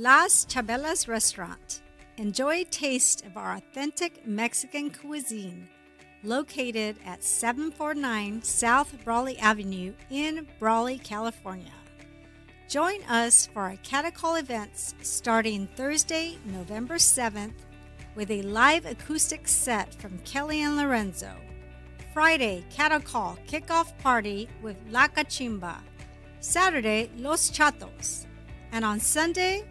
Las Chabelas Restaurant. Enjoy a taste of our authentic Mexican cuisine, located at 749 South Brawley Avenue in Brawley, California. Join us for our cattle call events starting Thursday, November 7th, with a live acoustic set from Kelly and Lorenzo. Friday, cattle call kickoff party with La Cachimba. Saturday, Los Chatos. And on Sunday,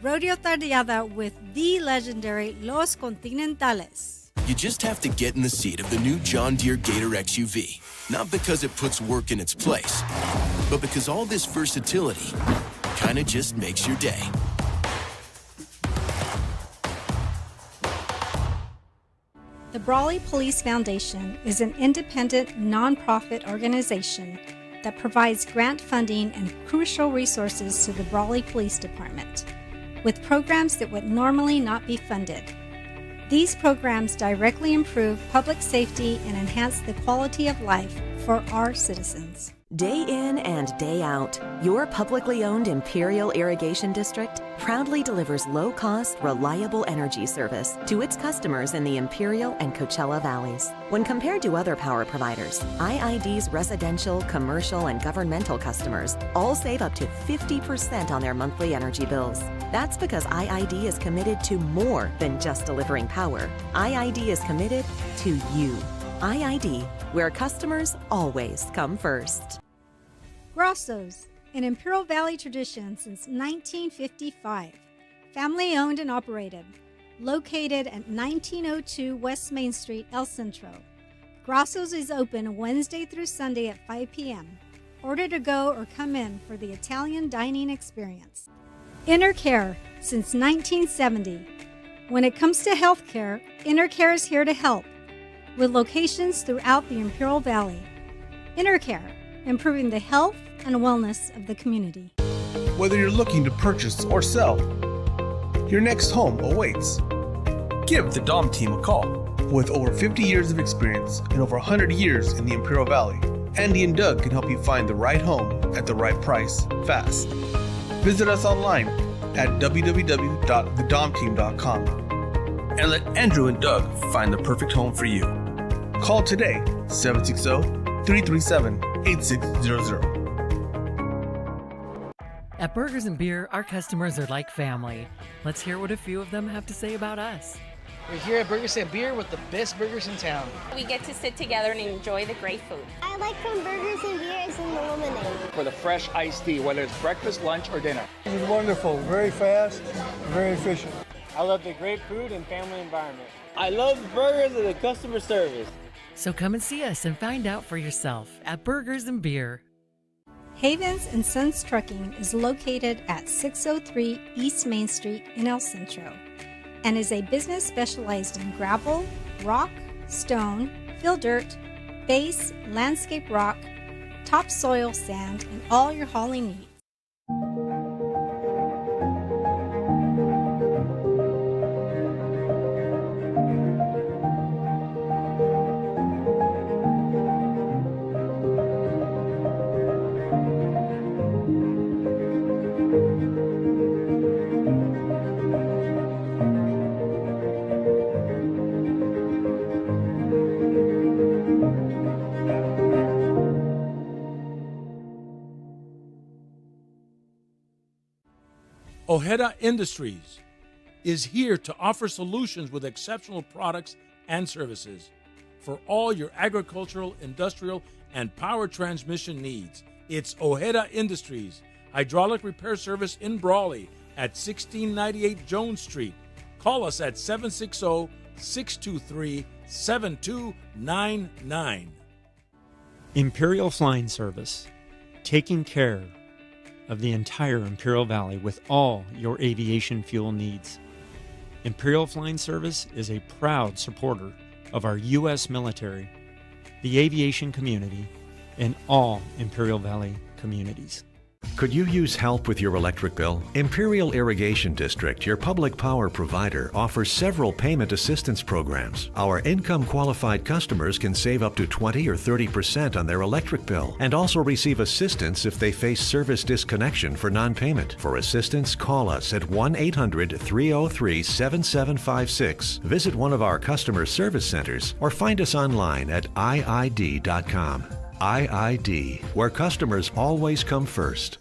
rodeo tardeada with the legendary Los Continentales. You just have to get in the seat of the new John Deere Gator XUV. Not because it puts work in its place, but because all this versatility kind of just makes your day. The Brawley Police Foundation is an independent, nonprofit organization that provides grant funding and crucial resources to the Brawley Police Department, with programs that would normally not be funded. These programs directly improve public safety and enhance the quality of life for our citizens. Day in and day out, your publicly owned Imperial Irrigation District proudly delivers low-cost, reliable energy service to its customers in the Imperial and Coachella Valleys. When compared to other power providers, IID's residential, commercial, and governmental customers all save up to 50% on their monthly energy bills. That's because IID is committed to more than just delivering power. IID is committed to you. IID, where customers always come first. Grosso's, an Imperial Valley tradition since 1955. Family owned and operated. Located at 1902 West Main Street, El Centro. Grosso's is open Wednesday through Sunday at 5 p.m. Order to go or come in for the Italian dining experience. InnerCare since 1970. When it comes to healthcare, InnerCare is here to help, with locations throughout the Imperial Valley. InnerCare, improving the health and wellness of the community. Whether you're looking to purchase or sell, your next home awaits. Give the Dom team a call. With over 50 years of experience and over 100 years in the Imperial Valley, Andy and Doug can help you find the right home at the right price fast. Visit us online at www.thedomteam.com and let Andrew and Doug find the perfect home for you. Call today, 760-337-8600. At Burgers and Beer, our customers are like family. Let's hear what a few of them have to say about us. We're here at Burgers and Beer with the best burgers in town. We get to sit together and enjoy the great food. I like from Burgers and Beer is in the lemonade. For the fresh iced tea, whether it's breakfast, lunch, or dinner. This is wonderful, very fast, very efficient. I love the great food and family environment. I love the burgers and the customer service. So come and see us and find out for yourself at Burgers and Beer. Havens and Sons Trucking is located at 603 East Main Street in El Centro and is a business specialized in gravel, rock, stone, fill dirt, base, landscape rock, topsoil sand, and all your hauling needs. Ojeda Industries is here to offer solutions with exceptional products and services for all your agricultural, industrial, and power transmission needs. It's Ojeda Industries, hydraulic repair service in Brawley at 1698 Jones Street. Call us at 760-623-7299. Imperial Flying Service, taking care of the entire Imperial Valley with all your aviation fuel needs. Imperial Flying Service is a proud supporter of our U.S. military, the aviation community, and all Imperial Valley communities. Could you use help with your electric bill? Imperial Irrigation District, your public power provider, offers several payment assistance programs. Our income-qualified customers can save up to 20 or 30% on their electric bill and also receive assistance if they face service disconnection for non-payment. For assistance, call us at 1-800-303-7756, visit one of our customer service centers, or find us online at iid.com. IID, where customers always come first.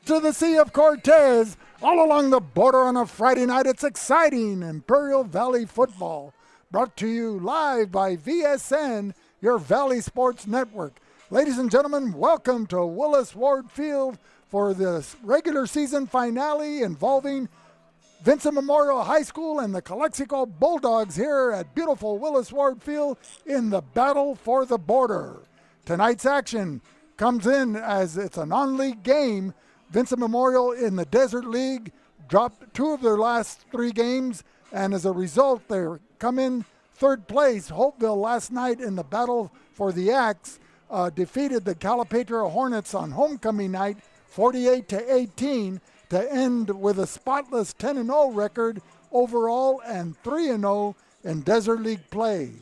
To the Sea of Cortez, all along the border on a Friday night. It's exciting Imperial Valley football, brought to you live by VSN, your Valley Sports Network. Ladies and gentlemen, welcome to Willis Ward Field for the regular season finale involving Vincent Memorial High School and the Calexico Bulldogs here at beautiful Willis Ward Field in the battle for the border. Tonight's action comes in as it's a non-league game. Vincent Memorial in the Desert League dropped 2 of their last 3 games, and as a result, they come in third place. Hopeville last night in the battle for the Axe defeated the Calipatria Hornets on homecoming night 48-18 to end with a spotless 10-0 record overall and 3-0 in Desert League play.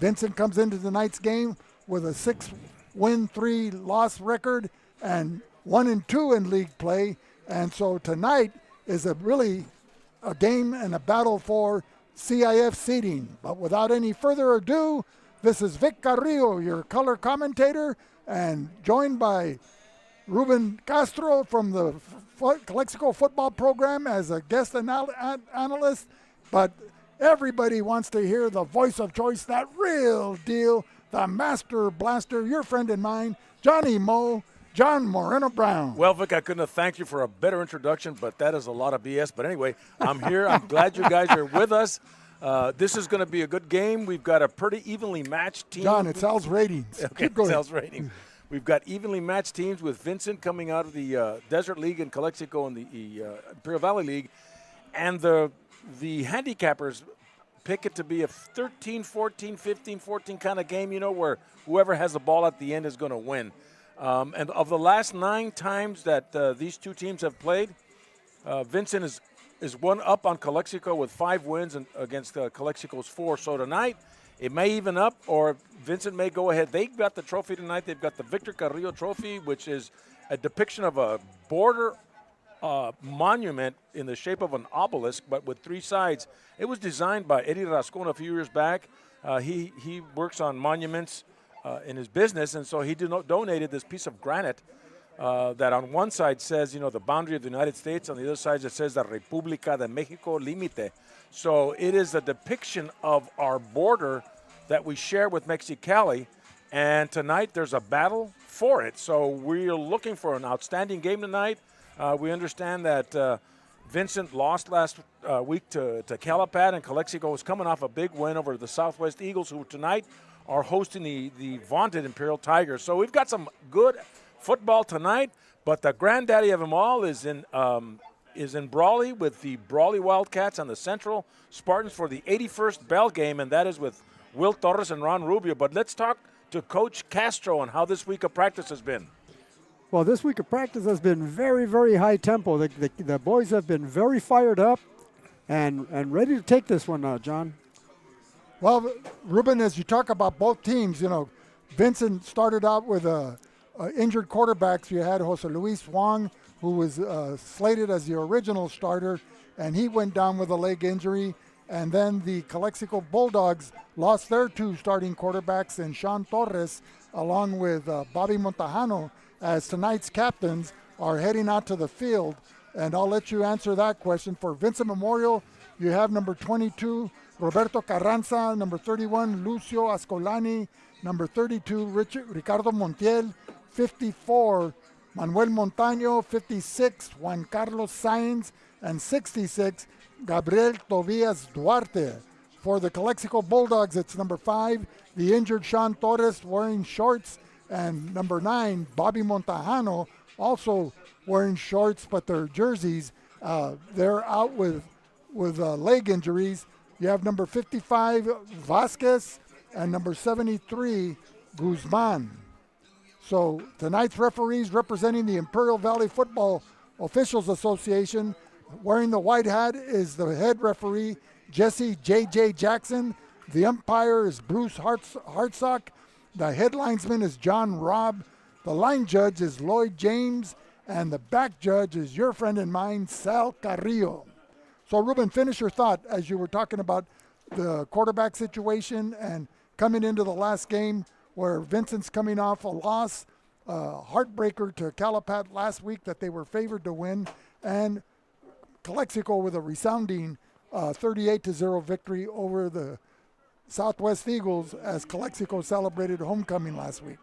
Vincent comes into tonight's game with a 6-win, 3-loss record and 1-2 in league play, and so tonight is really a game and a battle for CIF seeding. But without any further ado, this is Vic Carrillo, your color commentator, and joined by Ruben Castro from the Calexico football program as a guest analyst. But everybody wants to hear the voice of choice, that real deal, the master blaster, your friend and mine, Johnny Moe, John Moreno Brown. Well, Vic, I couldn't have thanked you for a better introduction, but that is a lot of BS. But anyway, I'm here. I'm glad you guys are with us. This is going to be a good game. We've got a pretty evenly matched team. John, it sells ratings. Okay, it sells ratings. We've got evenly matched teams with Vincent coming out of the Desert League and Calexico in the Imperial Valley League. And the handicappers pick it to be a 13, 14, 15, 14 kind of game, where whoever has the ball at the end is going to win. And of the last 9 times that these two teams have played, Vincent is one up on Calexico with 5 wins against Calexico's 4. So tonight, it may even up, or Vincent may go ahead. They've got the trophy tonight. They've got the Victor Carrillo trophy, which is a depiction of a border monument in the shape of an obelisk, but with 3 sides. It was designed by Eddie Rascon a few years back. He works on monuments in his business, and so he donated this piece of granite that on one side says, the boundary of the United States. On the other side, it says the República de México Límite. So it is a depiction of our border that we share with Mexicali, and tonight there's a battle for it. So we're looking for an outstanding game tonight. We understand that Vincent lost last week to Calapat, and Calexico was coming off a big win over the Southwest Eagles, who tonight are hosting the vaunted Imperial Tigers. So we've got some good football tonight, but the granddaddy of them all is in Brawley with the Brawley Wildcats and the Central Spartans for the 81st Bell game, and that is with Will Torres and Ron Rubio. But let's talk to Coach Castro on how this week of practice has been. Well, this week of practice has been very, very high tempo. The boys have been very fired up and ready to take this one, John. Well, Ruben, as you talk about both teams, Vincent started out with injured quarterbacks. You had Jose Luis Wong, who was slated as the original starter, and he went down with a leg injury. And then the Calexico Bulldogs lost their 2 starting quarterbacks in Sean Torres along with Bobby Montajano as tonight's captains are heading out to the field. And I'll let you answer that question. For Vincent Memorial, you have number 22, Roberto Carranza, number 31, Lucio Ascolani, number 32, Ricardo Montiel, 54, Manuel Montaño, 56, Juan Carlos Sainz, and 66, Gabriel Tobias Duarte. For the Calexico Bulldogs, it's number 5, the injured Sean Torres wearing shorts, and number 9, Bobby Montajano, also wearing shorts, but their jerseys, they're out with leg injuries. You have number 55, Vasquez, and number 73, Guzman. So tonight's referees representing the Imperial Valley Football Officials Association, wearing the white hat is the head referee, Jesse J.J. Jackson. The umpire is Bruce Hartsock. The head linesman is John Robb. The line judge is Lloyd James. And the back judge is your friend and mine, Sal Carrillo. So, Ruben, finish your thought as you were talking about the quarterback situation and coming into the last game where Vincent's coming off a loss, heartbreaker to Calapat last week that they were favored to win, and Calexico with a resounding 38-0 victory over the Southwest Eagles as Calexico celebrated homecoming last week.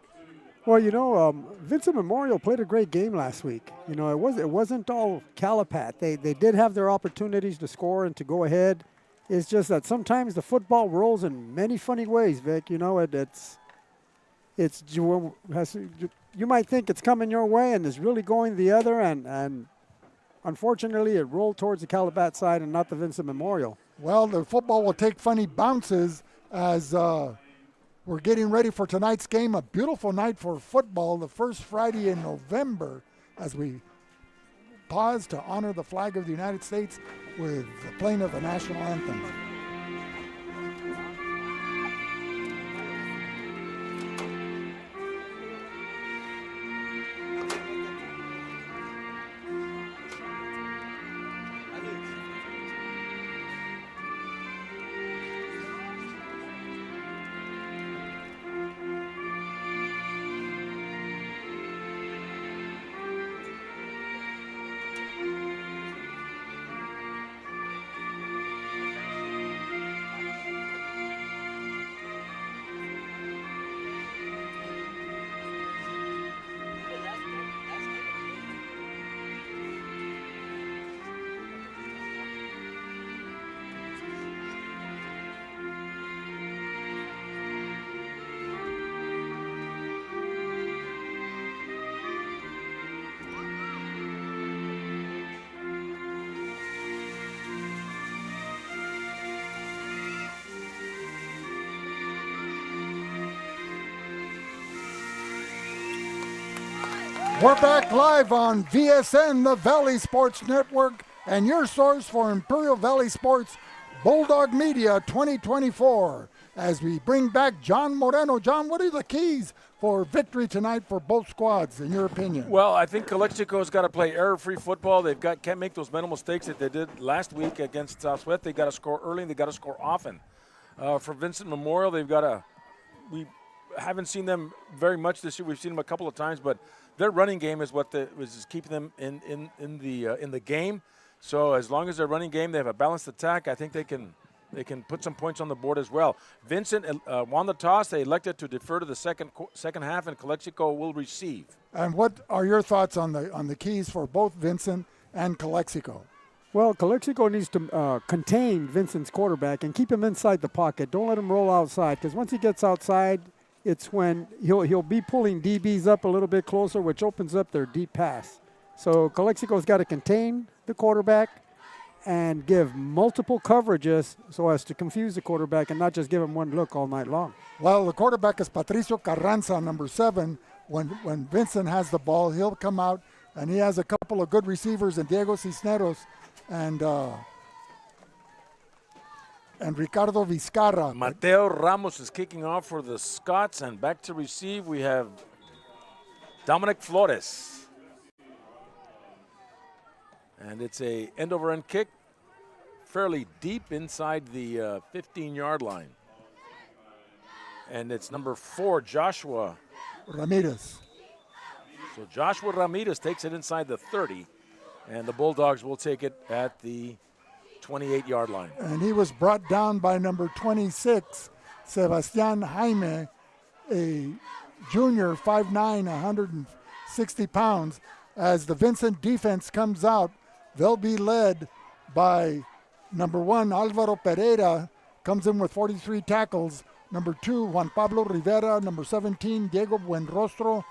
Well, Vincent Memorial played a great game last week. It wasn't all Calapat. They did have their opportunities to score and to go ahead. It's just that sometimes the football rolls in many funny ways, Vic. You might think it's coming your way and it's really going the other, and unfortunately it rolled towards the Calapat side and not the Vincent Memorial. Well, the football will take funny bounces as we're getting ready for tonight's game. A beautiful night for football, the first Friday in November, as we pause to honor the flag of the United States with the playing of the national anthem. We're back live on VSN, the Valley Sports Network, and your source for Imperial Valley Sports Bulldog Media 2024. As we bring back John Moreno. John, what are the keys for victory tonight for both squads, in your opinion? Well, I think Calexico's got to play error-free football. Can't make those mental mistakes that they did last week against Southwest. They got to score early and they got to score often. For Vincent Memorial, we haven't seen them very much this year. We've seen them a couple of times, but their running game is what is keeping them in the game. So as long as their running game, they have a balanced attack, I think they can put some points on the board as well. Vincent won the toss. They elected to defer to the second half, and Calexico will receive. And what are your thoughts on the keys for both Vincent and Calexico? Well, Calexico needs to contain Vincent's quarterback and keep him inside the pocket. Don't let him roll outside, because once he gets outside, it's when he'll be pulling DBs up a little bit closer, which opens up their deep pass. So Calexico's got to contain the quarterback and give multiple coverages so as to confuse the quarterback and not just give him one look all night long. Well, the quarterback is Patricio Carranza, number 7. When Vincent has the ball, he'll come out, and he has a couple of good receivers in Diego Cisneros and Ricardo Vizcarra. Mateo Ramos is kicking off for the Scots, and back to receive we have Dominic Flores. And it's a end-over-end kick fairly deep inside the 15-yard line. And it's number 4, Joshua Ramirez. So Joshua Ramirez takes it inside the 30, and the Bulldogs will take it at the 28-yard line. And he was brought down by number 26, Sebastian Jaime, a junior, 5'9", 160 pounds. As the Vincent defense comes out, they'll be led by number 1, Alvaro Pereira, comes in with 43 tackles. Number 2, Juan Pablo Rivera. Number 17, Diego Buenrostro.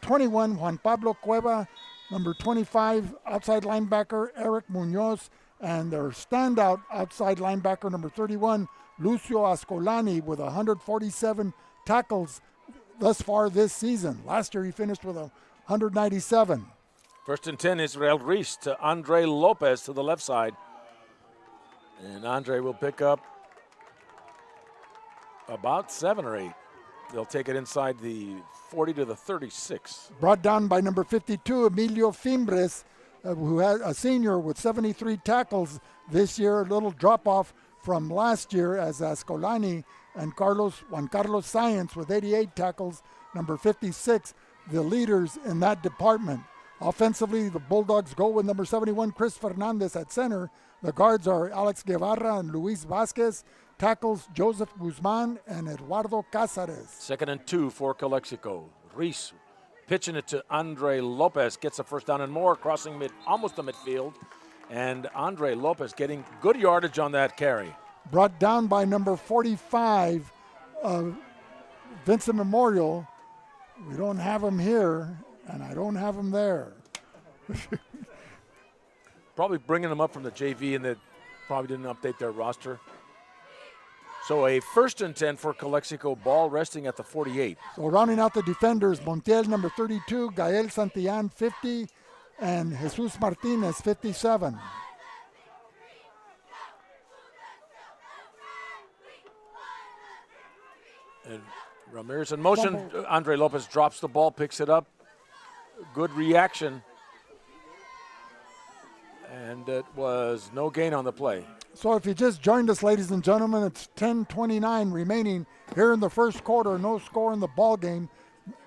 21, Juan Pablo Cueva. Number 25, outside linebacker, Eric Munoz. And their standout outside linebacker, number 31, Lucio Ascolani, with 147 tackles thus far this season. Last year he finished with 197. 1st and 10, Israel Reese to Andre Lopez to the left side. And Andre will pick up about 7 or 8. They'll take it inside the 40 to the 36. Brought down by number 52, Emilio Fimbres, who had a senior with 73 tackles this year. A little drop-off from last year as Ascolani and Juan Carlos Science with 88 tackles. Number 56, the leaders in that department. Offensively, the Bulldogs go with number 71, Chris Fernandez at center. The guards are Alex Guevara and Luis Vasquez. Tackles, Joseph Guzman and Eduardo Cázares. 2nd and 2 for Calexico. Reese pitching it to Andre Lopez. Gets a first down and more, crossing almost the midfield. And Andre Lopez getting good yardage on that carry. Brought down by number 45, Vincent Memorial. We don't have him here, and I don't have him there. Probably bringing them up from the JV, and they probably didn't update their roster. So a 1st and 10 for Calexico, ball resting at the 48. So rounding out the defenders, Montiel, number 32, Gael Santillan, 50, and Jesus Martinez, 57. And Ramirez in motion. Andre Lopez drops the ball, picks it up. Good reaction. And it was no gain on the play. So if you just joined us, ladies and gentlemen, it's 10:29 remaining here in the first quarter. No score in the ball game.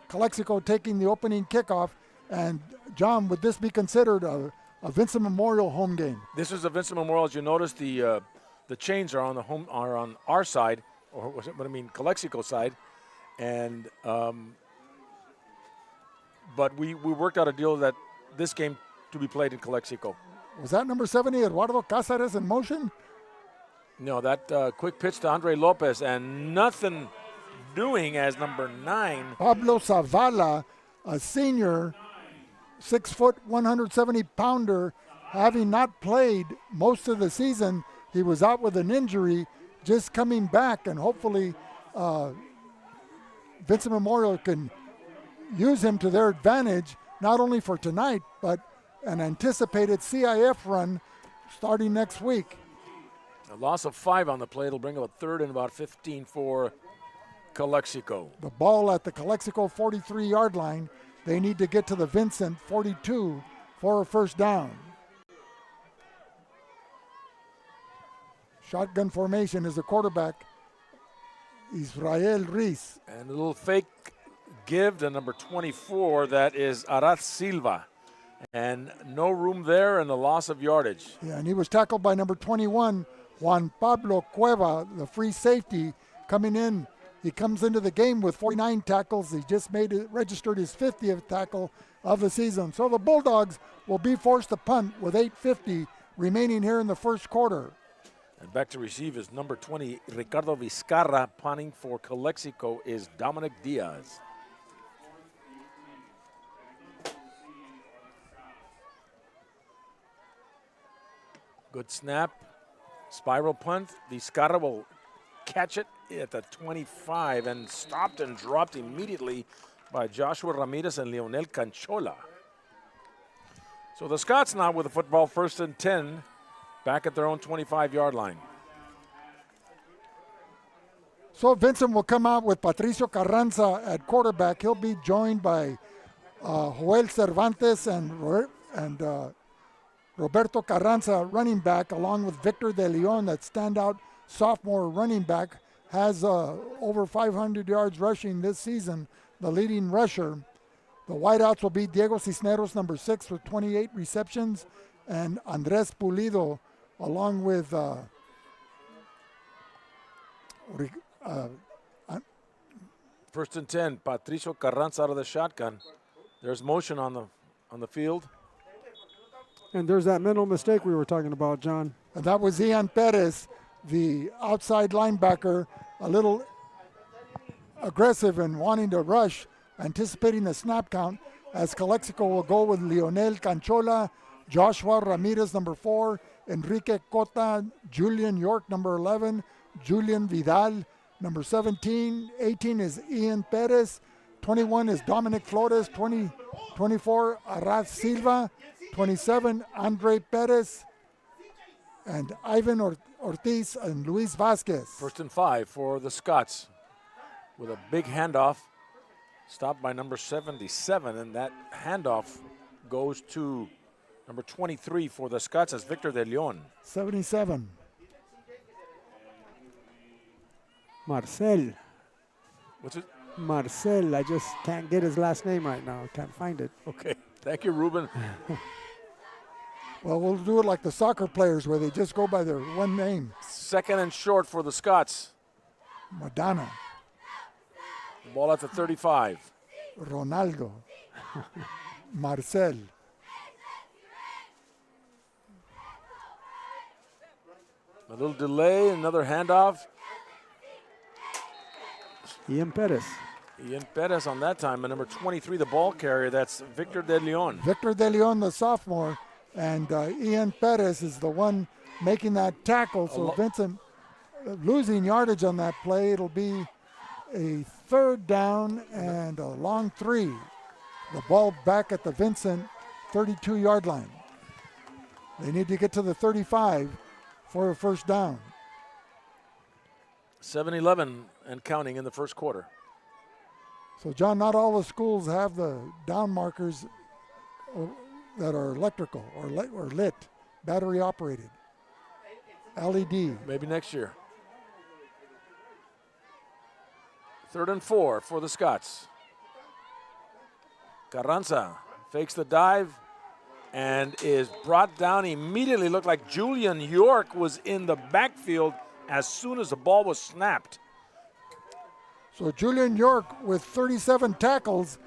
Calexico taking the opening kickoff. And John, would this be considered a Vincent Memorial home game? This is a Vincent Memorial. As you notice, the chains are on our side, or Calexico side, and but we worked out a deal that this game to be played in Calexico. Was that number 70, Eduardo Cázares, in motion? No, that quick pitch to Andre Lopez, and nothing doing as number 9. Pablo Zavala, a senior, 6 foot, 170-pounder, having not played most of the season. He was out with an injury, just coming back, and hopefully Vincent Memorial can use him to their advantage, not only for tonight, but an anticipated CIF run starting next week. A loss of 5 on the play. It'll bring up a 3rd and about 15 for Calexico. The ball at the Calexico 43-yard line. They need to get to the Vincent 42 for a first down. Shotgun formation is the quarterback, Israel Reese. And a little fake give to number 24. That is Arad Silva. And no room there and a loss of yardage. Yeah, and he was tackled by number 21, Juan Pablo Cueva, the free safety, coming in. He comes into the game with 49 tackles. He just registered his 50th tackle of the season. So the Bulldogs will be forced to punt with 8:50 remaining here in the first quarter. And back to receive is number 20, Ricardo Vizcarra. Punting for Calexico is Dominic Diaz. Good snap. Spiral punt. Vizcarra will catch it at the 25 and stopped and dropped immediately by Joshua Ramirez and Leonel Canchola. So the Scots now with the football, 1st and 10, back at their own 25-yard line. So Vincent will come out with Patricio Carranza at quarterback. He'll be joined by Joel Cervantes and Roberto Carranza, running back, along with Victor De Leon, that standout sophomore running back, has over 500 yards rushing this season, the leading rusher. The wideouts will be Diego Cisneros, number 6, with 28 receptions, and Andres Pulido, along with First and 10, Patricio Carranza out of the shotgun. There's motion on the field. And there's that mental mistake we were talking about, John. And that was Ian Perez, the outside linebacker, a little aggressive and wanting to rush, anticipating the snap count, as Calexico will go with Leonel Canchola, Joshua Ramirez, number 4, Enrique Cota, Julian York, number 11, Julian Vidal, number 17. 18 is Ian Perez. 21 is Dominic Flores. 24, Arad Silva. 27, Andre Perez. And Ivan Ortiz and Luis Vasquez. First and 5 for the Scots with a big handoff. Stopped by number 77, and that handoff goes to number 23 for the Scots as Victor De Leon. 77. Marcel. What's it? Marcel. I just can't get his last name right now. Can't find it. Okay. Thank you, Ruben. Well, we'll do it like the soccer players where they just go by their one name. Second and short for the Scots. Madonna. Ball at the 35. Ronaldo. Marcel. A little delay, another handoff. Ian Perez. Ian Perez on that time, and number 23, the ball carrier, that's Victor De Leon. Victor De Leon, the sophomore, and Ian Perez is the one making that tackle. So Vincent losing yardage on that play. It'll be a third down and a long 3. The ball back at the Vincent 32-yard line. They need to get to the 35 for a first down. 7-11 and counting in the first quarter. So, John, not all the schools have the down markers that are electrical or lit, battery operated. LED. Maybe next year. 3rd and 4 for the Scots. Carranza fakes the dive and is brought down immediately. Looked like Julian York was in the backfield as soon as the ball was snapped. So Julian York with 37 tackles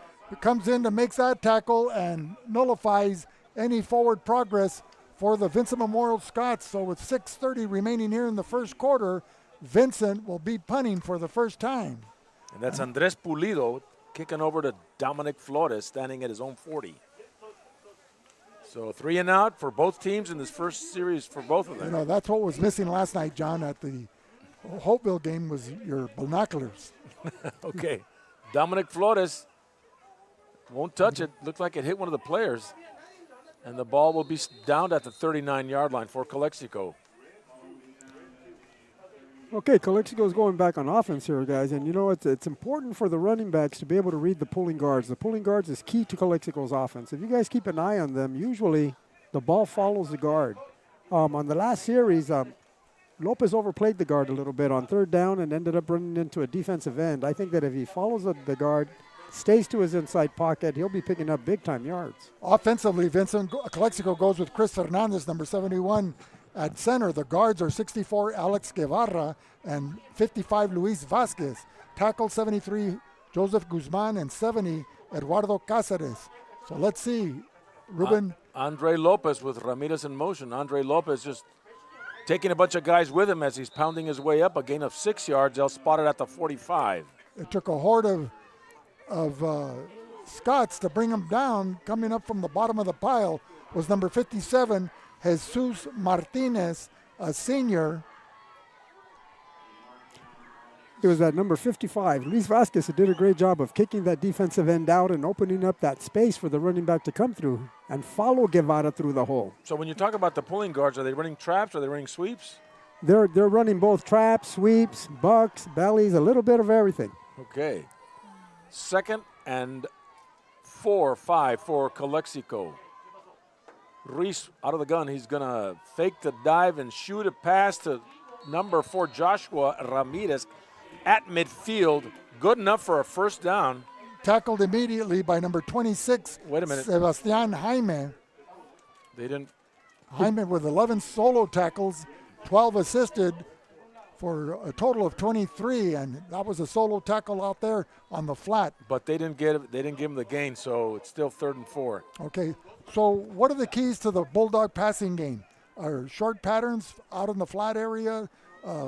comes in to make that tackle and nullifies any forward progress for the Vincent Memorial Scots. So with 6:30 remaining here in the first quarter, Vincent will be punting for the first time. And that's Andres Pulido kicking over to Dominic Flores, standing at his own 40. So 3 and out for both teams in this first series for both of them. You know, that's what was missing last night, John, at the Hopeville game was your binoculars. Okay. Dominic Flores won't touch it. Looked like it hit one of the players. And the ball will be downed at the 39-yard line for Calexico. Okay, Calexico is going back on offense here, guys. And, you know, it's important for the running backs to be able to read the pulling guards. The pulling guards is key to Calexico's offense. If you guys keep an eye on them, usually the ball follows the guard. On the last series, Lopez overplayed the guard a little bit on 3rd down and ended up running into a defensive end. I think that if he follows the guard, stays to his inside pocket, he'll be picking up big-time yards. Offensively, Vincent, Calexico goes with Chris Fernandez, number 71, at center. The guards are 64, Alex Guevara, and 55, Luis Vasquez. Tackle 73, Joseph Guzman, and 70, Eduardo Cáceres. So let's see, Ruben. Andre Lopez with Ramirez in motion. Andre Lopez just taking a bunch of guys with him as he's pounding his way up. A gain of 6 yards. They'll spot it at the 45. It took a horde of Scots to bring him down. Coming up from the bottom of the pile was number 57, Jesus Martinez, a senior. It was that number 55, Luis Vasquez, who did a great job of kicking that defensive end out and opening up that space for the running back to come through and follow Guevara through the hole. So when you talk about the pulling guards, are they running traps? Are they running sweeps? They're running both traps, sweeps, bucks, bellies, a little bit of everything. Okay. 2nd and 4, 5 for Calexico. Reese out of the gun. He's going to fake the dive and shoot a pass to number 4, Joshua Ramirez at midfield. Good enough for a first down. Tackled immediately by number 26, Wait a minute. Sebastian Jaime. They didn't. Jaime with 11 solo tackles, 12 assisted for a total of 23, and that was a solo tackle out there on the flat. But they didn't give him the gain, so it's still 3rd and 4. Okay, so what are the keys to the Bulldog passing game? Are short patterns out in the flat area,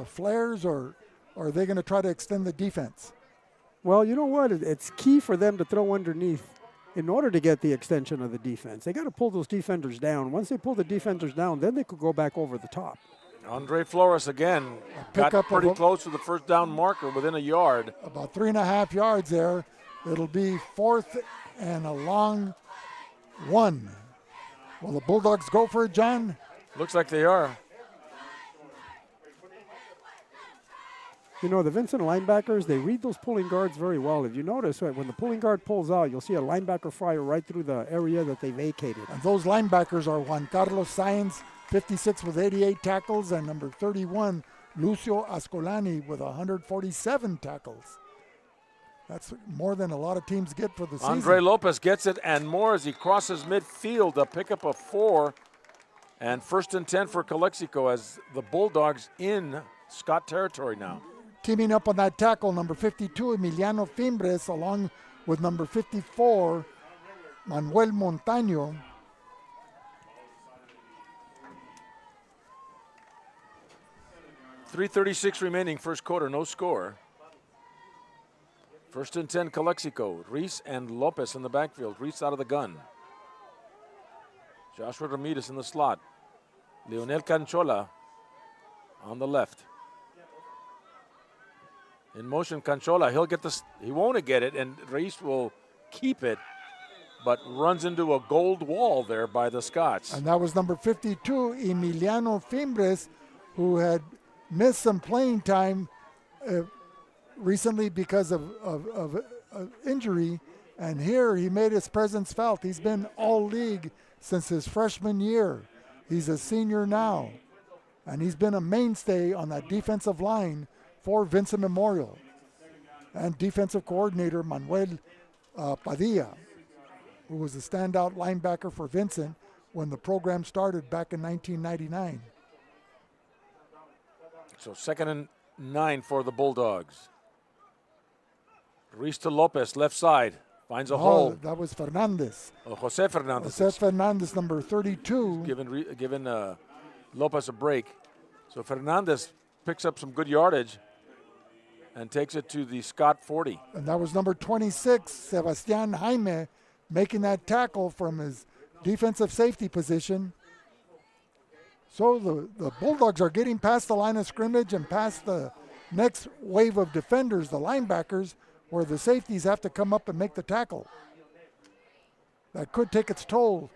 flares, or are they going to try to extend the defense? Well, you know what? It's key for them to throw underneath in order to get the extension of the defense. They got to pull those defenders down. Once they pull the defenders down, then they could go back over the top. Andre Flores again got pretty close to the first down marker within a yard. About 3.5 yards there. It'll be 4th and a long 1. Will the Bulldogs go for it, John? Looks like they are. You know, the Vincent linebackers, they read those pulling guards very well. If you notice, right, when the pulling guard pulls out, you'll see a linebacker fire right through the area that they vacated. And those linebackers are Juan Carlos Sáenz, 56 with 88 tackles, and number 31, Lucio Ascolani with 147 tackles. That's more than a lot of teams get for the season. Andre Lopez gets it and more as he crosses midfield, a pickup of 4. And 1st and 10 for Calexico as the Bulldogs in Scott territory now. Teaming up on that tackle, number 52, Emiliano Fimbres, along with number 54, Manuel Montaño. .336 remaining, first quarter, no score. 1st and 10, Calexico. Reese and Lopez in the backfield. Reese out of the gun. Joshua Ramirez in the slot. Leonel Canchola on the left. In motion, Canchola, he'll get this. He won't get it, and Reese will keep it, but runs into a gold wall there by the Scots. And that was number 52, Emiliano Fimbres, who had missed some playing time recently because of injury, and here he made his presence felt. He's been all league since his freshman year. He's a senior now, and he's been a mainstay on that defensive line for Vincent Memorial. And defensive coordinator Manuel Padilla, who was a standout linebacker for Vincent when the program started back in 1999. So 2nd and 9 for the Bulldogs. Reese to Lopez, left side, finds a hole. That was Fernandez. Jose Fernandez. Jose Fernandez, number 32. Giving Lopez a break. So Fernandez picks up some good yardage and takes it to the Scott 40. And that was number 26, Sebastian Jaime, making that tackle from his defensive safety position. So the Bulldogs are getting past the line of scrimmage and past the next wave of defenders, the linebackers, where the safeties have to come up and make the tackle. That could take its toll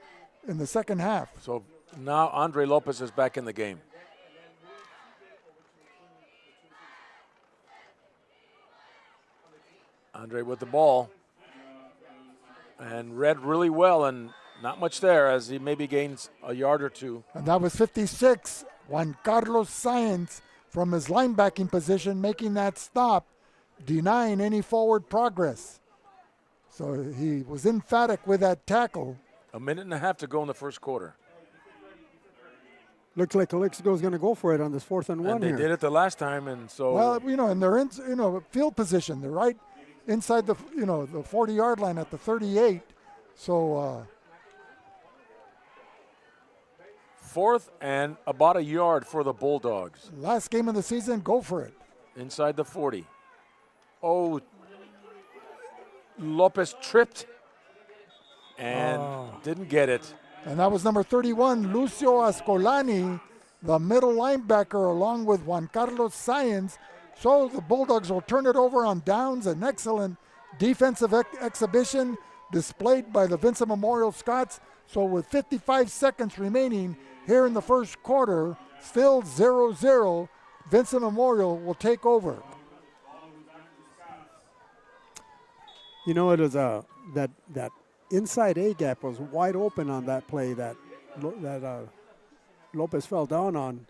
in the second half. So now Andre Lopez is back in the game. Andre with the ball and read really well, and not much there as he maybe gains a yard or 2. And that was 56, Juan Carlos Sáenz from his linebacking position, making that stop, denying any forward progress. So he was emphatic with that tackle. 1.5 minutes to go in the first quarter. Looks like Calexico's going to go for it on this 4th and 1 and they here. did it the last time, and so. Well, and they're in, field position. They're right inside the, the 40-yard line at the 38. So. 4th and about a yard for the Bulldogs. Last game of the season, go for it. Inside the 40. Oh, Lopez tripped and didn't get it. And that was number 31, Lucio Ascolani, the middle linebacker, along with Juan Carlos Sáenz. So the Bulldogs will turn it over on downs. An excellent defensive exhibition displayed by the Vincent Memorial Scots. So with 55 seconds remaining here in the first quarter, still 0-0, Vincent Memorial will take over. It was that inside A gap was wide open on that play that Lopez fell down on,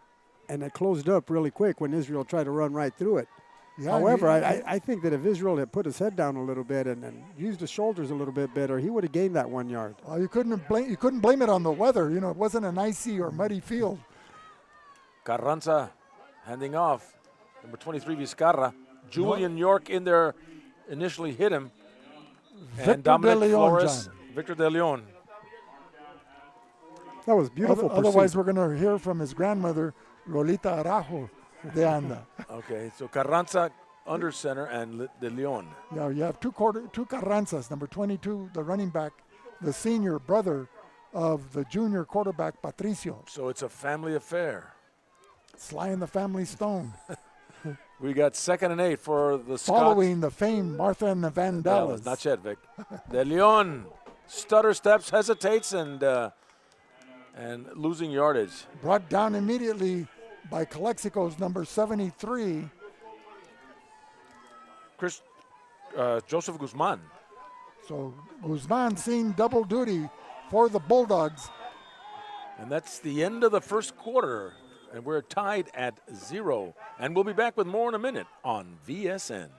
and it closed up really quick when Israel tried to run right through it. Yeah, However, I think that if Israel had put his head down a little bit and used his shoulders a little bit better, he would have gained that 1 yard. You couldn't blame it on the weather. You know, it wasn't an icy or muddy field. Carranza handing off. Number 23, Vizcarra. Julian York in there initially hit him. And Dominic Flores, Victor De Leon. That was beautiful. Otherwise, we're going to hear from his grandmother, Lolita Arajo de Anda. Okay, so Carranza under center and De Leon. Yeah, you have two Carranzas. Number 22, the running back, the senior brother of the junior quarterback, Patricio. So it's a family affair. Sly and the Family Stone. We got 2nd and 8 for the Scots. Following the famed Martha and the Vandellas. Not yet, Vic. De Leon stutter steps, hesitates, and losing yardage. Brought down immediately by Calexico's number 73. Joseph Guzman. So Guzman seeing double duty for the Bulldogs. And that's the end of the first quarter. And we're tied at 0. And we'll be back with more in a minute on VSN.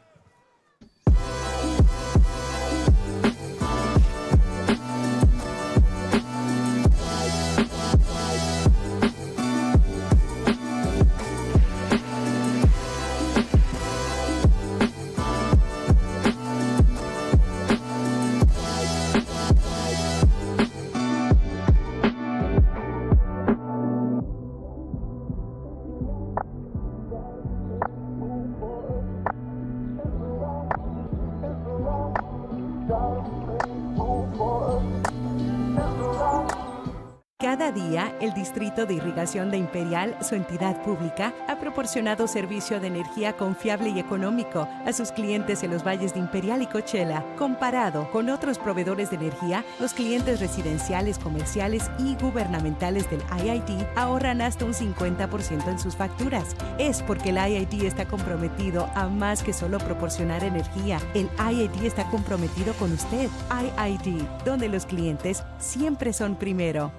Cada día, el Distrito de Irrigación de Imperial, su entidad pública, ha proporcionado servicio de energía confiable y económico a sus clientes en los valles de Imperial y Coachella. Comparado con otros proveedores de energía, los clientes residenciales, comerciales y gubernamentales del IID ahorran hasta un 50% en sus facturas. Es porque el IID está comprometido a más que solo proporcionar energía. El IID está comprometido con usted. IID, donde los clientes siempre son primero.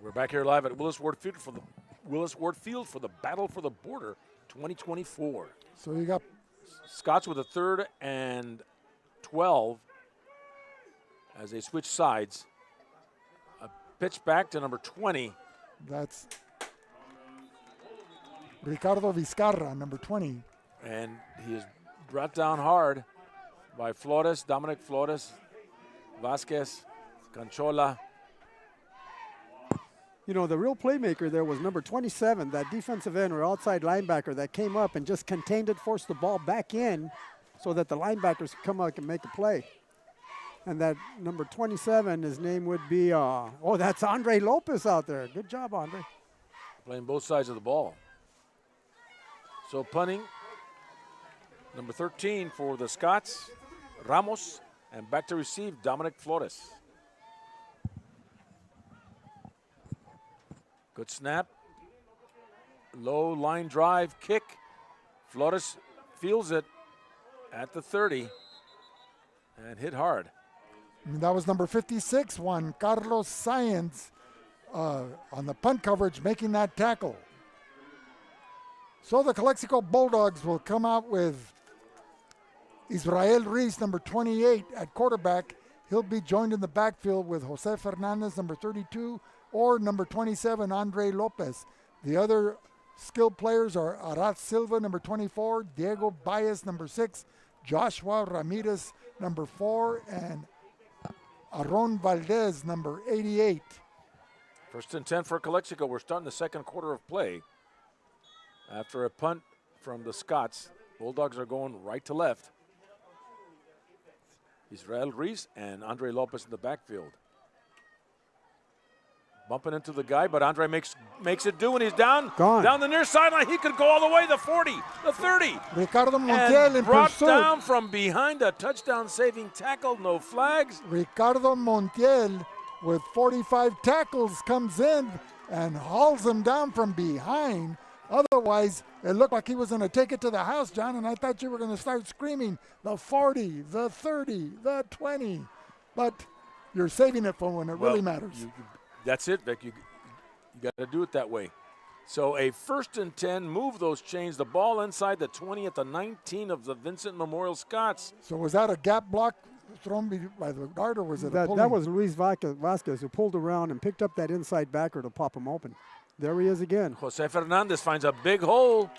We're back here live at Willis Ward Field for the Battle for the Border 2024. So you got Scots with a 3rd and 12 as they switch sides. A pitch back to number 20. That's Ricardo Vizcarra, number 20. And he is brought down hard by Flores, Dominic Flores, Vasquez, Canchola. You know, the real playmaker there was number 27, that defensive end or outside linebacker that came up and just contained it, forced the ball back in so that the linebackers could come out and make a play. And that number 27, his name would be, that's Andre Lopez out there. Good job, Andre. Playing both sides of the ball. So punting, number 13 for the Scots, Ramos, and back to receive, Dominic Flores. Good snap. Low line drive kick. Flores feels it at the 30 and hit hard. That was number 56, Juan Carlos Sáenz on the punt coverage making that tackle. So the Calexico Bulldogs will come out with Israel Reese, number 28 at quarterback. He'll be joined in the backfield with Jose Fernandez, number 32, or number 27, Andre Lopez. The other skilled players are Arad Silva, number 24, Diego Baez, number 6, Joshua Ramirez, number 4, and Aron Valdez, number 88. 1st and 10 for Calexico. We're starting the second quarter of play. After a punt from the Scots, Bulldogs are going right to left. Israel Reese and Andre Lopez in the backfield. Bumping into the guy, but Andre makes it do, and he's down. Gone. Down the near sideline. He could go all the way, the 40, the 30. Ricardo Montiel in brought pursuit. Down from behind, a touchdown-saving tackle, no flags. Ricardo Montiel with 45 tackles comes in and hauls him down from behind. Otherwise, it looked like he was going to take it to the house, John, and I thought you were going to start screaming the 40, the 30, the 20. But you're saving it for when it really matters. That's it, Vic. You got to do it that way. So a 1st and 10, move those chains. The ball inside the 20 at the 19 of the Vincent Memorial Scots. So was that a gap block thrown by the guard, or was it that was Luis Vasquez who pulled around and picked up that inside backer to pop him open. There he is again. Jose Fernandez finds a big hole.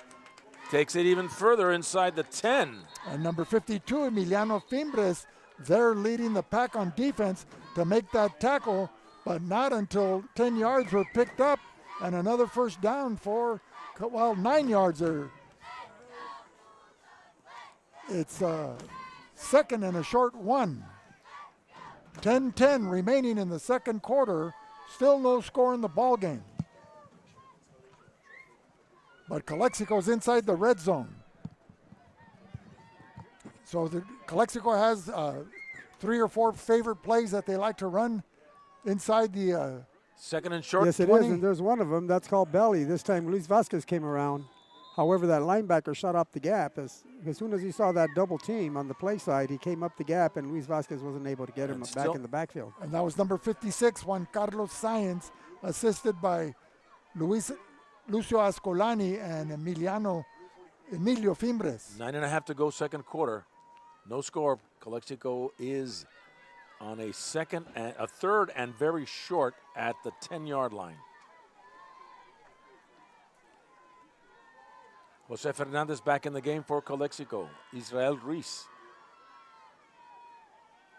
Takes it even further inside the 10. And number 52, Emiliano Fimbres, they're leading the pack on defense to make that tackle, but not until 10 yards were picked up, and another first down for, 9 yards there. It's second and a short one. 10-10 remaining in the second quarter. Still no score in the ball game. But Calexico's inside the red zone. So Calexico has 3 or 4 favorite plays that they like to run inside the second and short. Yes, it 20. is, and there's one of them. That's called belly. This time Luis Vasquez came around. However, that linebacker shut up the gap. As soon as he saw that double team on the play side, he came up the gap, and Luis Vasquez wasn't able to get him back in the backfield. And that was number 56, Juan Carlos Sáenz, assisted by Lucio Ascolani and Emilio Fimbres. 9.5 to go, second quarter. No score. Calexico is on a third and very short at the 10-yard line. Jose Fernandez back in the game for Calexico. Israel Ruiz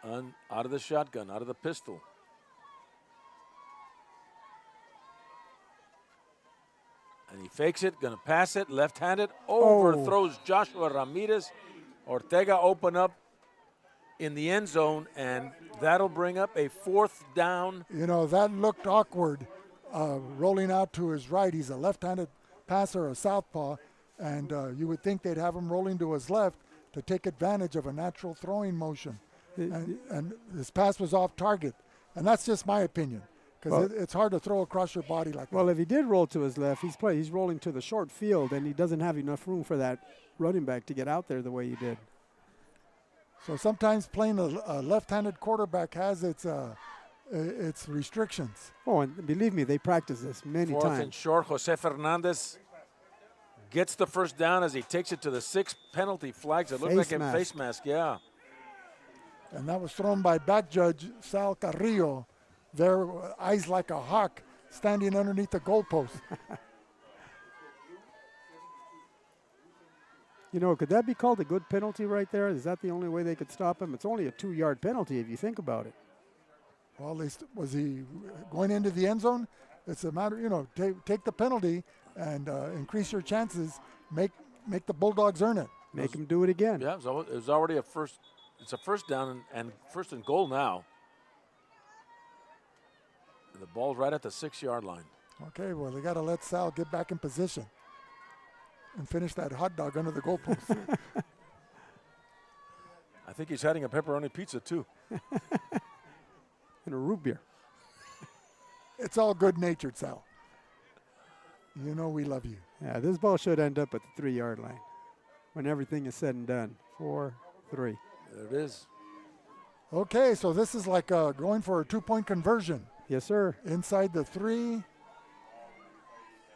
out of the shotgun, out of the pistol. And he fakes it, gonna pass it, left-handed, overthrows Joshua Ramirez. Ortega open up in the end zone, and that'll bring up a 4th down. You know, that looked awkward, rolling out to his right. He's a left-handed passer, a southpaw, and you would think they'd have him rolling to his left to take advantage of a natural throwing motion. And this pass was off target. And that's just my opinion, because it's hard to throw across your body like that. Well, if he did roll to his left, he's rolling to the short field, and he doesn't have enough room for that running back to get out there the way he did. So sometimes playing a left-handed quarterback has its restrictions. Oh, and believe me, they practice this many times. 4th and short. Jose Fernandez gets the first down as he takes it to the 6 penalty flags. It looked like a face mask, yeah. And that was thrown by back judge Sal Carrillo. Their eyes like a hawk standing underneath the goalpost. You know, could that be called a good penalty right there? Is that the only way they could stop him? It's only a 2-yard penalty if you think about it. Well, at least was he going into the end zone? It's a matter, take the penalty and increase your chances. Make the Bulldogs earn it. Make them do it again. Yeah, it was already a first. It's a first down and 1st and goal now. And the ball's right at the 6-yard line. Okay, well, they got to let Sal get back in position and finish that hot dog under the goalpost. I think he's having a pepperoni pizza too. And a root beer. It's all good-natured, Sal. You know we love you. Yeah, this ball should end up at the 3-yard line when everything is said and done. 4-3. There it is. Okay, so this is like going for a 2-point conversion. Yes, sir. Inside the 3.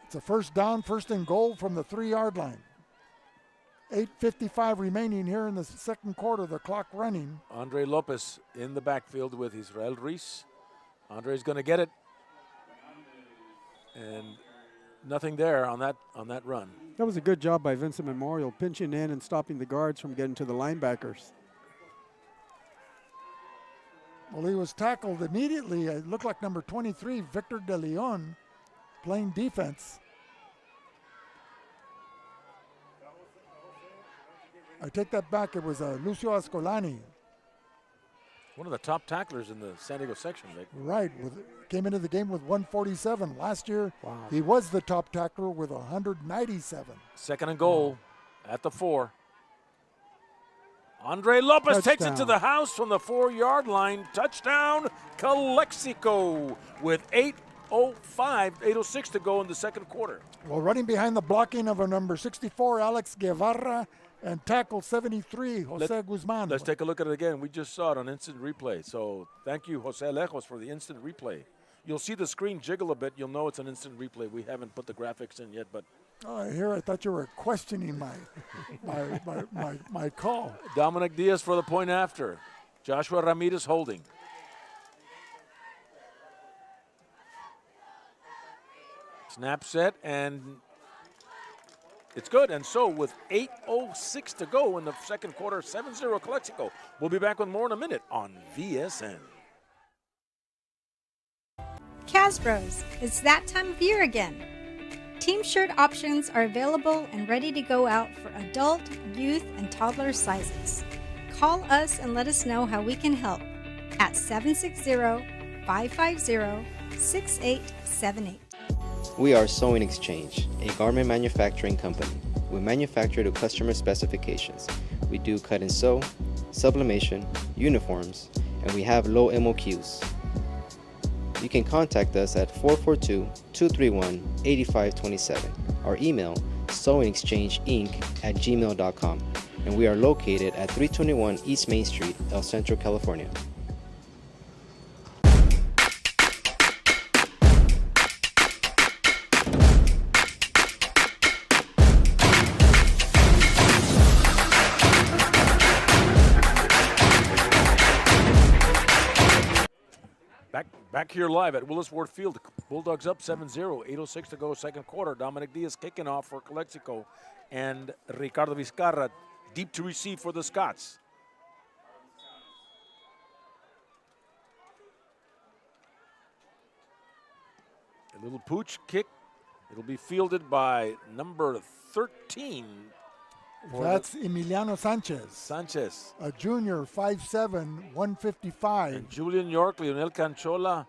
It's a first down, 1st and goal from the 3-yard line. 8:55 remaining here in the second quarter, the clock running. Andre Lopez in the backfield with Israel Ruiz. Andre's going to get it. And nothing there on that run. That was a good job by Vincent Memorial, pinching in and stopping the guards from getting to the linebackers. Well, he was tackled immediately. It looked like number 23, Victor De Leon, playing defense. I take that back. It was Lucio Ascolani. One of the top tacklers in the San Diego section, Vic. Right. Came into the game with 147. Last year, he was the top tackler with 197. 2nd and goal at the 4. Andre Lopez takes it to the house from the 4-yard line. Touchdown, Calexico, with 8:06 to go in the second quarter. Well, running behind the blocking of a number 64, Alex Guevara, and tackle 73, Jose Guzman. Let's take a look at it again. We just saw it on instant replay. So thank you, Jose Lejos, for the instant replay. you'll see the screen jiggle a bit. You'll know it's an instant replay. We haven't put the graphics in yet, but. Oh, here I thought you were questioning my call. Dominic Diaz for the point after. Joshua Ramirez holding. Snap set, and it's good. And so with 8:06 to go in the second quarter, 7-0 Calexico. We'll be back with more in a minute on VSN. Casbros, it's that time of year again. Team shirt options are available and ready to go out for adult, youth, and toddler sizes. Call us and let us know how we can help at 760-550-6878. We are Sewing Exchange, a garment manufacturing company. We manufacture to customer specifications. We do cut and sew, sublimation, uniforms, and we have low MOQs. You can contact us at 442-231-8527 or email sewingexchangeinc@gmail.com, and we are located at 321 East Main Street, El Centro, California. Back here live at Willis Ward Field. Bulldogs up 7-0, 8:06 to go, second quarter. Dominic Diaz kicking off for Calexico, and Ricardo Vizcarra deep to receive for the Scots. A little pooch kick. It'll be fielded by number 13. That's Emiliano Sanchez. A junior, 5'7", 155. And Julian York, Leonel Canchola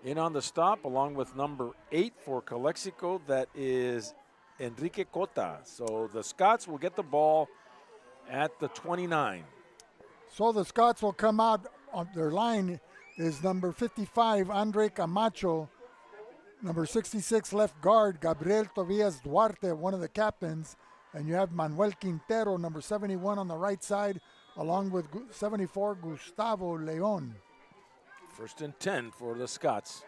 in on the stop, along with number 8 for Calexico. That is Enrique Cota. So the Scots will get the ball at the 29. So the Scots will come out. On their line is number 55, Andre Camacho. Number 66, left guard, Gabriel Tobias Duarte, one of the captains. And you have Manuel Quintero, number 71 on the right side, along with 74, Gustavo Leon. First and 10 for the Scots.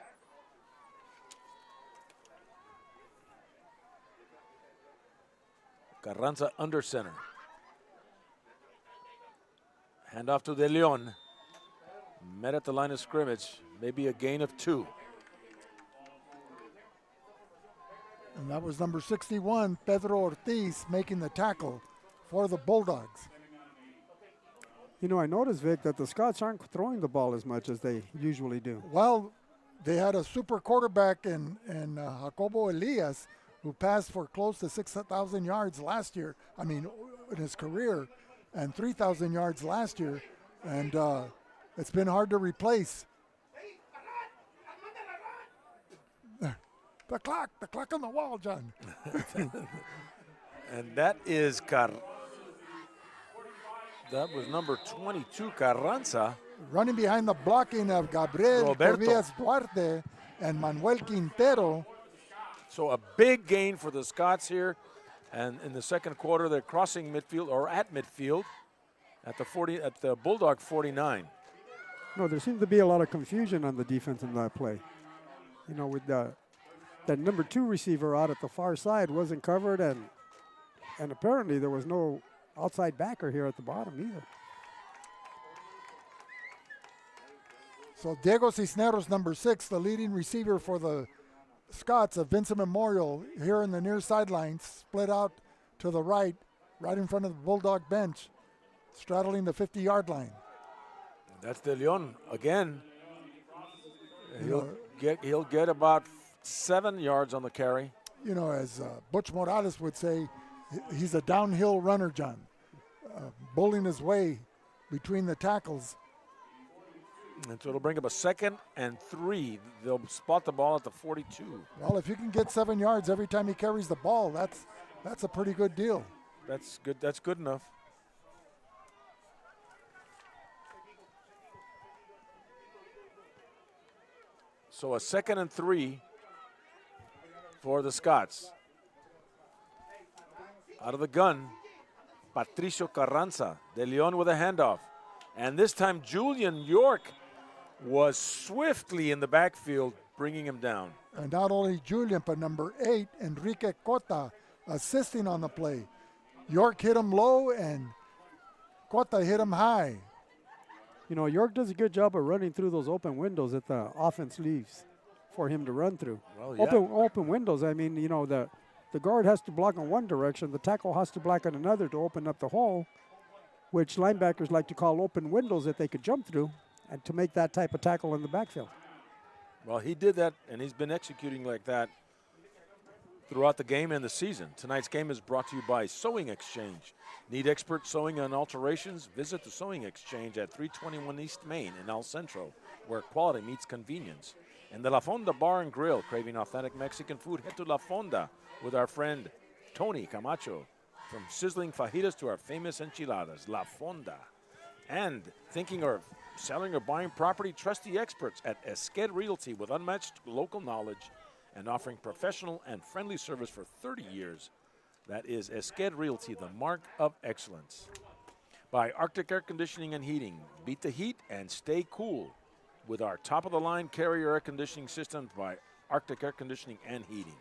Carranza under center. Hand off to De Leon. Met at the line of scrimmage. Maybe a gain of 2. And that was number 61, Pedro Ortiz, making the tackle for the Bulldogs. You know, I noticed, Vic, that the Scots aren't throwing the ball as much as they usually do. Well, they had a super quarterback in Jacobo Elias, who passed for close to 6,000 yards last year. I mean, in his career, and 3,000 yards last year. And it's been hard to replace. The clock on the wall, John. And that is that was number 22, Carranza. Running behind the blocking of Gabriel Tobias Duarte and Manuel Quintero. So a big gain for the Scots here. And in the second quarter, they're crossing midfield, or at midfield, at the Bulldog 49. No, there seems to be a lot of confusion on the defense in that play. You know, with that number 2 receiver out at the far side wasn't covered, and apparently there was no outside backer here at the bottom either. So Diego Cisneros, number 6, the leading receiver for the Scots of Vincent Memorial, here in the near sidelines, split out to the right in front of the Bulldog bench, straddling the 50-yard line. That's De Leon again. He'll get about 7 yards on the carry. You know, as Butch Morales would say, he's a downhill runner, John, bowling his way between the tackles. And so it'll bring up a 2nd and 3. They'll spot the ball at the 42. Well, if you can get 7 yards every time he carries the ball, that's a pretty good deal. That's good. That's good enough. So a 2nd and 3 for the Scots. Out of the gun, Patricio Carranza. De Leon with a handoff. And this time Julian York was swiftly in the backfield, bringing him down. And not only Julian, but number 8, Enrique Cota, assisting on the play. York hit him low, and Cota hit him high. You know, York does a good job of running through those open windows that the offense leaves for him to run through. Well, yeah. Open windows, I mean, you know, the guard has to block in one direction, the tackle has to block in another to open up the hole, which linebackers like to call open windows that they could jump through and to make that type of tackle in the backfield. Well, he did that, and he's been executing like that throughout the game and the season. Tonight's game is brought to you by Sewing Exchange. Need expert sewing and alterations? Visit the Sewing Exchange at 321 East Main in El Centro, where quality meets convenience. And the La Fonda Bar and Grill, craving authentic Mexican food, head to La Fonda with our friend Tony Camacho. From sizzling fajitas to our famous enchiladas, La Fonda. And thinking of selling or buying property, trust the experts at Esqued Realty with unmatched local knowledge and offering professional and friendly service for 30 years. That is Esqued Realty, the mark of excellence. By Arctic Air Conditioning and Heating, beat the heat and stay cool with our top-of-the-line Carrier air conditioning systems by Arctic Air Conditioning and Heating.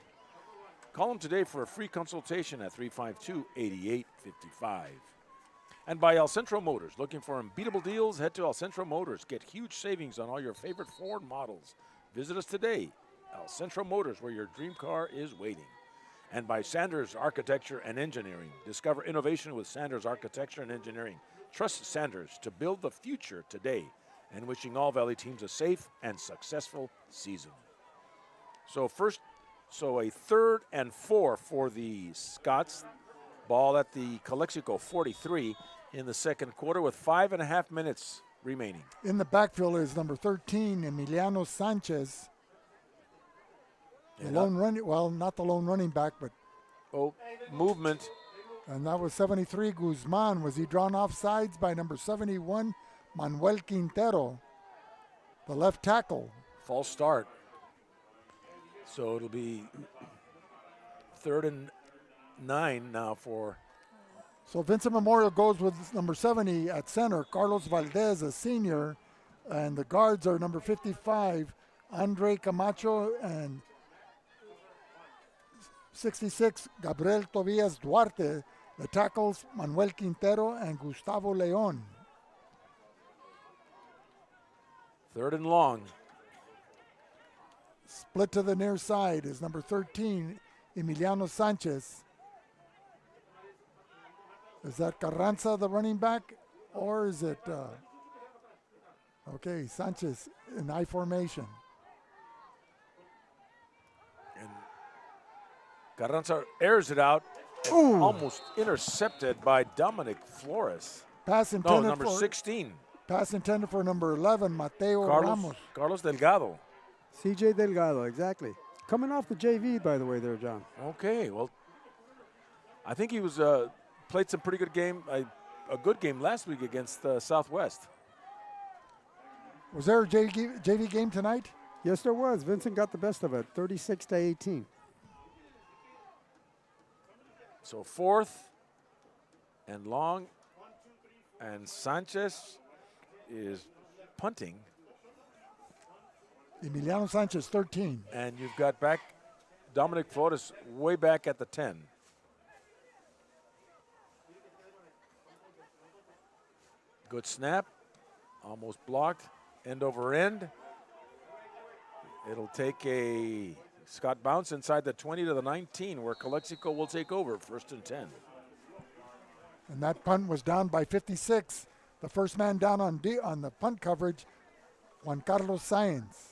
Call them today for a free consultation at 352-8855. And by El Centro Motors. Looking for unbeatable deals? Head to El Centro Motors. Get huge savings on all your favorite Ford models. Visit us today. El Centro Motors, where your dream car is waiting. And by Sanders Architecture and Engineering. Discover innovation with Sanders Architecture and Engineering. Trust Sanders to build the future today. And wishing all Valley teams a safe and successful season. So a 3rd and 4 for the Scots. Ball at the Calexico 43 in the second quarter with 5.5 minutes remaining. In the backfield is number 13, Emiliano Sanchez. The lone running, well, not the lone running back, but movement. And that was 73, Guzman. Was he drawn off sides by number 71, Manuel Quintero, the left tackle? False start. So it'll be 3rd and 9 now for. So Vincent Memorial goes with number 70 at center, Carlos Valdez, a senior, and the guards are number 55, Andre Camacho, and 66, Gabriel Tobias Duarte. The tackles, Manuel Quintero and Gustavo Leon. 3rd and long. Split to the near side is number 13, Emiliano Sanchez. Is that Carranza, the running back, or is it, okay, Sanchez in I formation. And Carranza airs it out, almost intercepted by Dominic Flores. Pass intended number 16. Pass intended for number 11, Mateo Ramos. Carlos Delgado. CJ Delgado, exactly. Coming off the JV, by the way, there, John. Okay, well, I think he was played some pretty good game, a good game last week against Southwest. Was there a JV game tonight? Yes, there was. Vincent got the best of it, 36-18. So 4th and long, and Sanchez is punting. Emiliano Sanchez, 13. And you've got back Dominic Flores way back at the 10. Good snap, almost blocked, end over end. It'll take a Scott bounce inside the 20 to the 19, where Calexico will take over, 1st and 10. And that punt was down by 56. The first man down on the punt coverage, Juan Carlos Sáenz.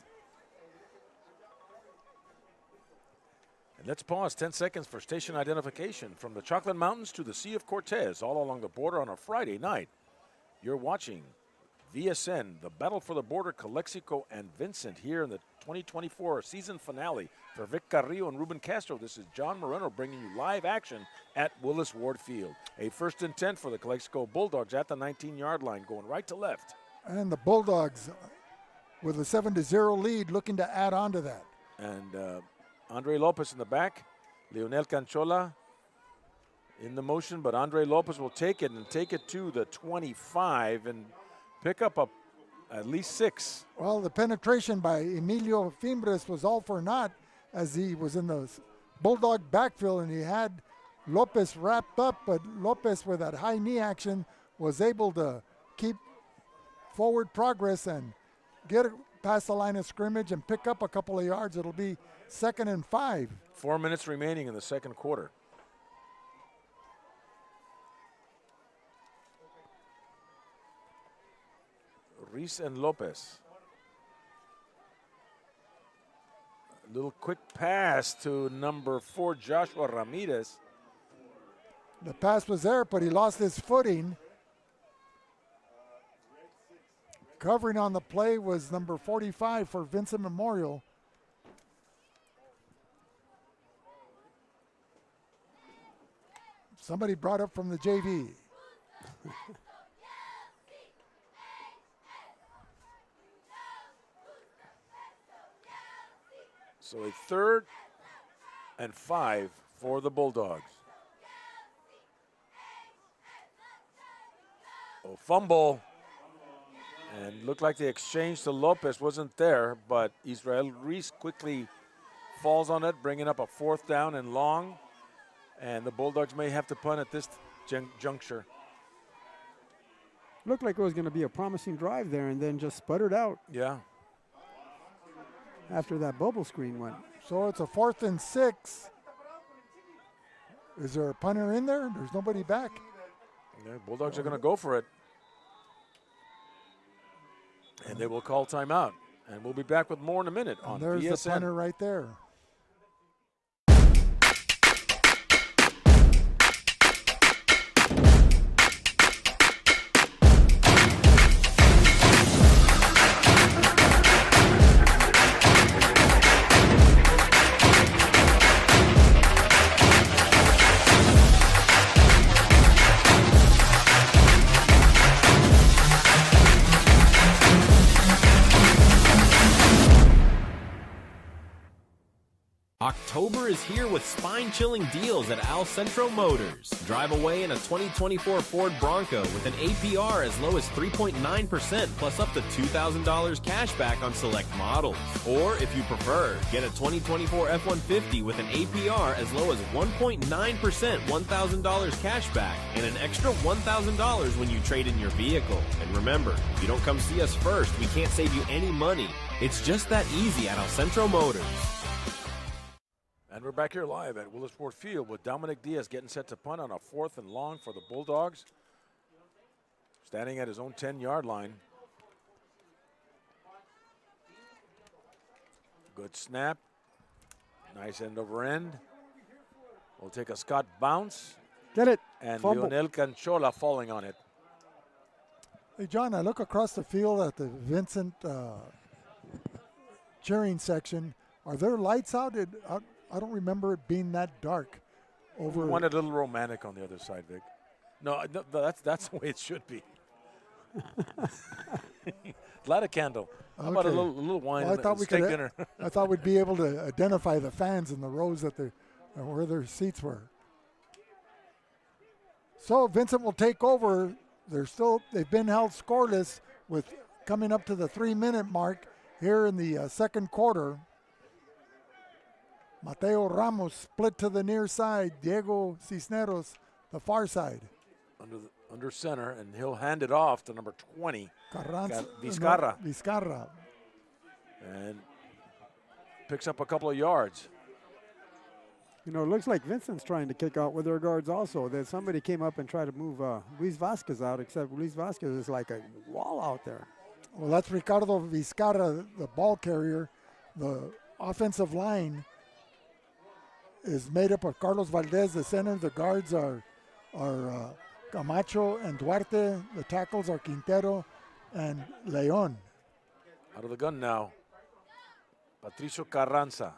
And let's pause 10 seconds for station identification. From the Chocolate Mountains to the Sea of Cortez, all along the border on a Friday night. You're watching VSN, the battle for the border, Calexico and Vincent, here in the 2024 season finale for Vic Carrillo and Ruben Castro. This is John Moreno bringing you live action at Willis Ward Field. A 1st and 10 for the Calexico Bulldogs at the 19-yard line, going right to left. And the Bulldogs with a 7-0 lead, looking to add on to that. And Andre Lopez in the back, Leonel Canchola in the motion, but Andre Lopez will take it and take it to the 25 and pick up a at least 6. Well, the penetration by Emilio Fimbres was all for naught as he was in the Bulldog backfield and he had Lopez wrapped up, but Lopez with that high knee action was able to keep forward progress and get it past the line of scrimmage and pick up a couple of yards. It'll be 2nd and 5. 4 minutes remaining in the second quarter. Reese and Lopez. A little quick pass to number 4, Joshua Ramirez. The pass was there, but he lost his footing. Covering on the play was number 45 for Vincent Memorial. Somebody brought up from the JV. So a 3rd and 5 for the Bulldogs. Oh, fumble. And looked like the exchange to Lopez wasn't there, but Israel Reese quickly falls on it, bringing up a 4th down and long. And the Bulldogs may have to punt at this juncture. Looked like it was going to be a promising drive there and then just sputtered out. Yeah. After that bubble screen went. So it's a 4th and 6. Is there a punter in there? There's nobody back. Yeah, Bulldogs are going to go for it. And they will call timeout. And we'll be back with more in a minute on there's VSN. There's the punter right there. October is here with spine-chilling deals at Al Centro Motors. Drive away in a 2024 Ford Bronco with an APR as low as 3.9% plus up to $2,000 cash back on select models. Or if you prefer, get a 2024 F-150 with an APR as low as 1.9% $1,000 cash back and an extra $1,000 when you trade in your vehicle. And remember, if you don't come see us first, we can't save you any money. It's just that easy at Al Centro Motors. And we're back here live at Willisport Field with Dominic Diaz getting set to punt on a 4th and long for the Bulldogs. Standing at his own 10-yard line. Good snap. Nice end over end. We'll take a Scott bounce. Get it. And Fumble. Leonel Canchola falling on it. Hey, John, I look across the field at the Vincent cheering section. Are there lights out? I don't remember it being that dark. Over. We wanted a little romantic on the other side, Vic. No, that's the way it should be. Light a candle. How about a little wine and a steak dinner? I thought we'd be able to identify the fans in the rows that where their seats were. So Vincent will take over. They've been held scoreless with coming up to the 3-minute mark here in the second quarter. Mateo Ramos split to the near side. Diego Cisneros, the far side. Under center, and he'll hand it off to number 20, Vizcarra. Vizcarra. And picks up a couple of yards. You know, it looks like Vincent's trying to kick out with their guards also. That somebody came up and tried to move Luis Vasquez out, except Luis Vasquez is like a wall out there. Well, that's Ricardo Vizcarra, the ball carrier. The offensive line is made up of Carlos Valdez, the center. The guards are Camacho and Duarte. The tackles are Quintero and Leon. Out of the gun now. Patricio Carranza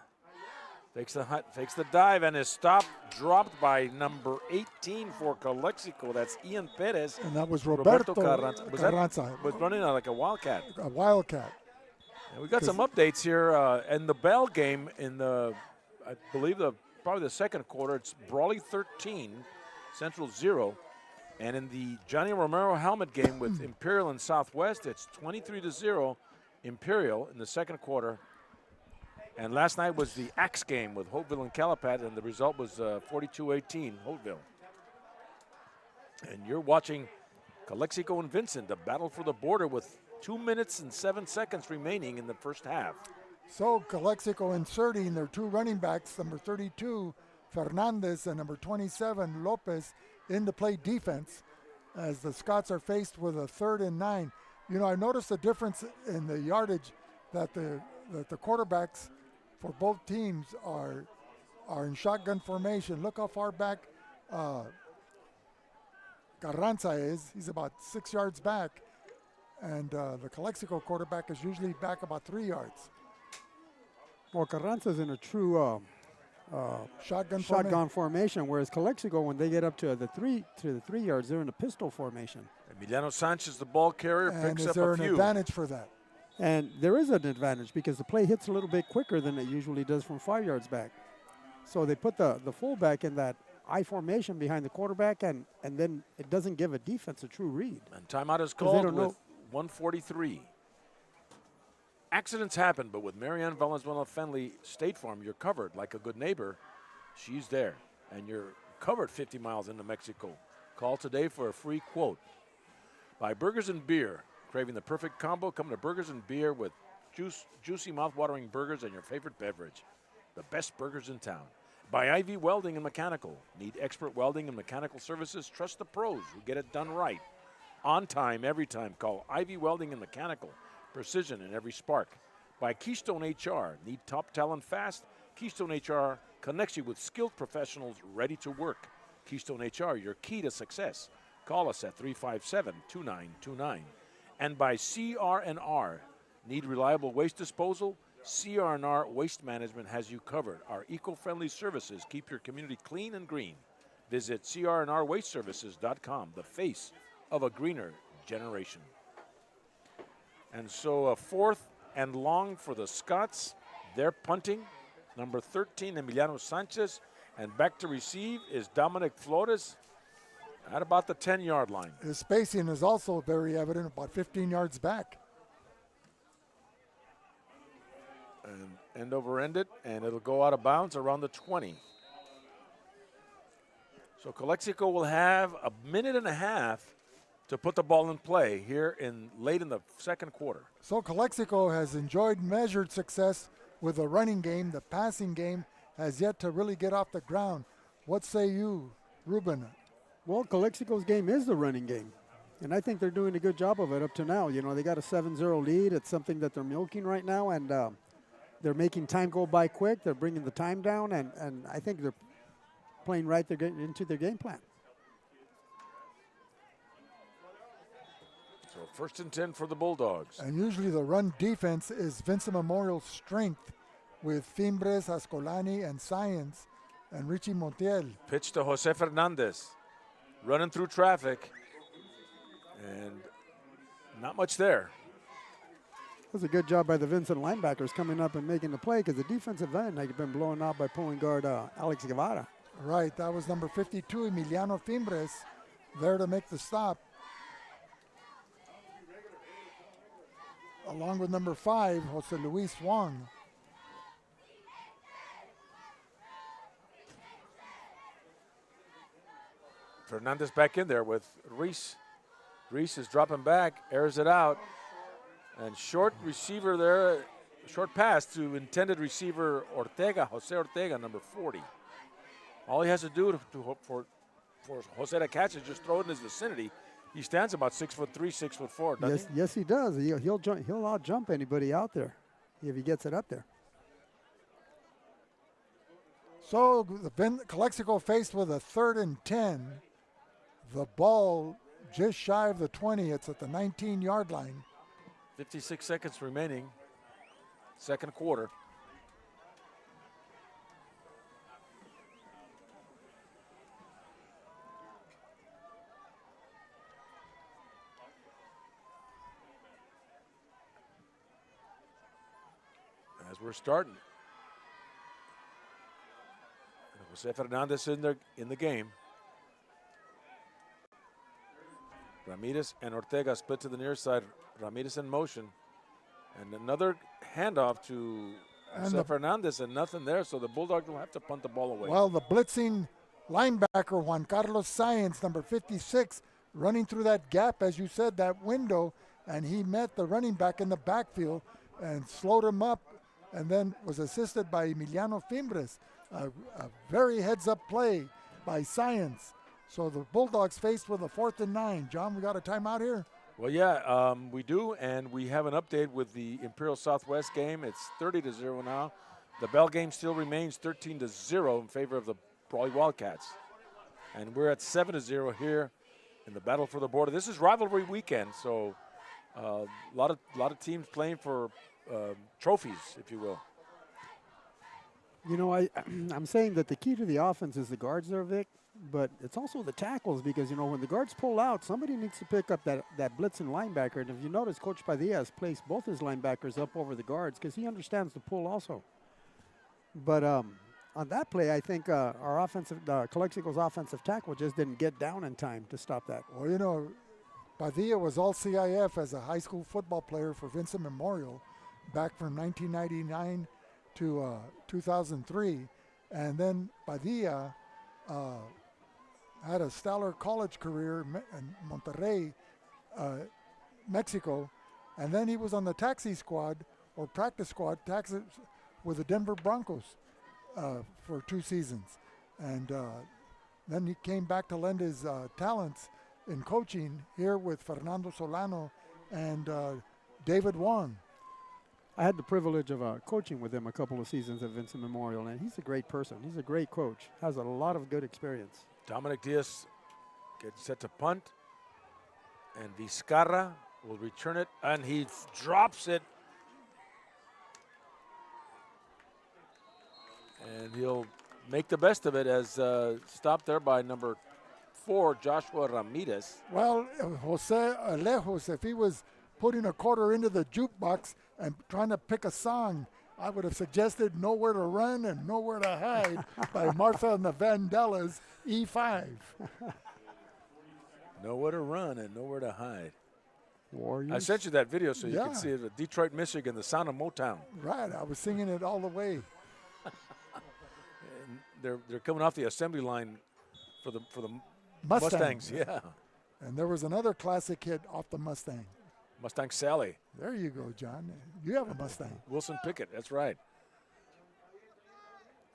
fakes the dive and is dropped by number 18 for Calexico. That's Ian Perez. And that was Roberto Carranza. Was running like a wildcat. A wildcat. And we got some updates here in the Bell game in the, I believe probably the second quarter. It's Brawley 13, Central 0. And in the Johnny Romero helmet game with Imperial and Southwest, it's 23-0 Imperial in the second quarter. And last night was the Axe game with Hopeville and Calapat, and the result was 42-18 Hopeville. And you're watching Calexico and Vincent, the battle for the border with 2 minutes and 7 seconds remaining in the first half. So Calexico inserting their two running backs, number 32, Fernandez, and number 27, Lopez, in to play defense as the Scots are faced with a 3rd and 9. You know, I noticed a difference in the yardage that the quarterbacks for both teams are in shotgun formation. Look how far back Carranza is. He's about 6 yards back. And the Calexico quarterback is usually back about 3 yards. Well, Carranza's in a true shotgun formation, whereas Calexico, when they get up to the 3 yards, they're in a pistol formation. Emiliano Sanchez, the ball carrier, and picks is up there a an few. advantage for that? And there is an advantage because the play hits a little bit quicker than it usually does from 5 yards back. So they put the fullback in that I formation behind the quarterback, and then it doesn't give a defense a true read. And timeout is called with 1:43. Accidents happen, but with Marianne Valenzuela Fenley State Farm, you're covered like a good neighbor. She's there, and you're covered 50 miles into Mexico. Call today for a free quote. By Burgers and Beer. Craving the perfect combo? Come to Burgers and Beer with juicy, mouth-watering burgers and your favorite beverage. The best burgers in town. By Ivy Welding and Mechanical. Need expert welding and mechanical services? Trust the pros who get it done right. On time, every time. Call Ivy Welding and Mechanical. Precision in every spark. By Keystone HR. Need top talent fast? Keystone HR connects you with skilled professionals ready to work. Keystone HR, your key to success. Call us at 357-2929. And by CR&R. Need reliable waste disposal? CR&R Waste Management has you covered. Our eco-friendly services keep your community clean and green. Visit crnrwasteservices.com, the face of a greener generation. And so a 4th and long for the Scots. They're punting. Number 13, Emiliano Sanchez. And back to receive is Dominic Flores at about the 10-yard line. His spacing is also very evident, about 15 yards back. And end over end it, and it'll go out of bounds around the 20. So Calexico will have a minute and a half to put the ball in play here late in the second quarter. So Calexico has enjoyed measured success with the running game. The passing game has yet to really get off the ground. What say you, Ruben? Well, Calexico's game is the running game, and I think they're doing a good job of it up to now. You know, they got a 7-0 lead. It's something that they're milking right now, and they're making time go by quick. They're bringing the time down, and I think they're playing right. They're getting into their game plan. So 1st and 10 for the Bulldogs. And usually the run defense is Vincent Memorial's strength with Fimbres, Ascolani, and Science, and Richie Montiel. Pitch to Jose Fernandez. Running through traffic, and not much there. It was a good job by the Vincent linebackers coming up and making the play because the defensive end had been blown out by pulling guard Alex Guevara. Right, that was number 52, Emiliano Fimbres, there to make the stop. Along with number 5, Jose Luis Wong. Fernandez back in there with Reese. Reese is dropping back, airs it out, and short receiver there, short pass to intended receiver Ortega, Jose Ortega, number 40. All he has to do for Jose to catch is just throw it in his vicinity. He stands about 6'3", 6'4", doesn't he? Yes, he does. He'll out-jump anybody out there if he gets it up there. So the Calexico faced with a 3rd and 10. The ball just shy of the 20. It's at the 19-yard line. 56 seconds remaining, second quarter. As we're starting, Jose Fernandez in the game. Ramirez and Ortega split to the near side. Ramirez in motion. And another handoff to Jose Fernandez, and nothing there, so the Bulldogs will have to punt the ball away. Well, the blitzing linebacker, Juan Carlos Sáenz, number 56, running through that gap, as you said, that window, and he met the running back in the backfield and slowed him up, and then was assisted by Emiliano Fimbres. A very heads-up play by Sáenz. So the Bulldogs faced with a 4th and 9. John, we got a timeout here? Well, yeah, we do, and we have an update with the Imperial Southwest game. It's 30-0 now. The Bell game still remains 13-0 in favor of the Brawley Wildcats. And we're at 7-0 here in the battle for the border. This is rivalry weekend, so a lot of teams playing for trophies, if you will. You know, I'm saying that the key to the offense is the guards there, Vic, but it's also the tackles because, you know, when the guards pull out, somebody needs to pick up that blitzing linebacker. And if you notice, Coach Padilla has placed both his linebackers up over the guards because he understands the pull also. But on that play, I think our Calexico's offensive tackle just didn't get down in time to stop that. Well, you know, Padilla was all CIF as a high school football player for Vincent Memorial back from 1999 to 2003. And then Padilla had a stellar college career in Monterrey, Mexico. And then he was on the taxi squad or practice squad with the Denver Broncos for 2 seasons. And then he came back to lend his talents in coaching here with Fernando Solano and David Wong. I had the privilege of coaching with him a couple of seasons at Vincent Memorial, and he's a great person. He's a great coach, has a lot of good experience. Dominic Diaz gets set to punt, and Vizcarra will return it, and he drops it. And he'll make the best of it as stopped there by number 4, Joshua Ramirez. Well, Jose Alejos, if he was putting a quarter into the jukebox and trying to pick a song, I would have suggested Nowhere to Run and Nowhere to Hide by Martha and the Vandellas, E5. Nowhere to run and nowhere to hide. Warriors. I sent you that video so you can see it. Detroit, Michigan, the sound of Motown. Right, I was singing it all the way. And they're coming off the assembly line for the Mustangs. Yeah. And there was another classic hit off the Mustang. Mustang Sally. There you go, John. You have a Mustang. Wilson Pickett, that's right.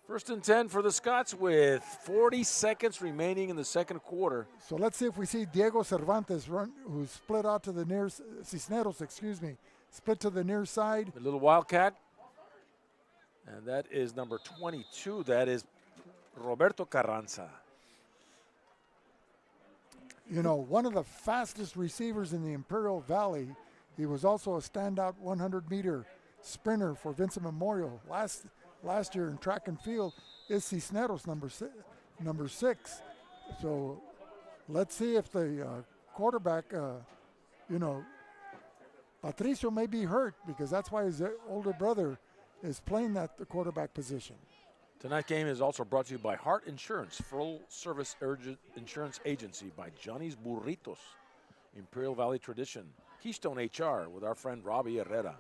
1st and 10 for the Scots with 40 seconds remaining in the second quarter. So let's see if we see Diego Cervantes run, who split out to the near, Cisneros, split to the near side. The little Wildcat. And that is number 22. That is Roberto Carranza. You know, one of the fastest receivers in the Imperial Valley. He was also a standout 100-meter sprinter for Vincent Memorial. Last year in track and field is Cisneros, number 6. So let's see if the quarterback, Patricio may be hurt because that's why his older brother is playing the quarterback position. Tonight's game is also brought to you by Hart Insurance, full-service insurance agency by Johnny's Burritos, Imperial Valley Tradition, Keystone HR with our friend Robbie Herrera,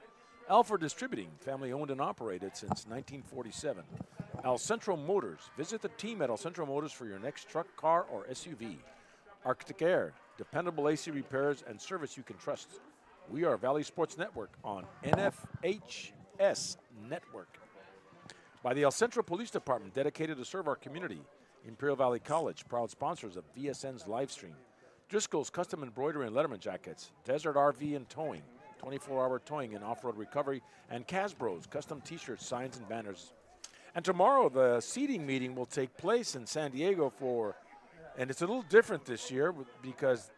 Alfred Distributing, family-owned and operated since 1947, El Centro Motors. Visit the team at El Centro Motors for your next truck, car, or SUV. Arctic Air, dependable AC repairs and service you can trust. We are Valley Sports Network on NFHS Network. By the El Centro Police Department, dedicated to serve our community. Imperial Valley College, proud sponsors of VSN's live stream. Driscoll's Custom Embroidery and Letterman Jackets. Desert RV and Towing, 24-hour towing and off-road recovery. And Casbro's custom T-shirts, signs, and banners. And tomorrow, the seating meeting will take place in San Diego and it's a little different this year because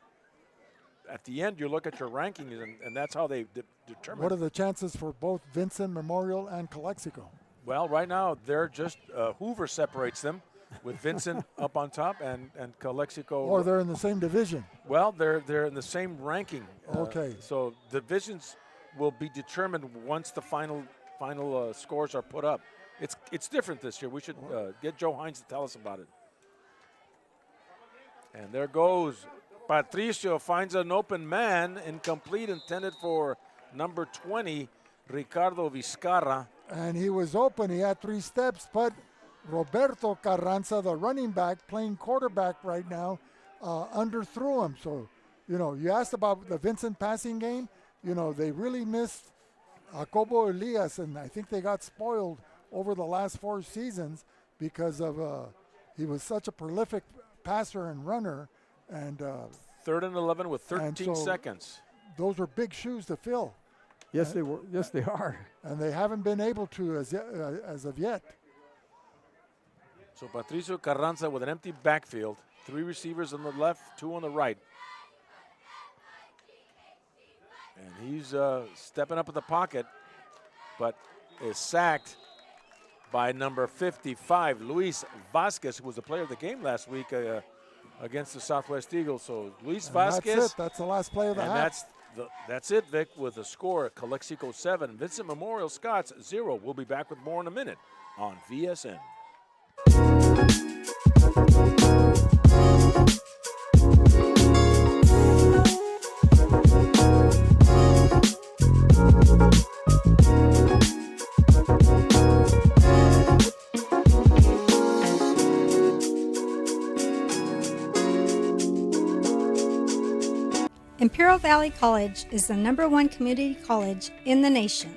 at the end, you look at your rankings, and that's how they determine. What are the chances for both Vincent Memorial and Calexico? Well, right now, they're just Hoover separates them with Vincent up on top and Calexico. Or they're in the same division. Well, they're in the same ranking. Okay. So divisions will be determined once the final scores are put up. It's different this year. We should get Joe Hines to tell us about it. And there goes Patricio finds an open man, incomplete, intended for number 20, Ricardo Vizcarra. And he was open. He had 3 steps, but Roberto Carranza, the running back, playing quarterback right now, underthrew him. So, you asked about the Vincent passing game. They really missed Jacobo Elias, and I think they got spoiled over the last 4 seasons because of he was such a prolific passer and runner. And 3rd and 11 with 13 seconds. Those are big shoes to fill. Yes, they were. Yes, they are. And they haven't been able to as of yet. So Patricio Carranza with an empty backfield. 3 receivers on the left, 2 on the right. And he's stepping up in the pocket, but is sacked by number 55, Luis Vasquez, who was the player of the game last week against the Southwest Eagles. So Luis Vasquez. That's it. That's the last play of the half. That's it, Vic, with the score. Calexico 7, Vincent Memorial Scots 0. We'll be back with more in a minute on VSN. Imperial Valley College is the #1 community college in the nation,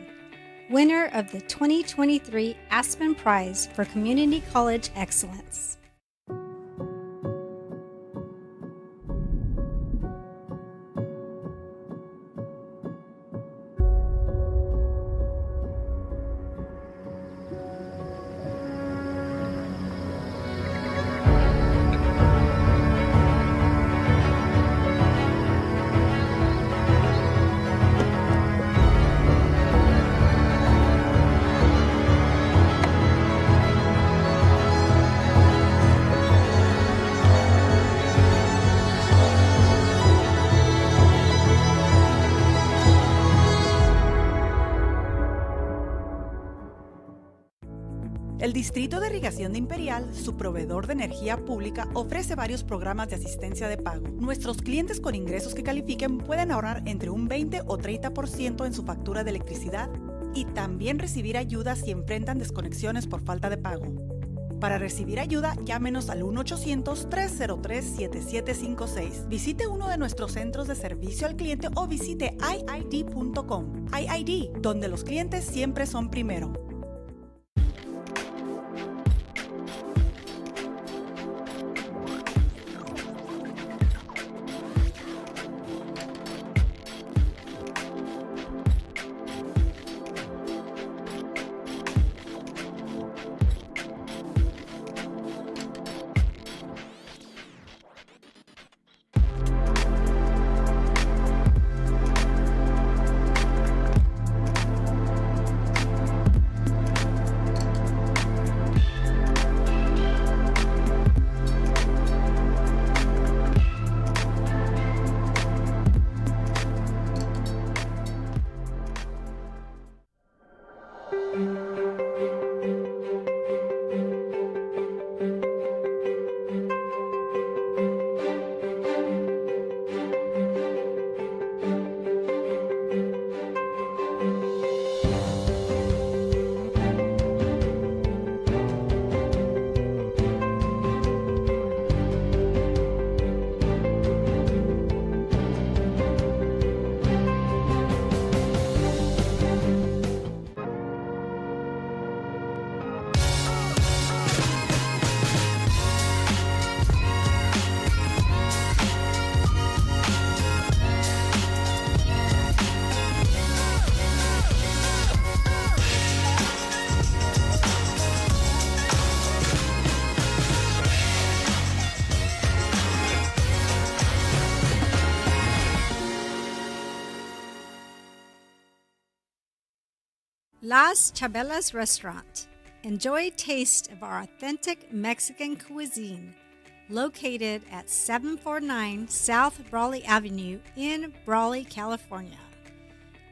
winner of the 2023 Aspen Prize for Community College Excellence. El Distrito de Irrigación de Imperial, su proveedor de energía pública, ofrece varios programas de asistencia de pago. Nuestros clientes con ingresos que califiquen pueden ahorrar entre un 20 o 30% en su factura de electricidad y también recibir ayuda si enfrentan desconexiones por falta de pago. Para recibir ayuda, llámenos al 1-800-303-7756. Visite uno de nuestros centros de servicio al cliente o visite iid.com. iid, donde los clientes siempre son primero. Las Chabelas Restaurant. Enjoy a taste of our authentic Mexican cuisine, located at 749 South Brawley Avenue in Brawley, California.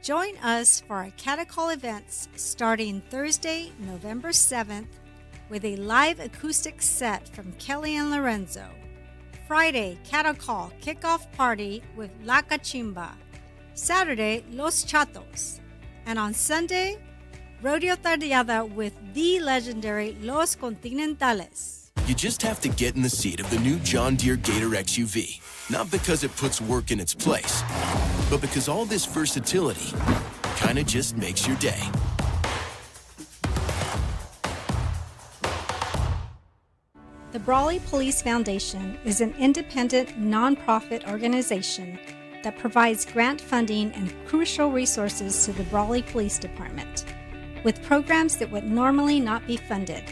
Join us for our Catacall events starting Thursday, November 7th, with a live acoustic set from Kelly and Lorenzo, Friday, Cattle Call Kickoff Party with La Cachimba. Saturday, Los Chatos. And on Sunday, Rodeo Tardeada with the legendary Los Continentales. You just have to get in the seat of the new John Deere Gator XUV. Not because it puts work in its place, but because all this versatility kind of just makes your day. The Brawley Police Foundation is an independent, nonprofit organization that provides grant funding and crucial resources to the Brawley Police Department, with programs that would normally not be funded.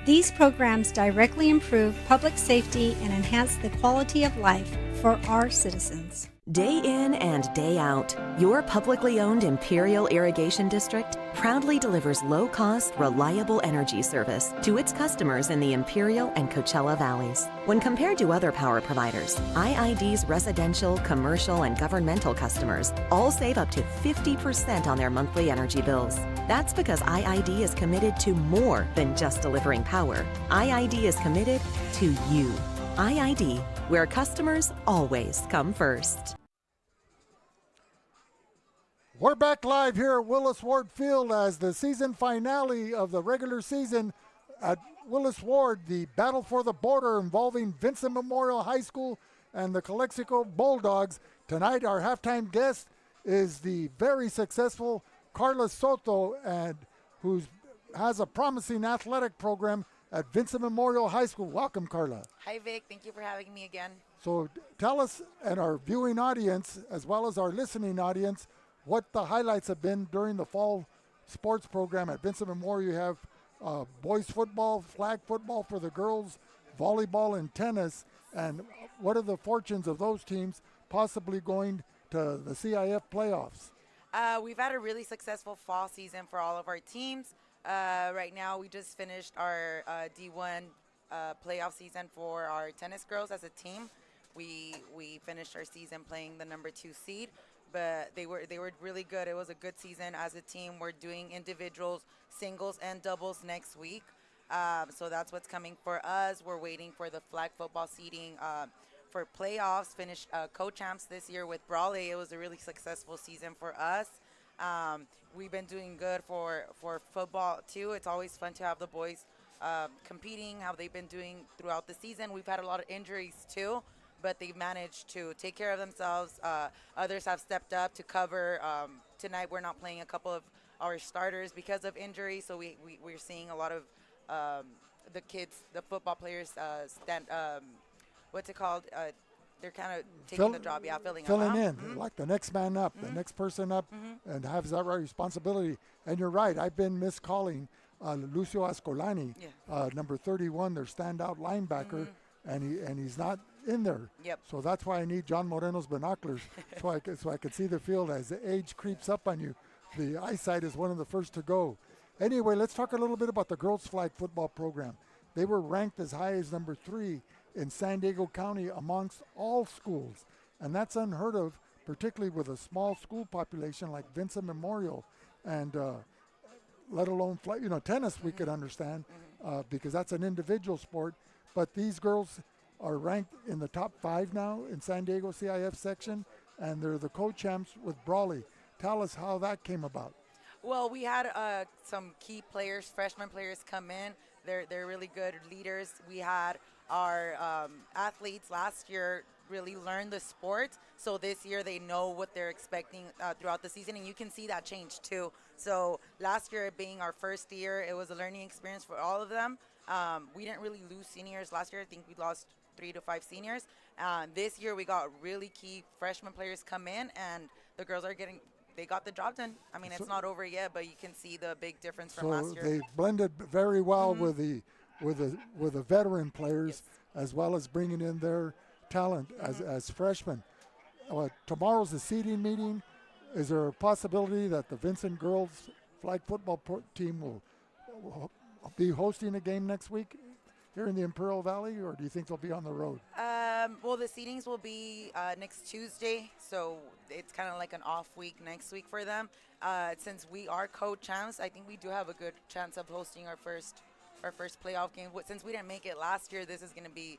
These programs directly improve public safety and enhance the quality of life for our citizens. Day in and day out, your publicly owned Imperial Irrigation District proudly delivers low-cost, reliable energy service to its customers in the Imperial and Coachella Valleys. When compared to other power providers, IID's residential, commercial, and governmental customers all save up to 50% on their monthly energy bills. That's because IID is committed to more than just delivering power. IID is committed to you. IID, where customers always come first. We're back live here at Willis Ward Field as the season finale of the regular season at Willis Ward, the battle for the border involving Vincent Memorial High School and the Calexico Bulldogs. Tonight, our halftime guest is the very successful Carla Soto, and who has a promising athletic program at Vincent Memorial High School. Welcome, Carla. Hi, Vic. Thank you for having me again. So tell us and our viewing audience, as well as our listening audience, what the highlights have been during the fall sports program at Vincent Memorial. You have boys football, flag football for the girls, volleyball and tennis. And what are the fortunes of those teams possibly going to the CIF playoffs? We've had a really successful fall season for all of our teams. Right now, we just finished our D1 playoff season for our tennis girls as a team. We finished our season playing the number 2 seed, but they were really good. It was a good season as a team. We're doing individuals, singles, and doubles next week. So that's what's coming for us. We're waiting for the flag football seeding for playoffs. Finished co-champs this year with Brawley. It was a really successful season for us. We've been doing good for football too. It's always fun to have the boys competing, how they've been doing throughout the season. We've had a lot of injuries too, but they've managed to take care of themselves. Others have stepped up to cover. Tonight we're not playing a couple of our starters because of injury, so we're seeing a lot of the kids, the football players what's it called? They're kind of taking the job, filling in, Mm-hmm. like the next man up, the next person up, and have that right responsibility. And you're right, I've been miscalling Lucio Ascolani, number 31, their standout linebacker, and he's not in there. Yep. So that's why I need John Moreno's binoculars, so I can see the field as the age creeps up on you. The eyesight is one of the first to go. Anyway, let's talk a little bit about the girls' flag football program. They were ranked as high as number 3 in San Diego County amongst all schools. And that's unheard of, particularly with a small school population like Vincent Memorial, and let alone tennis we could understand because that's an individual sport. But these girls are ranked in the top 5 now in San Diego CIF section, and they're the co-champs with Brawley. Tell us how that came about. Well, we had some key players, freshman players come in. They're really good leaders. We had our athletes last year really learn the sport, so this year they know what they're expecting throughout the season, and you can see that change too. So last year being our first year, it was a learning experience for all of them. We didn't really lose seniors last year. I think we lost 3 to 5 seniors. This year we got really key freshman players come in, and the girls they got the job done. I mean, it's not over yet, but you can see the big difference from last year. So they blended very well with the veteran players, as well as bringing in their talent as freshmen. Tomorrow's the seeding meeting. Is there a possibility that the Vincent girls flag football team will be hosting a game next week here in the Imperial Valley, or do you think they'll be on the road? Well, the seedings will be next Tuesday, so it's kind of like an off week next week for them. Since we are co-champs, I think we do have a good chance of hosting our first playoff game. Since we didn't make it last year, this is going to be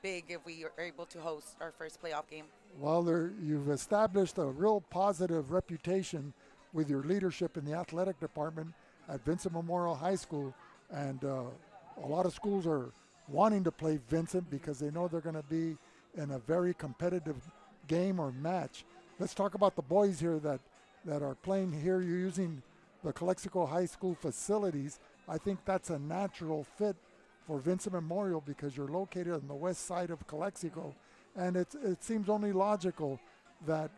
big if we are able to host our first playoff game. Well, you've established a real positive reputation with your leadership in the athletic department at Vincent Memorial High School, and a lot of schools are wanting to play Vincent because they know they're going to be in a very competitive game or match. Let's talk about the boys here that are playing here. You're using the Calexico High School facilities. I think that's a natural fit for Vincent Memorial because you're located on the west side of Calexico, and it seems only logical that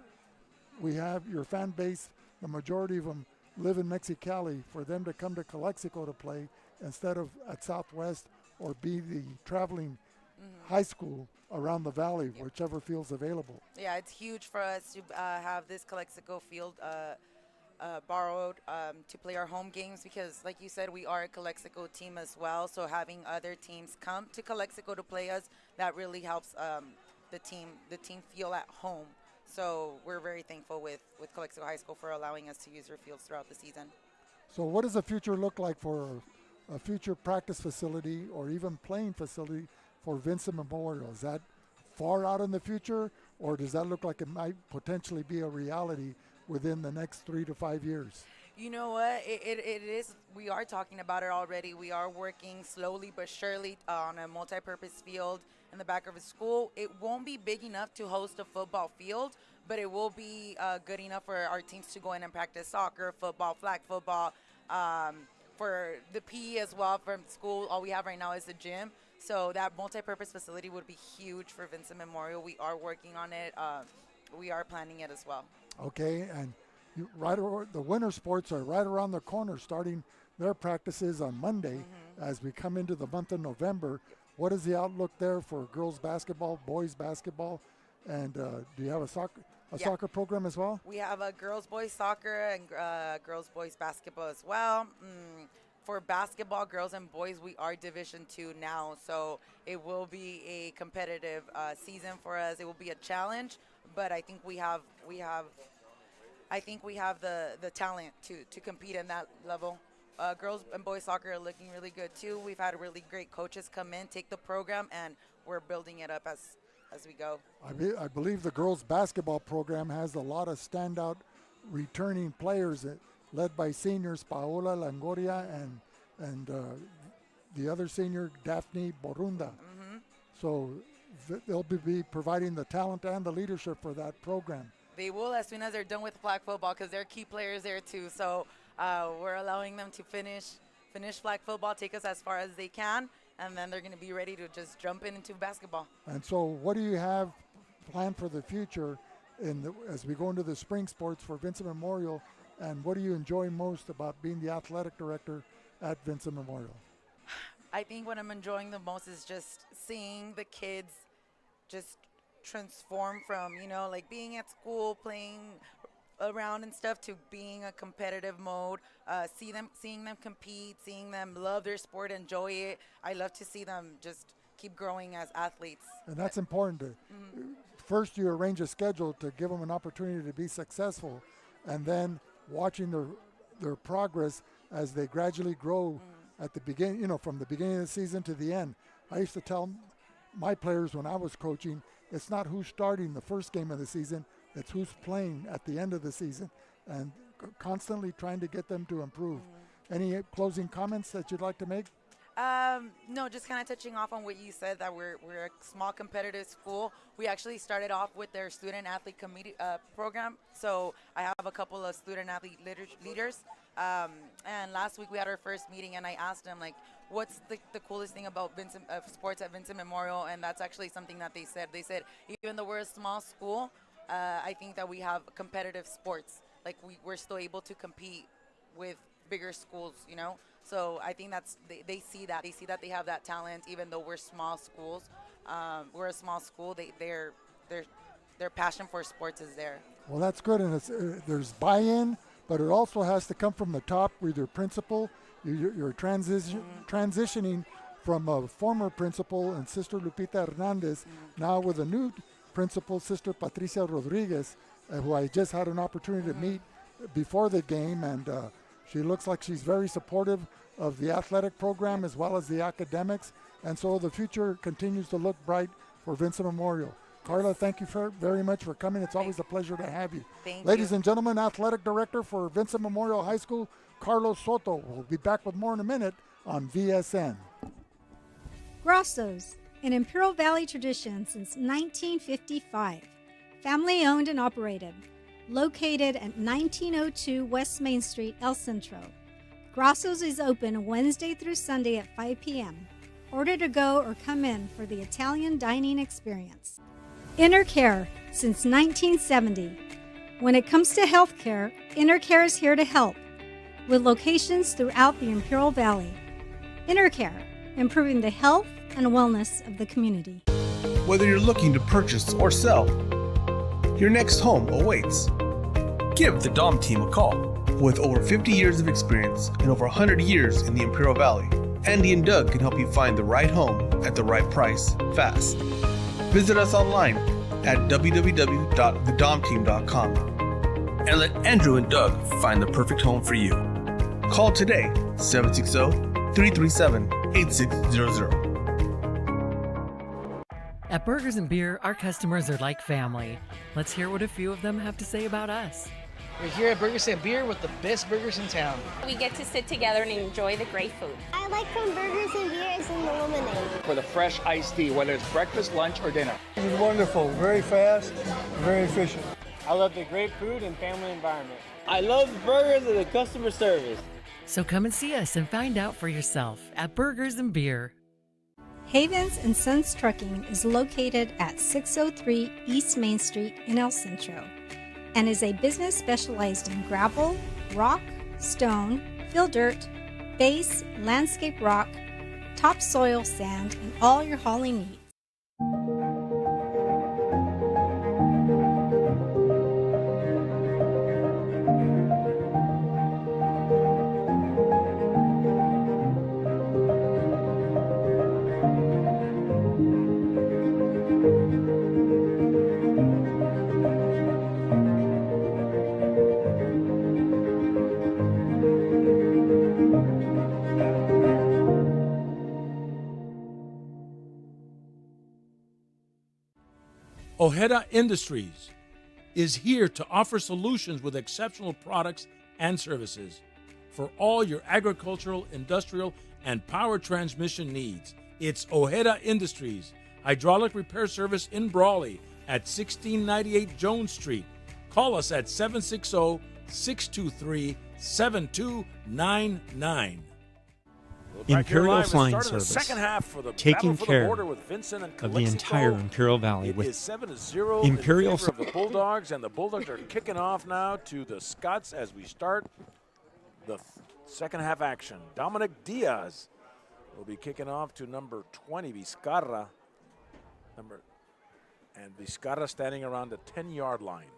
we have your fan base, the majority of them live in Mexicali, for them to come to Calexico to play instead of at Southwest or be the traveling high school around the valley, whichever field's available. Yeah, it's huge for us to have this Calexico field borrowed to play our home games because, like you said, we are a Calexico team as well. So having other teams come to Calexico to play us, that really helps the team feel at home. So we're very thankful with Calexico High School for allowing us to use their fields throughout the season. So what does the future look like for a future practice facility or even playing facility for Vincent Memorial? Is that far out in the future, or does that look like it might potentially be a reality within the next 3 to 5 years? You know what? It is. We are talking about it already. We are working slowly but surely on a multi-purpose field in the back of a school. It won't be big enough to host a football field, but it will be good enough for our teams to go in and practice soccer, football, flag football, for the PE as well from school. All we have right now is the gym. So that multi-purpose facility would be huge for Vincent Memorial. We are working on it. We are planning it as well. Okay, and the winter sports are right around the corner, starting their practices on Monday as we come into the month of November. What is the outlook there for girls basketball, boys basketball, and do you have a soccer program as well? We have a girls boys soccer and girls boys basketball as well. For basketball, girls and boys, we are Division II now, so it will be a competitive season for us. It will be a challenge, but I think we have the talent to compete in that level. Girls and boys soccer are looking really good too. We've had really great coaches come in, take the program, and we're building it up as we go. I believe the girls basketball program has a lot of standout returning players led by seniors Paola Langoria and the other senior Daphne Borunda. So they'll be providing the talent and the leadership for that program. They will as soon as they're done with flag football because they're key players there too. So we're allowing them to finish flag football, take us as far as they can, and then they're going to be ready to just jump into basketball. And so what do you have planned for the future as we go into the spring sports for Vincent Memorial, and what do you enjoy most about being the athletic director at Vincent Memorial? I think what I'm enjoying the most is just seeing the kids just transform from, like being at school, playing around and stuff, to being a competitive mode, seeing them compete, seeing them love their sport, enjoy it. I love to see them just keep growing as athletes. And that's important. First, you arrange a schedule to give them an opportunity to be successful, and then watching their progress as they gradually grow at the beginning, from the beginning of the season to the end. I used to tell my players when I was coaching, it's not who's starting the first game of the season, it's who's playing at the end of the season, and constantly trying to get them to improve. Any closing comments that you'd like to make? No, just kind of touching off on what you said, that we're a small competitive school. We actually started off with their student athlete committee program. So I have a couple of student athlete leaders. And last week we had our first meeting, and I asked them, like, what's the coolest thing about sports at Vincent Memorial? And that's actually something that they said. They said, even though we're a small school, I think that we have competitive sports. Like we're still able to compete with bigger schools, So I think they see that. They see that they have that talent, even though we're small schools. We're a small school. Their passion for sports is there. Well, that's good, and there's buy-in, but it also has to come from the top with your principal. You're transitioning from a former principal and Sister Lupita Hernandez, now with a new principal, Sister Patricia Rodriguez, who I just had an opportunity to meet before the game, and She looks like she's very supportive of the athletic program as well as the academics. And so the future continues to look bright for Vincent Memorial. Carla, thank you very much for coming. It's always a pleasure to have you. Ladies and gentlemen, Athletic Director for Vincent Memorial High School, Carlos Soto. We'll be back with more in a minute on VSN. Grosso's, an Imperial Valley tradition since 1955. Family owned and operated. Located at 1902 West Main Street, El Centro. Grosso's is open Wednesday through Sunday at 5 p.m. Order to go or come in for the Italian dining experience. InnerCare since 1970. When it comes to healthcare, InnerCare is here to help, with locations throughout the Imperial Valley. InnerCare, improving the health and wellness of the community. Whether you're looking to purchase or sell, your next home awaits. Give the Dom team a call. With over 50 years of experience and over 100 years in the Imperial Valley, Andy and Doug can help you find the right home at the right price fast. Visit us online at www.thedomteam.com and let Andrew and Doug find the perfect home for you. Call today, 760-337-8600. At Burgers and Beer, our customers are like family. Let's hear what a few of them have to say about us. We're here at Burgers and Beer with the best burgers in town. We get to sit together and enjoy the great food. I like from Burgers and Beers and the lemonade. For the fresh iced tea, whether it's breakfast, lunch, or dinner. This is wonderful, very fast, very efficient. I love the great food and family environment. I love the burgers and the customer service. So come and see us and find out for yourself at Burgers and Beer. Havens and Sons Trucking is located at 603 East Main Street in El Centro and is a business specialized in gravel, rock, stone, fill dirt, base, landscape rock, topsoil sand, and all your hauling needs. Ojeda Industries is here to offer solutions with exceptional products and services for all your agricultural, industrial, and power transmission needs. It's Ojeda Industries, hydraulic repair service in Brawley at 1698 Jones Street. Call us at 760-623-7299. Imperial Flying Service, second half for the taking care with Vincent and of the entire Imperial Valley It with is 7-0 Imperial in favor of the Bulldogs, and the Bulldogs are kicking off now to the Scots as we start the second half action. Dominic Diaz will be kicking off to number 20, Vizcarra. And Vizcarra standing around the 10-yard line.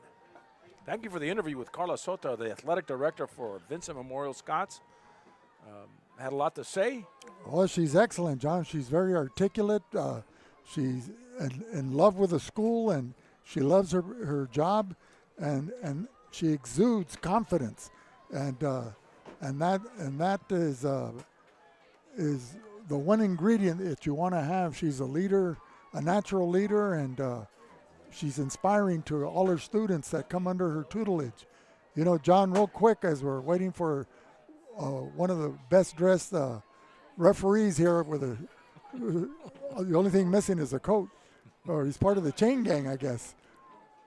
Thank you for the interview with Carla Soto, the athletic director for Vincent Memorial Scots. Had a lot to say. Oh, she's excellent, John. She's very articulate. She's in love with the school, and she loves her job, and she exudes confidence, and that is the one ingredient that you want to have. She's a leader, a natural leader, and she's inspiring to all her students that come under her tutelage. You know, John, real quick, as we're waiting for one of the best-dressed referees here with the only thing missing is a coat, or he's part of the chain gang, I guess.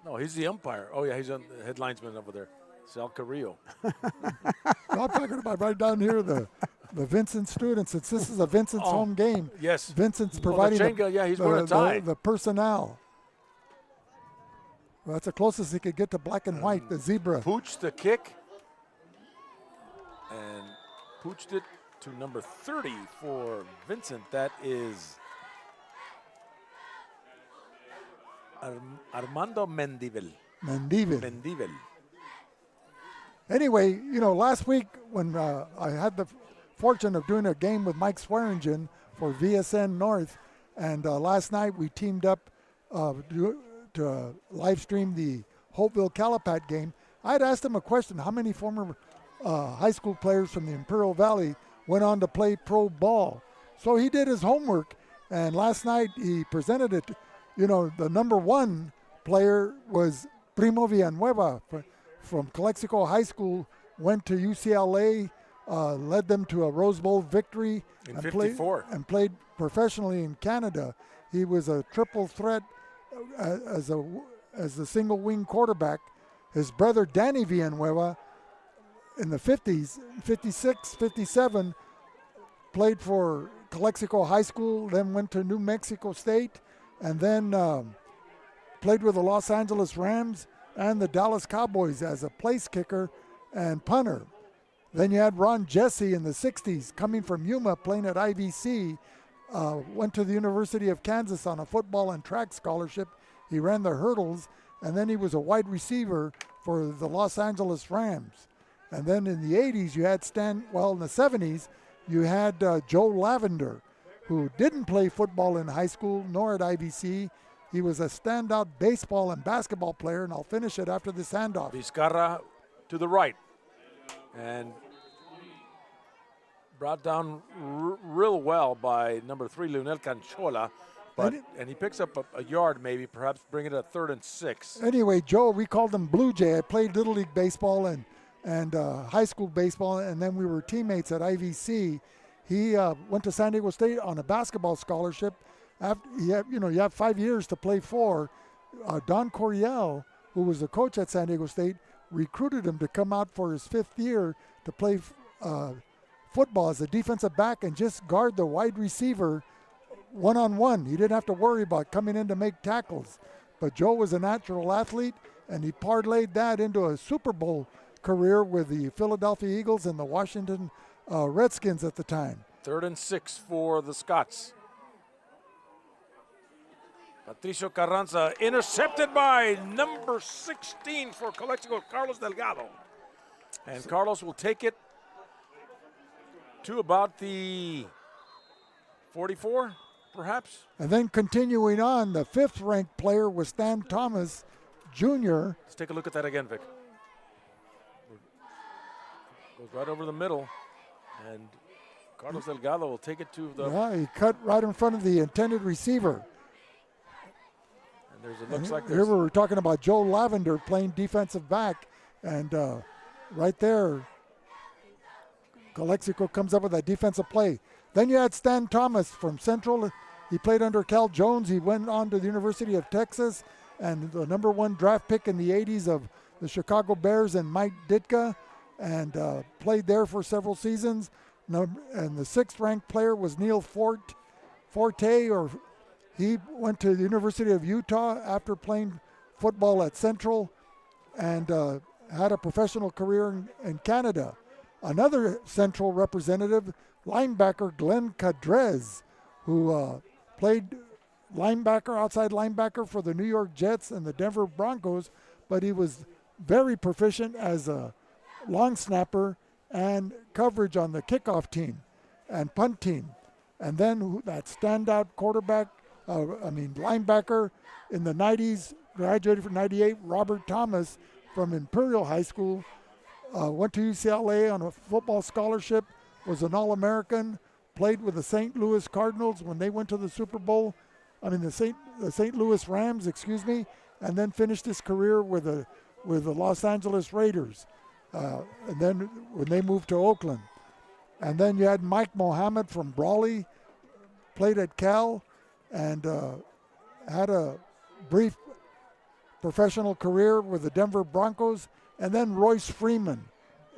No, he's the umpire. Oh, yeah, he's on the headlinesman over there, Sal Carrillo. No, I'm talking about right down here, the Vincent students. Since this is a Vincent's home game, yes, Vincent's providing he's wearing a tie. The personnel. Well, that's the closest he could get to black and white, the zebra. Pooch the kick. And pooched it to number 30 for Vincent. That is Armando Mendívil. Anyway, you know, last week when I had the fortune of doing a game with Mike Swearingen for VSN North, and last night we teamed up to live stream the Hopeville Calipat game. I had asked him a question: how many former high school players from the Imperial Valley went on to play pro ball. So he did his homework, and last night he presented it. You know, the number one player was Primo Villanueva from Calexico High School, went to UCLA, led them to a Rose Bowl victory, in and 54. played professionally in Canada. He was a triple threat as a single wing quarterback. His brother Danny Villanueva in the 50s, 56, 57, played for Calexico High School, then went to New Mexico State, and then played with the Los Angeles Rams and the Dallas Cowboys as a place kicker and punter. Then you had Ron Jesse in the 60s, coming from Yuma, playing at IVC, went to the University of Kansas on a football and track scholarship. He ran the hurdles, and then he was a wide receiver for the Los Angeles Rams. And then in the 80s, you had in the 70s, you had Joe Lavender, who didn't play football in high school nor at IVC. He was a standout baseball and basketball player, and I'll finish it after this handoff. Vizcarra to the right, and brought down real well by number 3, Leonel Canchola, and he picks up a yard maybe, perhaps bring it at 3rd and 6. Anyway, Joe, we called him Blue Jay. I played Little League baseball and high school baseball, and then we were teammates at IVC. He went to San Diego State on a basketball scholarship. After you have 5 years to play for. Don Coryell, who was the coach at San Diego State, recruited him to come out for his 5th year to play football as a defensive back and just guard the wide receiver one-on-one. He didn't have to worry about coming in to make tackles. But Joe was a natural athlete, and he parlayed that into a Super Bowl career with the Philadelphia Eagles and the Washington Redskins at the time. 3rd and 6 for the Scots. Patricio Carranza intercepted by number 16 for Calexico, Carlos Delgado. And Carlos will take it to about the 44, perhaps. And then continuing on, the 5th-ranked player was Stan Thomas, Jr. Let's take a look at that again, Vic. Goes right over the middle, and Carlos Delgado will take it to the... Yeah, he cut right in front of the intended receiver. And looks like here we were talking about Joe Lavender playing defensive back, and right there, Calexico comes up with that defensive play. Then you had Stan Thomas from Central. He played under Cal Jones. He went on to the University of Texas, and the number 1 draft pick in the 80s of the Chicago Bears and Mike Ditka, and played there for several seasons. And the 6th-ranked player was Neil Forte. He went to the University of Utah after playing football at Central, and had a professional career in Canada. Another Central representative, linebacker Glenn Cadrez, who played outside linebacker for the New York Jets and the Denver Broncos, but he was very proficient as a long snapper and coverage on the kickoff team and punt team. And then that standout linebacker in the 90s, graduated from 98, Robert Thomas from Imperial High School, went to UCLA on a football scholarship, was an All-American, played with the St. Louis Cardinals when they went to the Super Bowl, the St. Louis Rams, and then finished his career with the Los Angeles Raiders, and then when they moved to Oakland. And then you had Mike Mohammed from Brawley, played at Cal, and had a brief professional career with the Denver Broncos. And then Royce Freeman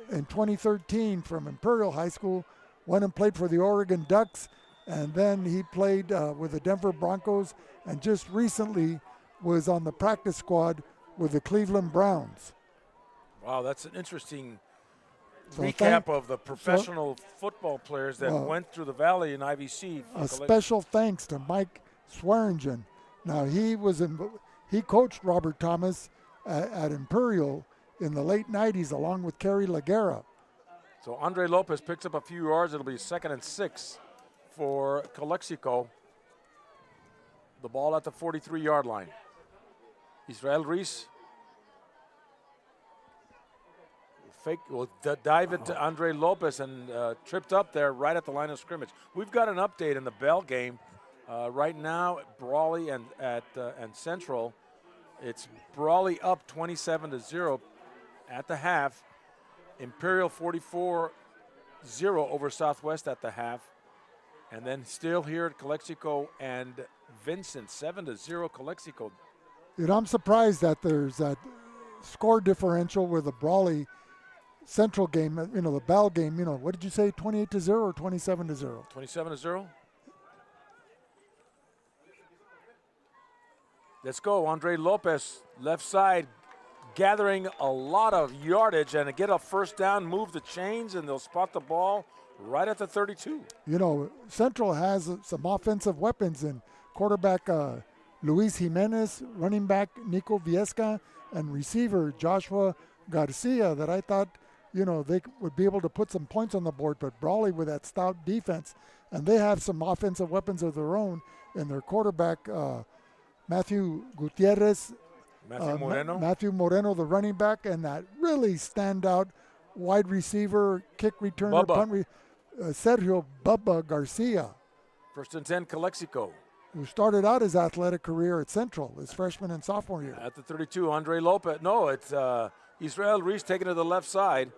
in 2013 from Imperial High School, went and played for the Oregon Ducks, and then he played with the Denver Broncos, and just recently was on the practice squad with the Cleveland Browns. Wow, that's an interesting recap of the professional football players that went through the Valley in IVC. A special thanks to Mike Swearingen. Now, he coached Robert Thomas at Imperial in the late 90s along with Kerry Laguerra. So Andre Lopez picks up a few yards. It'll be 2nd and 6 for Calexico. The ball at the 43-yard line. Israel Reese dive into Andre Lopez and tripped up there right at the line of scrimmage. We've got an update in the Bell game. Right now, Brawley and Central, it's Brawley up 27-0 at the half. Imperial 44-0 over Southwest at the half. And then still here at Calexico and Vincent, 7-0 Calexico. I'm surprised that there's that score differential with the Brawley Central game, the Bell game, what did you say, 28-0 or 27-0? 27-0. Let's go. Andre Lopez, left side, gathering a lot of yardage and get a first down, move the chains, and they'll spot the ball right at the 32. Central has some offensive weapons in quarterback Luis Jimenez, running back Nico Viesca, and receiver Joshua Garcia that I thought, they would be able to put some points on the board. But Brawley with that stout defense, and they have some offensive weapons of their own in their quarterback, Matthew Gutierrez, Matthew Moreno, the running back, and that really standout wide receiver, kick returner, punt Sergio Bubba Garcia. 1st and 10, Calexico. Who started out his athletic career at Central, his freshman and sophomore year. At the 32, Andre Lopez. No, it's Israel Reese taking to the left side.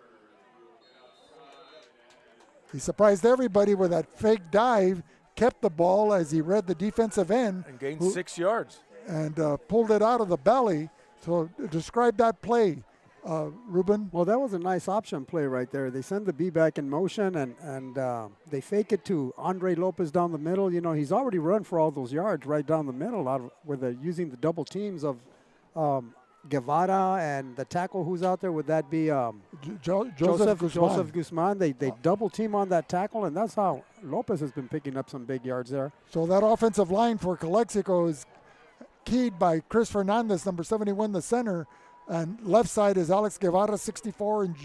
He surprised everybody with that fake dive, kept the ball as he read the defensive end. And gained 6 yards. And pulled it out of the belly. So describe that play, Ruben. Well, that was a nice option play right there. They send the B-back in motion, and they fake it to Andre Lopez down the middle. He's already run for all those yards right down the middle where they're using the double teams of Guevara and the tackle who's out there. Would that be Joseph Guzman? They double team on that tackle, and that's how Lopez has been picking up some big yards there. So that offensive line for Calexico is keyed by Chris Fernandez, number 71, the center. And left side is Alex Guevara, 64, and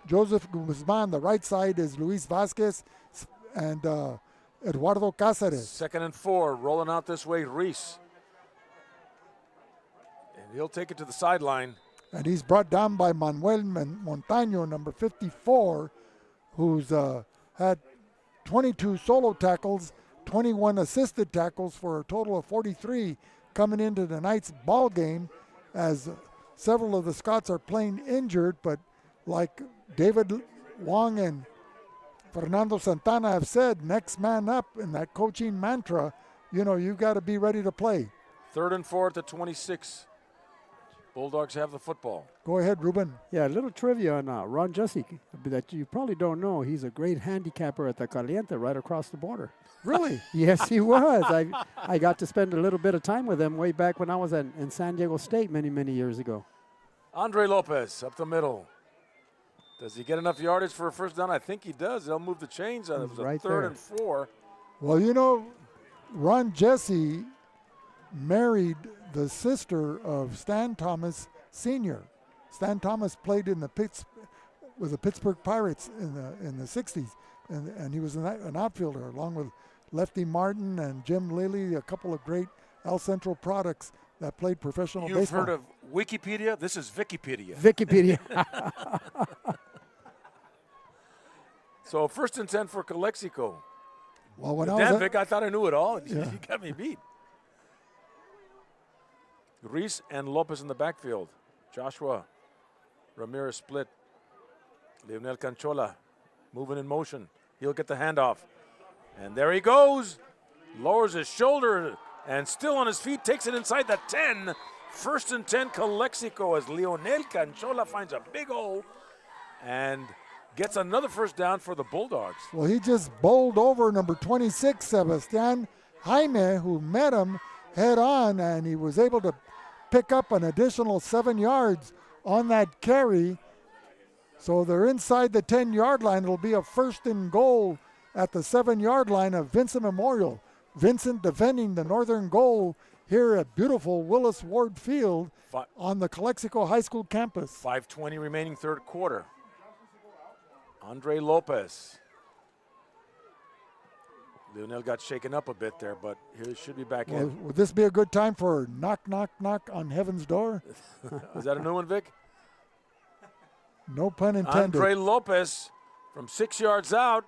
Joseph Guzman. The right side is Luis Vasquez and Eduardo Cáceres. 2nd and 4, rolling out this way, Reese. And he'll take it to the sideline. And he's brought down by Manuel Montaño, number 54, who's had 22 solo tackles, 21 assisted tackles for a total of 43 coming into tonight's ball game, as several of the Scots are playing injured, but like David Wong and Fernando Santana have said, next man up in that coaching mantra, you've got to be ready to play. 3rd and 4 at the 26. Bulldogs have the football. Go ahead, Ruben. Yeah, a little trivia on Ron Jesse that you probably don't know. He's a great handicapper at the Caliente right across the border. Really? Yes, he was. I got to spend a little bit of time with him way back when I was in San Diego State many, many years ago. Andre Lopez up the middle. Does he get enough yardage for a first down? I think he does. They'll move the chains. It was right 3rd there. and 4. Well, Ron Jesse married the sister of Stan Thomas Sr. Stan Thomas played in with the Pittsburgh Pirates in the 60s, and he was an outfielder along with Lefty Martin and Jim Lilly, a couple of great El Centro products that played professional baseball. You've heard of Wikipedia? This is Wikipedia. Wikipedia. So 1st and 10 for Calexico. Well, Vic, I thought I knew it all. Yeah. You got me beat. Reese and Lopez in the backfield. Joshua Ramirez split. Leonel Canchola moving in motion. He'll get the handoff. And there he goes. Lowers his shoulder and still on his feet. Takes it inside the 10. 1st and 10 Calexico as Leonel Canchola finds a big hole and gets another first down for the Bulldogs. Well, he just bowled over number 26, Sebastian Jaime, who met him head on, and he was able to pick up an additional 7 yards on that carry. So they're inside the 10-yard line. It'll be a 1st and goal at the 7-yard line of Vincent Memorial. Vincent defending the northern goal here at beautiful Willis Ward Field on the Calexico High School campus. 5:20 remaining 3rd quarter. Andre Lopez. Leonel got shaken up a bit there, but he should be back in. Would this be a good time for knock, knock, knock on heaven's door? Is that a new one, Vic? No pun intended. Andre Lopez from 6 yards out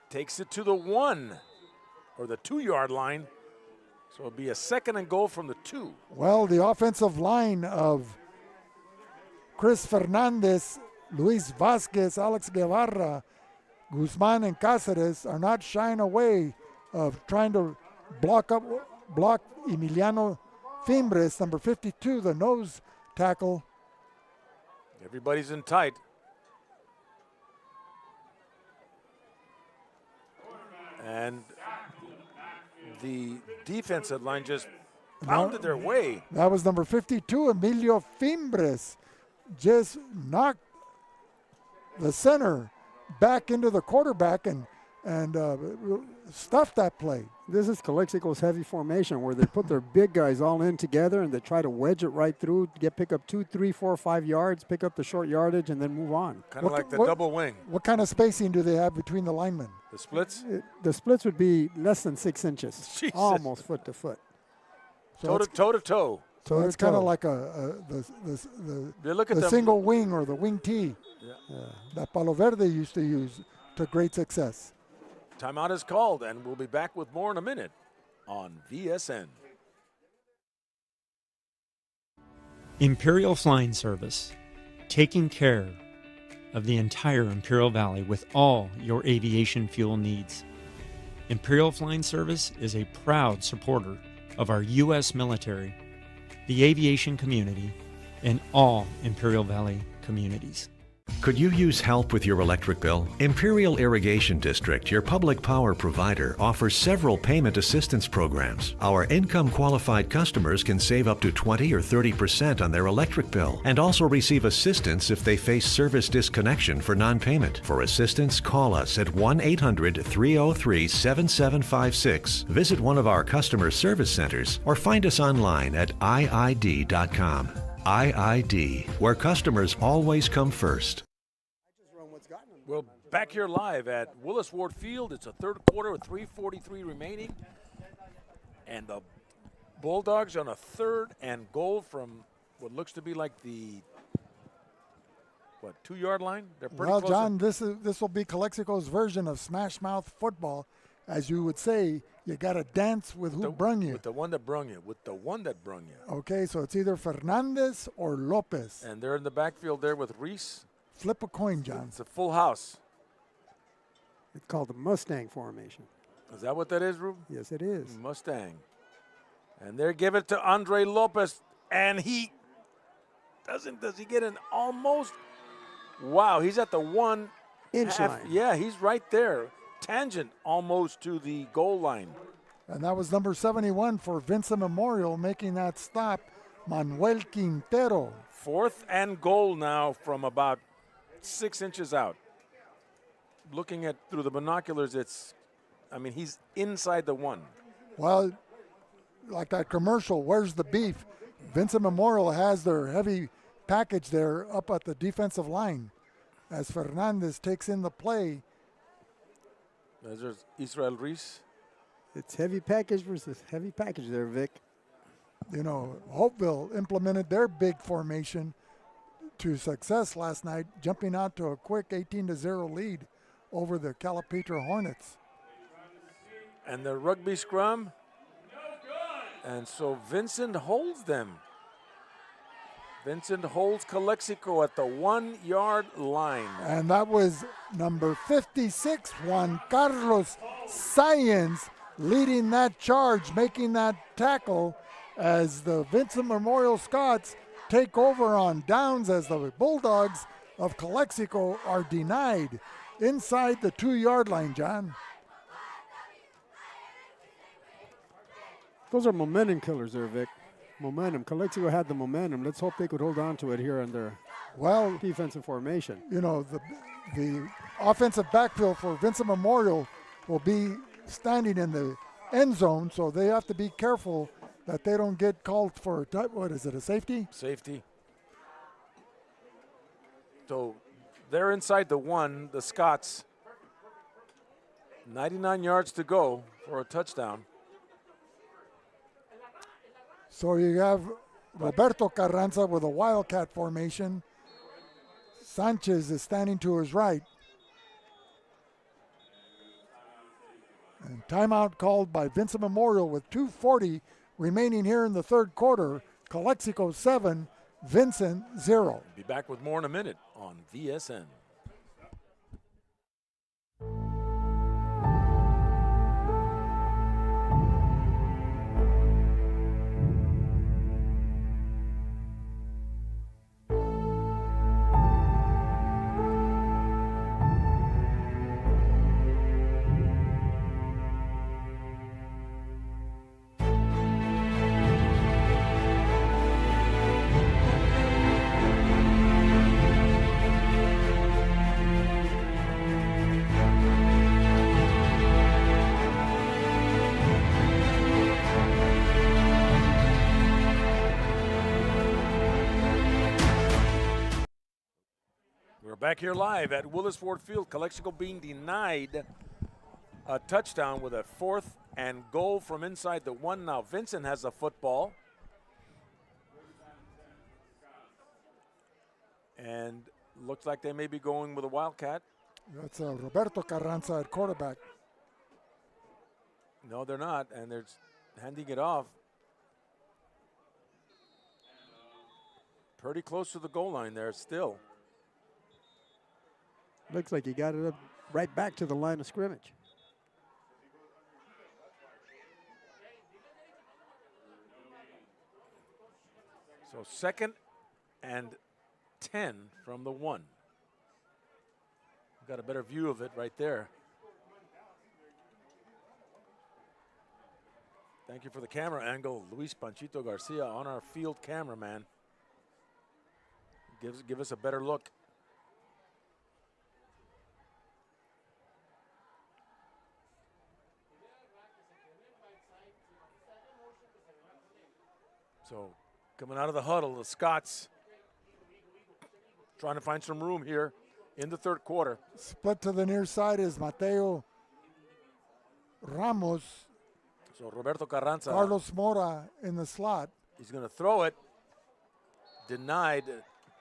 takes it to the 1 or the 2-yard line. So it'll be a 2nd and goal from the 2. Well, the offensive line of Chris Fernandez, Luis Vasquez, Alex Guevara, Guzman, and Cáceres are not shying away of trying to block Emiliano Fimbres, number 52, the nose tackle. Everybody's in tight. And the defensive line just pounded their way. That was number 52, Emilio Fimbres. Just knocked the center back into the quarterback and stuffed that play. This is Calexico's heavy formation where they put their big guys all in together and they try to wedge it right through, pick up 2, 3, 4, 5 yards, pick up the short yardage, and then move on. Kind of like the double wing. What kind of spacing do they have between the linemen? The splits? The splits would be less than 6 inches, Jesus. almost foot to foot. Toe to toe. So it's kind of like the single wing or the wing T that Palo Verde used to use to great success. Timeout is called, and we'll be back with more in a minute on VSN. Imperial Flying Service, taking care of the entire Imperial Valley with all your aviation fuel needs. Imperial Flying Service is a proud supporter of our U.S. military, the aviation community, and all Imperial Valley communities. Could you use help with your electric bill? Imperial Irrigation District, your public power provider, offers several payment assistance programs. Our income-qualified customers can save up to 20 or 30% on their electric bill and also receive assistance if they face service disconnection for non-payment. For assistance, call us at 1-800-303-7756, visit one of our customer service centers, or find us online at iid.com. IID, where customers always come first. We're back here live at Willis Ward Field. It's a third quarter with 3:43 remaining. And the Bulldogs on a 3rd and goal from what looks to be like the 2-yard line? They're pretty close. John, this will be Calexico's version of smash mouth football. As you would say, you got to dance with who brung you. With the one that brung you. Okay, so it's either Fernandez or Lopez. And they're in the backfield there with Reese. Flip a coin, John. It's a full house. It's called the Mustang formation. Is that what that is, Ruben? Yes, it is. Mustang. And they're giving it to Andre Lopez. And he does he get an almost? Wow, he's at the 1 inch line. Yeah, he's right there. Tangent almost to the goal line. And that was number 71 for Vincent Memorial making that stop, Manuel Quintero. 4th and goal now from about 6 inches out. Looking at through the binoculars, he's inside the 1. Well, like that commercial, where's the beef? Vincent Memorial has their heavy package there up at the defensive line as Fernandez takes in the play. There's Israel Reese. It's heavy package versus heavy package there, Vic. You know, Hopeville implemented their big formation to success last night, jumping out to a quick 18-0 lead over the Calipatra Hornets. And the rugby scrum. And so Vincent holds them. Vincent holds Calexico at the 1-yard line. And that was number 56, Juan Carlos Sáenz, leading that charge, making that tackle as the Vincent Memorial Scots take over on downs as the Bulldogs of Calexico are denied inside the 2-yard line, John. Those are momentum killers there, Vic. Momentum. Calexico had the momentum. Let's hope they could hold on to it here in their defensive formation. You know, the offensive backfield for Vincent Memorial will be standing in the end zone, so they have to be careful that they don't get called for, a safety? Safety. So they're inside the 1, the Scots. 99 yards to go for a touchdown. So you have Roberto Carranza with a Wildcat formation. Sanchez is standing to his right. And timeout called by Vincent Memorial with 2:40 remaining here in the third quarter. Calexico 7, Vincent 0. Be back with more in a minute on VSN. Back here live at Willis Ford Field, Calexico being denied a touchdown with a 4th and goal from inside the 1. Now Vincent has the football. And looks like they may be going with a Wildcat. That's Roberto Carranza at quarterback. No, they're not, and they're handing it off. Pretty close to the goal line there still. Looks like he got it up right back to the line of scrimmage. So 2nd and 10 from the 1. Got a better view of it right there. Thank you for the camera angle, Luis Panchito Garcia, on our field cameraman. Give us a better look. So coming out of the huddle, the Scots trying to find some room here in the third quarter. Split to the near side is Mateo Ramos. So Roberto Carranza. Carlos Mora in the slot. He's going to throw it. Denied.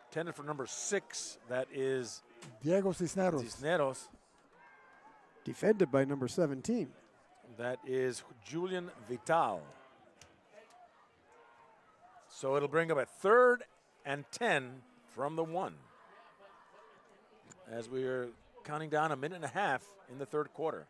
Intended for number 6. That is Diego Cisneros. Cisneros. Defended by number 17. That is Julian Vital. So it'll bring up a 3rd and 10 from the 1. As we are counting down a minute and a half in the third quarter.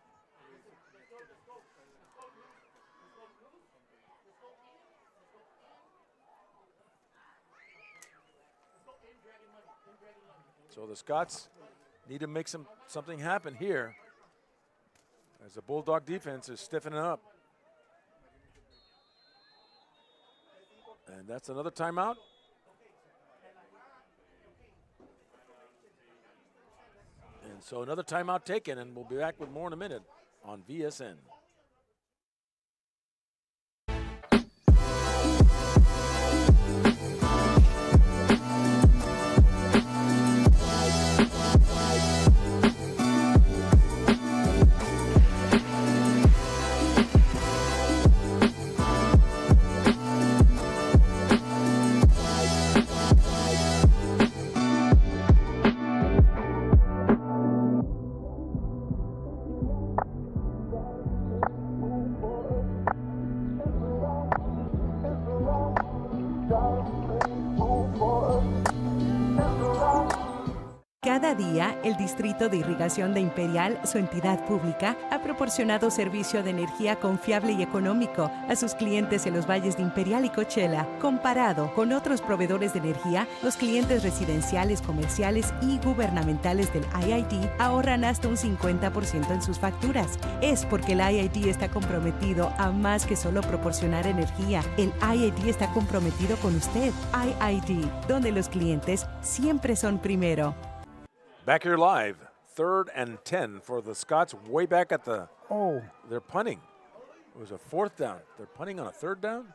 So the Scots need to make something happen here as the Bulldog defense is stiffening up. And that's another timeout. And so another timeout taken, and we'll be back with more in a minute on VSN. Cada día, el Distrito de Irrigación de Imperial, su entidad pública, ha proporcionado servicio de energía confiable y económico a sus clientes en los valles de Imperial y Coachella. Comparado con otros proveedores de energía, los clientes residenciales, comerciales y gubernamentales del IID ahorran hasta un 50% en sus facturas. Es porque el IID está comprometido a más que solo proporcionar energía. El IID está comprometido con usted. IID, donde los clientes siempre son primero. Back here live, 3rd and 10 for the Scots way back at the, they're punting. It was a 4th down. They're punting on a 3rd down.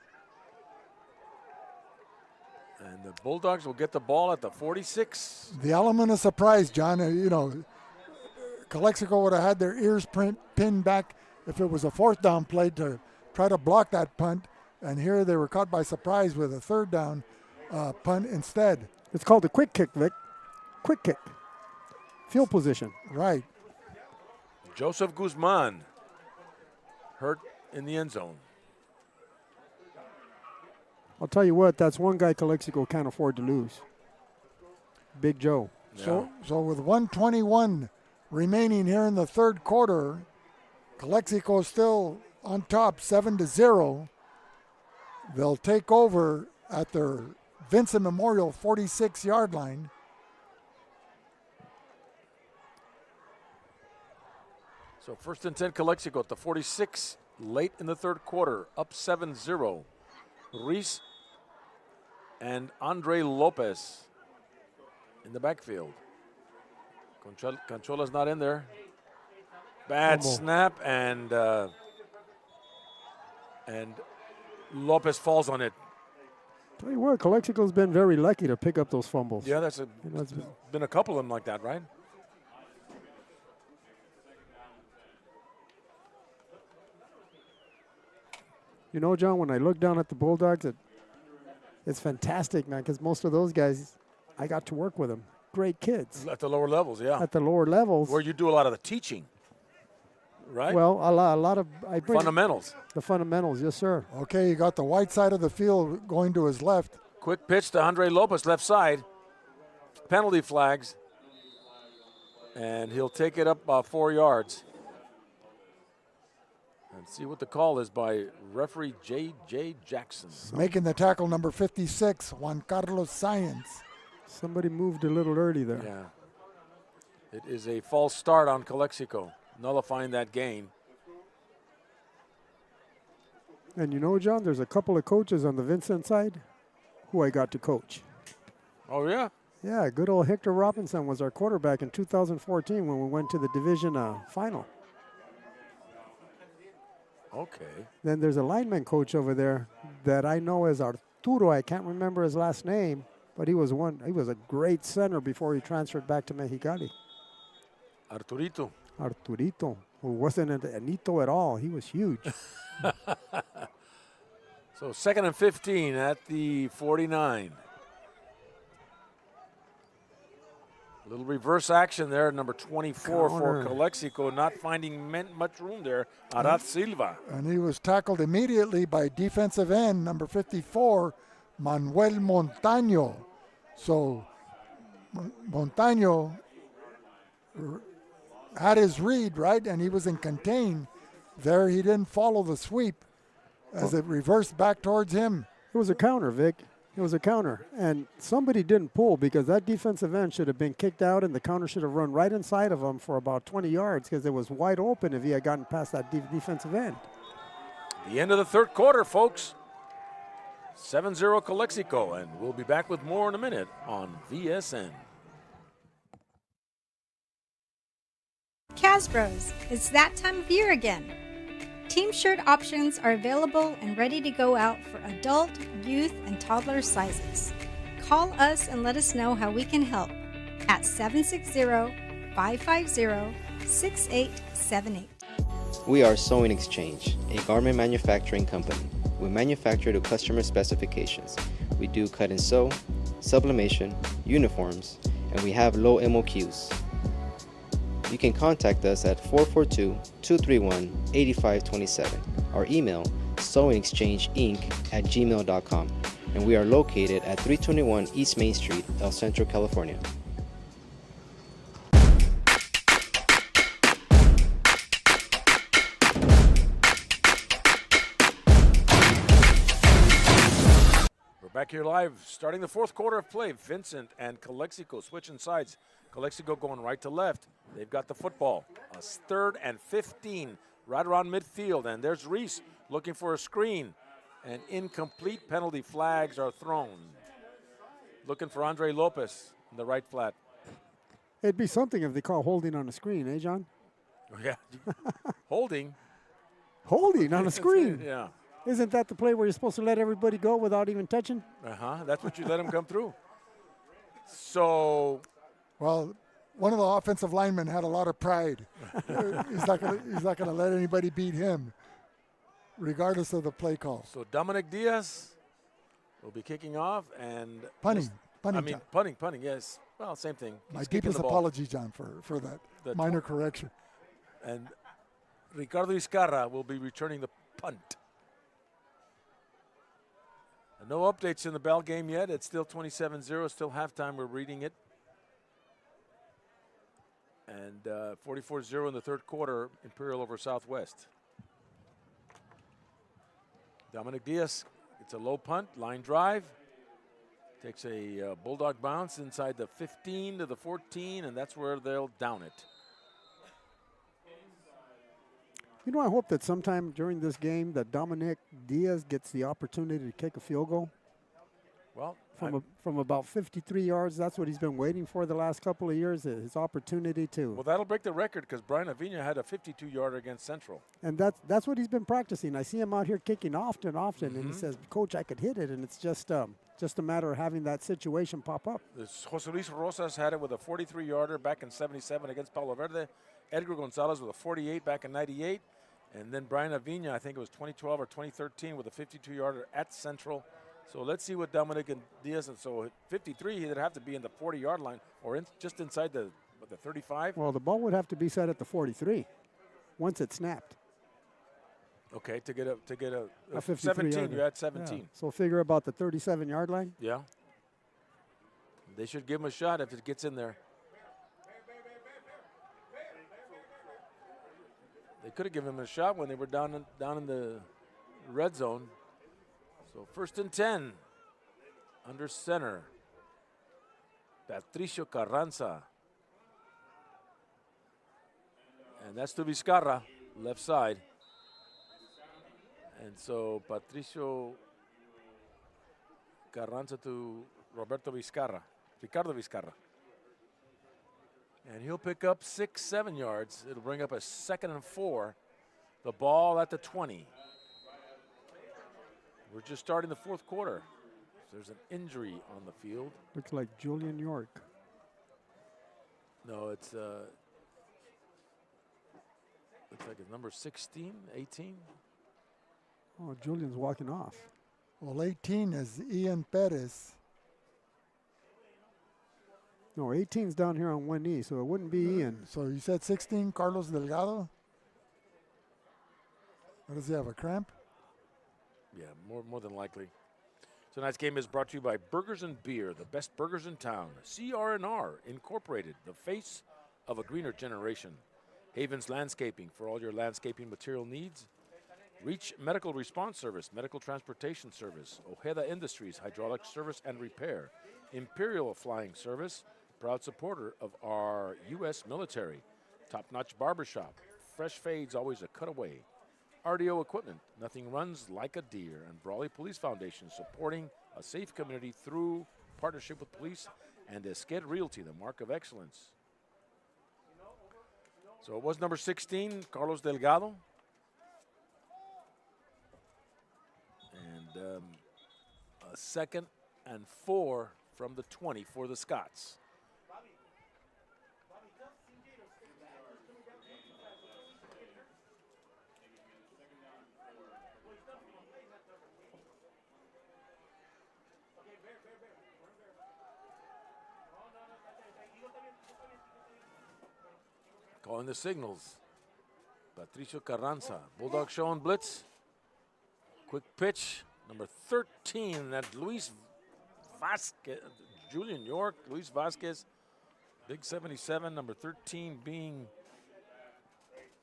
And the Bulldogs will get the ball at the 46. The element of surprise, John, Calexico would have had their ears pinned back if it was a 4th down play to try to block that punt. And here they were caught by surprise with a 3rd down punt instead. It's called a quick kick, Vic. quick kick. Field position. Right. Joseph Guzman hurt in the end zone. I'll tell you what, that's one guy Calexico can't afford to lose. Big Joe. Yeah. So with 1:21 remaining here in the third quarter, Calexico still on top, 7-0. They'll take over at their Vincent Memorial 46-yard line. So 1st and 10 Calexico at the 46 late in the third quarter, up 7-0. Reese and Andre Lopez in the backfield. Conchola's not in there. Bad snap, and Lopez falls on it. Tell you what, Calexico's been very lucky to pick up those fumbles. Yeah, there's been a couple of them like that, right? You know, John, when I look down at the Bulldogs, it's fantastic, man, because most of those guys, I got to work with them. Great kids. At the lower levels, yeah. At the lower levels. Where you do a lot of the teaching, right? Well, a lot of fundamentals. The fundamentals, yes, sir. Okay, you got the white side of the field going to his left. Quick pitch to Andre Lopez, left side. Penalty flags. And he'll take it up 4 yards. And see what the call is by referee J.J. Jackson. Making the tackle, number 56, Juan Carlos Sáenz. Somebody moved a little early there. Yeah. It is a false start on Calexico, nullifying that gain. And you know, John, there's a couple of coaches on the Vincent side who I got to coach. Oh, yeah? Yeah, good old Hector Robinson was our quarterback in 2014 when we went to the division final. Okay. Then there's a lineman coach over there that I know as Arturo. I can't remember his last name, but he was a great center before he transferred back to Mexicali. Arturito, who wasn't an Anito at all. He was huge. So 2nd and 15 at the 49. A little reverse action there, number 24 for Calexico, not finding much room there. Arad Silva. And he was tackled immediately by defensive end, number 54, Manuel Montaño. So Montaño had his read, right, and he was in contain. There he didn't follow the sweep as it reversed back towards him. It was a counter, Vic. It was a counter, and somebody didn't pull because that defensive end should have been kicked out, and the counter should have run right inside of him for about 20 yards because it was wide open if he had gotten past that defensive end. The end of the third quarter, folks. 7-0 Calexico, and we'll be back with more in a minute on VSN. Casbros, it's that time of year again. Team shirt options are available and ready to go out for adult, youth, and toddler sizes. Call us and let us know how we can help at 760-550-6878. We are Sewing Exchange, a garment manufacturing company. We manufacture to customer specifications. We do cut and sew, sublimation, uniforms, and we have low MOQs. You can contact us at 442-231-8527. Our email, sewingexchangeinc@gmail.com. And we are located at 321 East Main Street, El Centro, California. We're back here live, starting the fourth quarter of play. Vincent and Calexico switching sides. Calexico going right to left. They've got the football. A 3rd and 15 right around midfield. And there's Reese looking for a screen. And incomplete. Penalty flags are thrown. Looking for Andre Lopez in the right flat. It'd be something if they call holding on the screen, eh, John? Yeah. Holding. Holding on a screen. Yeah. Isn't that the play where you're supposed to let everybody go without even touching? That's what you let them come through. So... Well, one of the offensive linemen had a lot of pride. He's not gonna let anybody beat him, regardless of the play call. So Dominic Diaz will be kicking off and punting. Punting, yes. Well, same thing. My deepest apology, John, for that minor correction. And Ricardo Vizcarra will be returning the punt. And no updates in the ball game yet. It's still 27-0, still halftime. We're reading it. And 44-0 in the third quarter, Imperial over Southwest. Dominic Diaz, it's a low punt, line drive. Takes a Bulldog bounce inside the 15 to the 14, and that's where they'll down it. You know, I hope that sometime during this game that Dominic Diaz gets the opportunity to kick a field goal. Well, from about 53 yards, that's what he's been waiting for the last couple of years, his opportunity to. Well, that'll break the record because Brian Avina had a 52-yarder against Central. And that's what he's been practicing. I see him out here kicking often, and he says, Coach, I could hit it, and it's just a matter of having that situation pop up. Jose Luis Rosas had it with a 43-yarder back in 77 against Palo Verde. Edgar Gonzalez with a 48 back in 98. And then Brian Avina, I think it was 2012 or 2013 with a 52-yarder at Central. So let's see what Dominic and Diaz, and so 53, he'd have to be in the 40-yard line or just inside the 35. Well, the ball would have to be set at the 43 once it snapped. Okay, to get a 17, yarder. You had 17. Yeah. So figure about the 37-yard line. Yeah. They should give him a shot if it gets in there. They could have given him a shot when they were down in the red zone. So 1st and 10, under center. Patricio Carranza. And that's to Vizcarra, left side. And so Patricio Carranza to Ricardo Vizcarra. And he'll pick up 6-7 yards. It'll bring up a 2nd and 4. The ball at the 20. We're just starting the fourth quarter. There's an injury on the field. Looks like Julian York. No, it's looks like it's number 16, 18. Oh, Julian's walking off. Well, 18 is Ian Perez. No, 18's down here on one knee, so it wouldn't be Ian. So you said 16, Carlos Delgado? What does he have, a cramp? Yeah, more than likely. Tonight's game is brought to you by Burgers and Beer, the best burgers in town. CR&R Incorporated, the face of a greener generation. Havens Landscaping for all your landscaping material needs. Reach Medical Response Service, Medical Transportation Service. Ojeda Industries, Hydraulic Service and Repair. Imperial Flying Service, proud supporter of our U.S. military. Top-notch barbershop. Fresh fades, always a cutaway. RDO Equipment, nothing runs like a deer. And Brawley Police Foundation, supporting a safe community through partnership with police and Esqued Realty, the mark of excellence. So it was number 16, Carlos Delgado. And a 2nd and 4 from the 20 for the Scots. Calling the signals. Patricio Carranza. Bulldog showing blitz. Quick pitch. Number 13. That's Luis Vasquez. Julian York. Luis Vasquez. Big 77. Number 13 being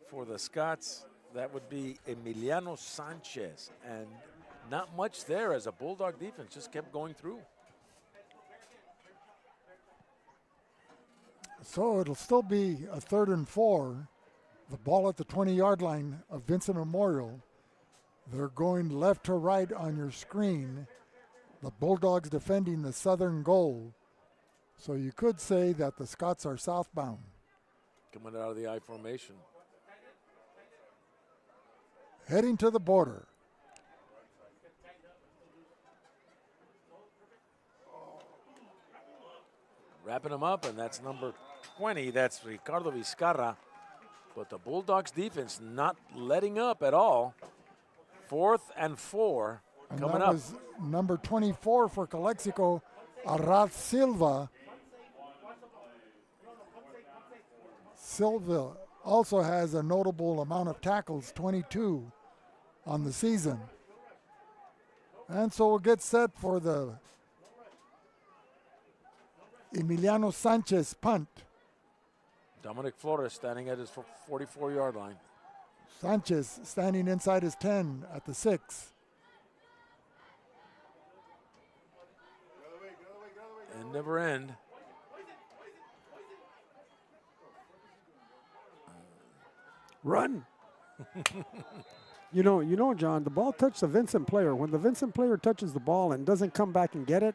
for the Scots. That would be Emiliano Sanchez. And not much there as a Bulldog defense just kept going through. So it'll still be a 3rd and 4. The ball at the 20-yard line of Vincent Memorial. They're going left to right on your screen. The Bulldogs defending the southern goal. So you could say that the Scots are southbound. Coming out of the I formation. Heading to the border. Wrapping them up, and that's number 20. That's Ricardo Vizcarra. But the Bulldogs defense not letting up at all. 4th and 4 and coming that up. Was number 24 for Calexico, Arad Silva. Silva also has a notable amount of tackles, 22 on the season. And so we'll get set for the Emiliano Sanchez punt. Dominic Flores standing at his 44-yard line. Sanchez standing inside his 10 at the 6. And never end. Run. You know, John, the ball touched the Vincent player. When the Vincent player touches the ball and doesn't come back and get it,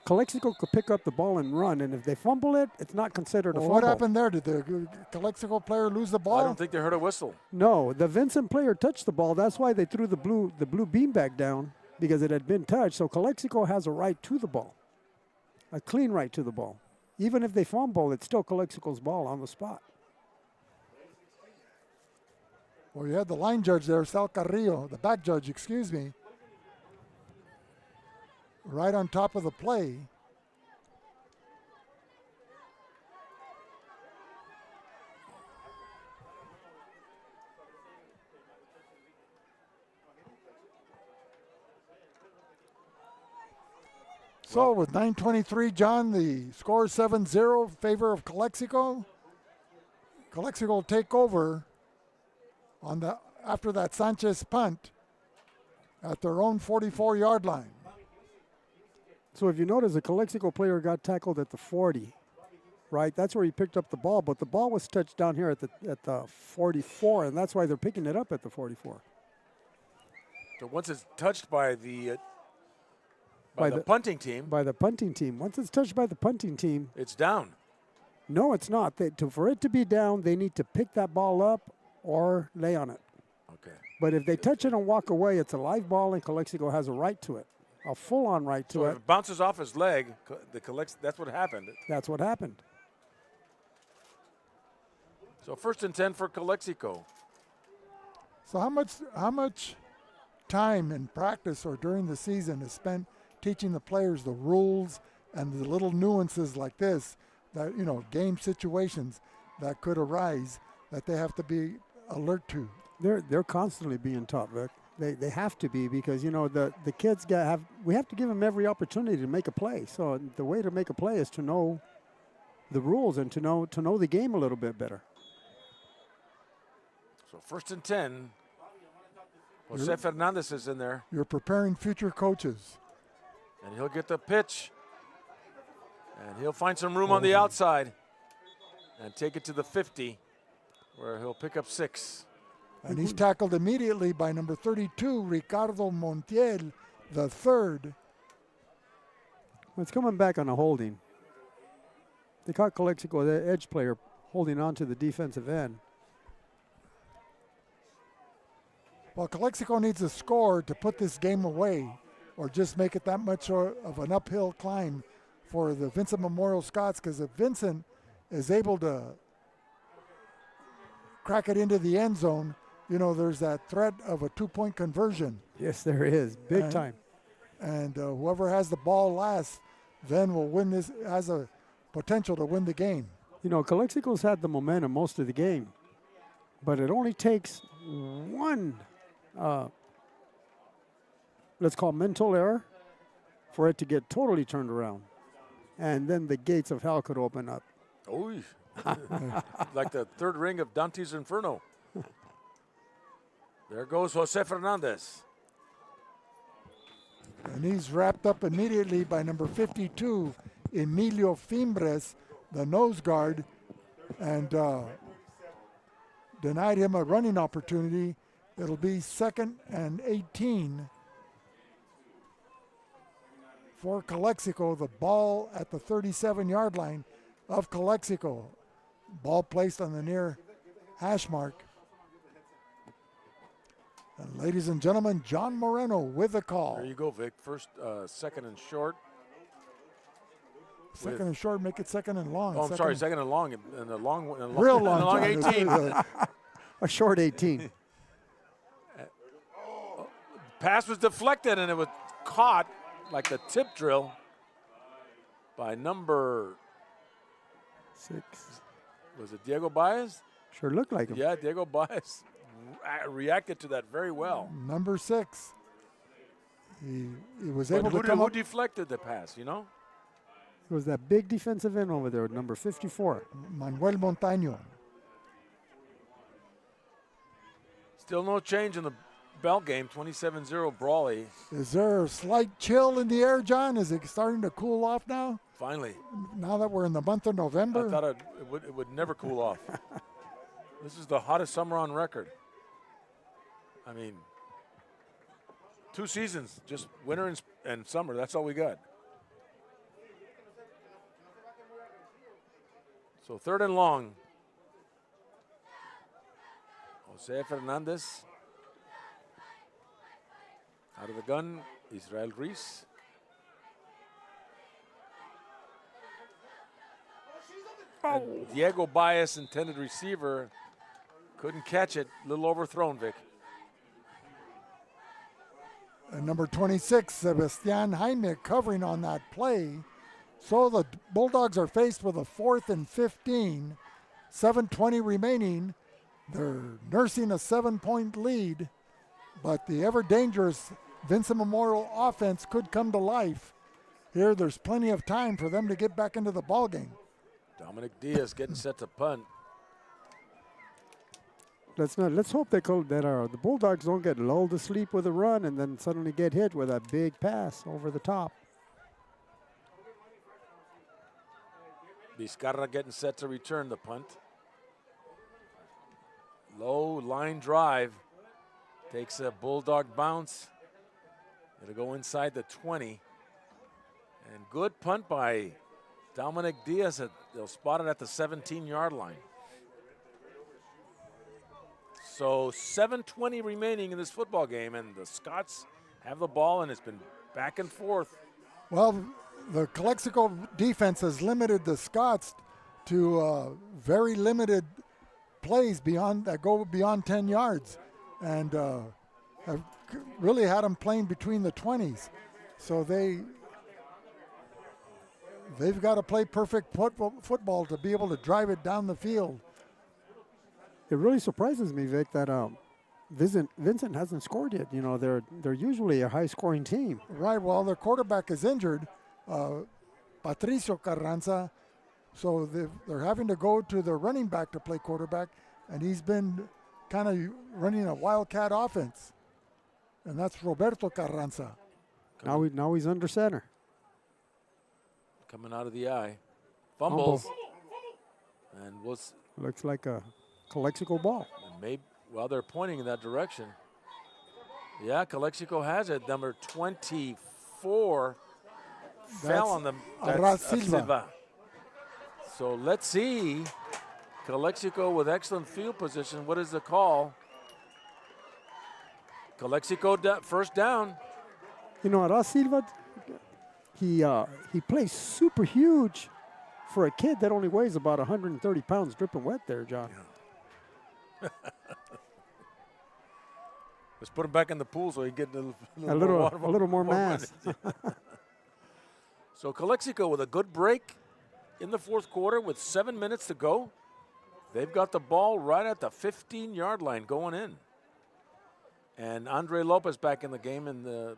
Calexico could pick up the ball and run. And if they fumble it, it's not considered a fumble. What happened there? Did the Calexico player lose the ball? I don't think they heard a whistle. No, the Vincent player touched the ball. That's why they threw the blue beanbag down, because it had been touched. So Calexico has a right to the ball, a clean right to the ball. Even if they fumble, it's still Calexico's ball on the spot. Well, you had the line judge there, Sal Carrillo, the back judge, excuse me, right on top of the play. So with 9:23, John, the score is 7-0 favor of Calexico. Calexico will take over on the after that Sanchez punt at their own 44-yard line. So if you notice, the Calexico player got tackled at the 40, right? That's where he picked up the ball, but the ball was touched down here at the 44, and that's why they're picking it up at the 44. So once it's touched by the punting team. By the punting team. Once it's touched by the punting team. It's down. No, it's not. For it to be down, they need to pick that ball up or lay on it. Okay. But if they touch it and walk away, it's a live ball, and Calexico has a right to it, a full-on right to so it. If it bounces off his leg, that's what happened. That's what happened. So 1st and 10 for Calexico. So how much time in practice or during the season is spent teaching the players the rules and the little nuances like this, that, you know, game situations that could arise that they have to be alert to? They're constantly being taught, Vic. They have to be, because, you know, the kids we have to give them every opportunity to make a play. So the way to make a play is to know the rules and to know the game a little bit better. So 1st and 10. Jose Fernandez is in there. You're preparing future coaches. And he'll get the pitch. And he'll find some room on the outside and take it to the 50, where he'll pick up 6. And he's tackled immediately by number 32, Ricardo Montiel, the third. Well, it's coming back on a holding. They caught Calexico, the edge player, holding on to the defensive end. Well, Calexico needs a score to put this game away, or just make it that much of an uphill climb for the Vincent Memorial Scots, because if Vincent is able to crack it into the end zone, you know, there's that threat of a 2-point conversion. Yes, there is, big time. And whoever has the ball last then will win this, has a potential to win the game. You know, Calexico's had the momentum most of the game, but it only takes one, let's call mental error, for it to get totally turned around. And then the gates of hell could open up. Oh, like the third ring of Dante's Inferno. There goes Jose Fernandez. And he's wrapped up immediately by number 52, Emilio Fimbres, the nose guard, and denied him a running opportunity. It'll be 2nd and 18 for Calexico. The ball at the 37-yard line of Calexico. Ball placed on the near hash mark. And ladies and gentlemen, John Moreno with the call. There you go, Vic. First, 2nd and short. 2nd and short, make it 2nd and long. Oh, I'm sorry, 2nd and long. And a long, real long, and a long 18. A short 18. Pass was deflected, and it was caught like a tip drill. by number 6. Was it Diego Baez? Sure looked like him. Yeah, Diego Baez reacted to that very well. Number 6. He was But able to come who up. deflected the pass, you know? It was that big defensive end over there, number 54. Manuel Montaño. Still no change in the ball game, 27-0 Brawley. Is there a slight chill in the air, John? Is it starting to cool off now? Finally. Now that we're in the month of November? I thought it would never cool off. This is the hottest summer on record. I mean, 2 seasons, just winter and summer. That's all we got. So 3rd and long. Jose Fernandez. Out of the gun, Israel Reese. And Diego Baez, intended receiver, couldn't catch it. A little overthrown, Vic. And number 26, Sebastian Jaime, covering on that play. So the Bulldogs are faced with a 4th and 15, 7:20 remaining. They're nursing a 7-point lead, but the ever-dangerous Vincent Memorial offense could come to life. Here, there's plenty of time for them to get back into the ballgame. Dominic Diaz getting set to punt. Let's hope that the Bulldogs don't get lulled to sleep with a run and then suddenly get hit with a big pass over the top. Vizcarra getting set to return the punt. Low line drive. Takes a Bulldog bounce. It'll go inside the 20. And good punt by Dominic Diaz. They'll spot it at the 17-yard line. So 7:20 remaining in this football game, and the Scots have the ball, and it's been back and forth. Well, the Calexico defense has limited the Scots to very limited plays that go beyond 10 yards, and have really had them playing between the 20s. So they've got to play perfect football to be able to drive it down the field. It really surprises me, Vic, that Vincent hasn't scored yet. You know, they're usually a high-scoring team. Right. Well, their quarterback is injured, Patricio Carranza, so they're having to go to their running back to play quarterback, and he's been kind of running a wildcat offense, and that's Roberto Carranza. Now he's under center. Coming out of the eye. Fumbles. And looks like a Calexico ball. Maybe, well, they're pointing in that direction. Yeah, Calexico has it. Number 24 fell on them. Silva. So let's see. Calexico with excellent field position. What is the call? Calexico first down. You know, Arras Silva, he plays super huge for a kid that only weighs about 130 pounds, dripping wet there, John. Yeah. Let's put him back in the pool so he get a little more mass. So Calexico with a good break in the 4th quarter with 7 minutes to go. They've got the ball right at the 15-yard line going in. And Andre Lopez back in the game in the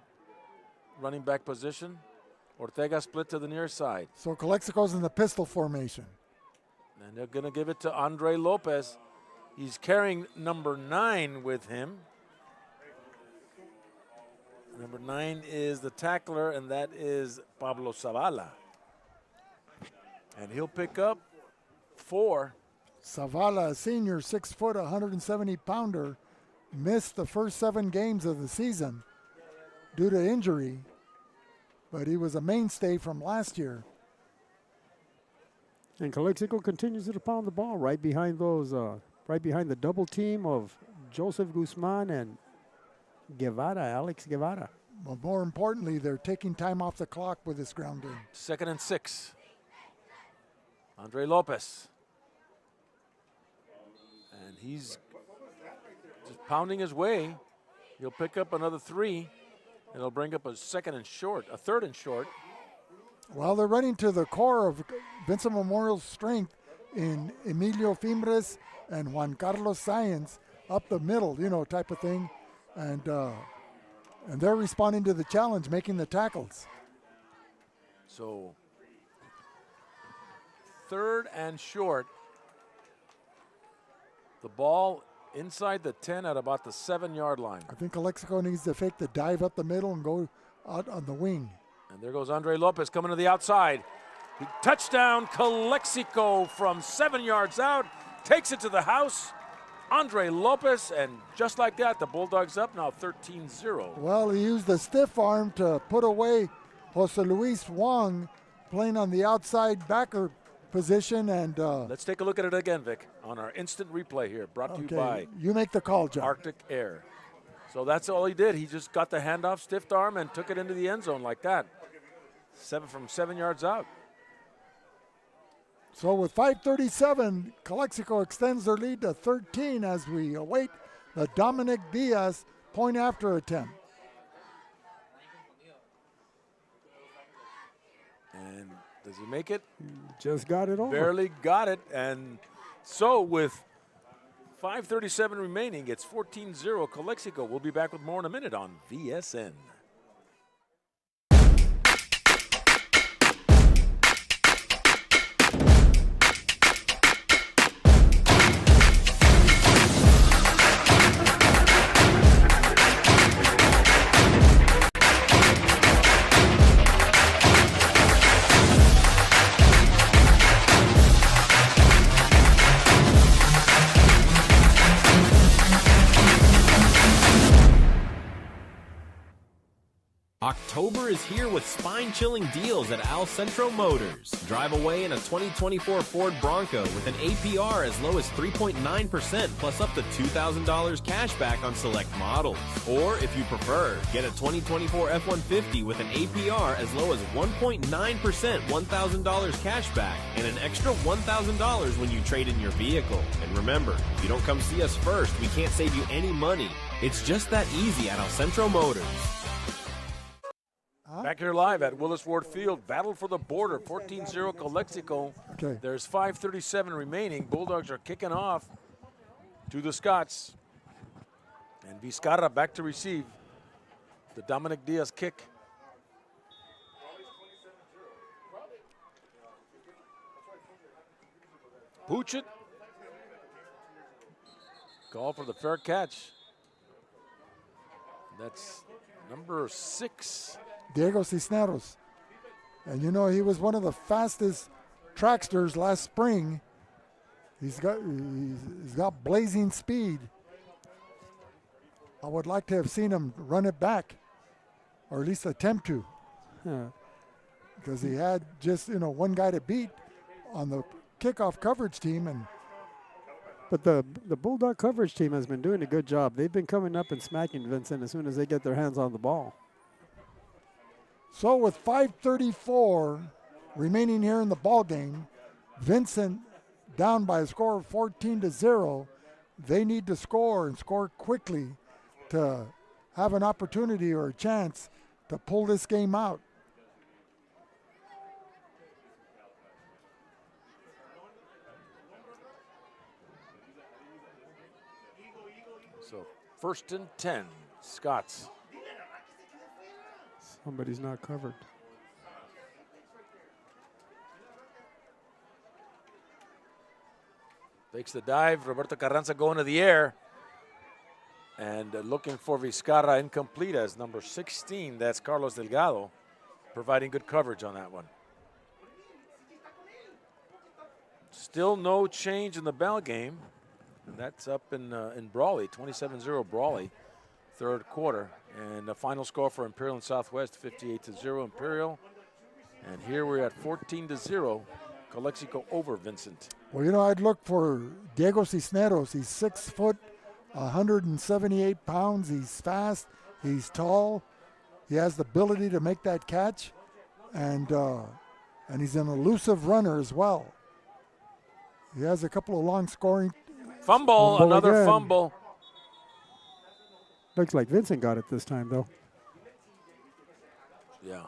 running back position. Ortega split to the near side. So Calexico's in the pistol formation. And they're going to give it to Andre Lopez. He's carrying number 9 with him. Number 9 is the tackler, and that is Pablo Zavala. And he'll pick up 4. Zavala, a senior, 6 foot, 170-pounder, missed the first 7 games of the season due to injury, but he was a mainstay from last year. And Calexico continues to pound the ball right behind the double team of Joseph Guzman and Alex Guevara. But more importantly, they're taking time off the clock with this ground game. 2nd and 6. Andre Lopez. And he's just pounding his way. He'll pick up another 3. And it'll bring up a 3rd and short. Well, they're running to the core of Vincent Memorial's strength in Emilio Fimbres and Juan Carlos Sáenz up the middle, type of thing. And they're responding to the challenge, making the tackles. So, 3rd and short. The ball inside the 10 at about the 7-yard line. I think Calexico needs to fake the dive up the middle and go out on the wing. And there goes Andre Lopez coming to the outside. Touchdown, Calexico from 7 yards out. Takes it to the house. Andre Lopez, and just like that, the Bulldogs up now 13-0. Well, he used the stiff arm to put away Jose Luis Wong playing on the outside backer position. And let's take a look at it again, Vic, on our instant replay here, brought to you by you make the call, John. Arctic Air. So that's all he did. He just got the handoff, stiffed arm, and took it into the end zone like that. 7 yards out. So with 5:37, Calexico extends their lead to 13 as we await the Dominic Diaz point after attempt. And does he make it? Just got it over. Barely got it. And so with 5:37 remaining, it's 14-0 Calexico. We'll be back with more in a minute on VSN. October is here with spine-chilling deals at Al Centro Motors. Drive away in a 2024 Ford Bronco with an APR as low as 3.9% plus up to $2,000 cash back on select models. Or if you prefer, get a 2024 F-150 with an APR as low as 1.9% $1,000 cash back and an extra $1,000 when you trade in your vehicle. And remember, if you don't come see us first, we can't save you any money. It's just that easy at Al Centro Motors. Back here live at Willis Ward Field. Battle for the border, 14-0 Calexico. Okay. There's 5:37 remaining. Bulldogs are kicking off to the Scots. And Vizcarra back to receive the Dominic Diaz kick. Pooch it. Call for the fair catch. That's number 6. Diego Cisneros. And he was one of the fastest tracksters last spring. He's got blazing speed. I would like to have seen him run it back, or at least attempt to. Because he had just one guy to beat on the kickoff coverage team. But the Bulldog coverage team has been doing a good job. They've been coming up and smacking Vincent as soon as they get their hands on the ball. So with 5:34 remaining here in the ball game, Vincent down by a score of 14-0. They need to score and score quickly to have an opportunity or a chance to pull this game out. So 1st and 10, Scots. Somebody's not covered. Takes the dive. Roberto Carranza going to the air. And looking for Vizcarra, incomplete as number 16. That's Carlos Delgado, providing good coverage on that one. Still no change in the ball game. That's up in Brawley, 27-0 Brawley, 3rd quarter. And the final score for Imperial and Southwest, 58-0 Imperial. And here we're at 14-0, Calexico over Vincent. Well, I'd look for Diego Cisneros. He's 6 foot, 178 pounds. He's fast. He's tall. He has the ability to make that catch, and he's an elusive runner as well. He has a couple of long scoring. Fumble, another again. fumble. Looks like Vincent got it this time, though. Yeah.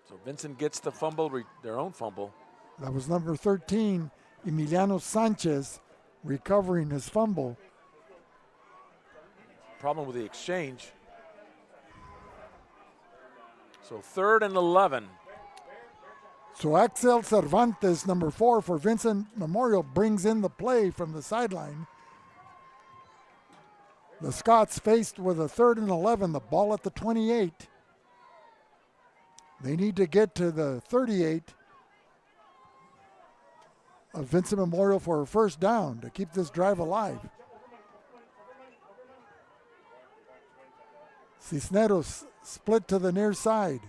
So Vincent gets the fumble, their own fumble. That was number 13, Emiliano Sanchez, recovering his fumble. Problem with the exchange. So 3rd and 11. So Axel Cervantes, number 4 for Vincent Memorial, brings in the play from the sideline. The Scots faced with a 3rd and 11, the ball at the 28. They need to get to the 38 of Vincent Memorial for a first down to keep this drive alive. Cisneros split to the near side.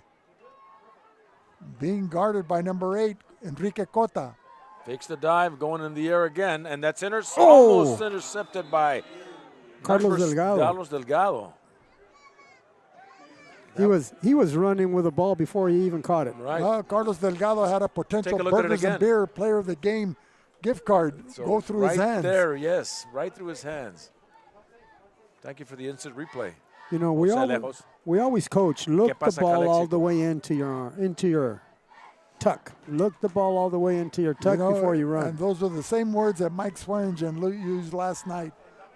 Being guarded by number 8, Enrique Cota. Fakes the dive, going in the air again, and that's almost intercepted by Carlos Delgado. Carlos Delgado. He was running with the ball before he even caught it. Right. Carlos Delgado had a potential Burgers and Beer Player of the Game gift card go through his hands. Right there, yes, right through his hands. Thank you for the instant replay. You know, we always coach, look the ball all the way into your tuck. Look the ball all the way into your tuck before you run. And those are the same words that Mike Swearingen used last night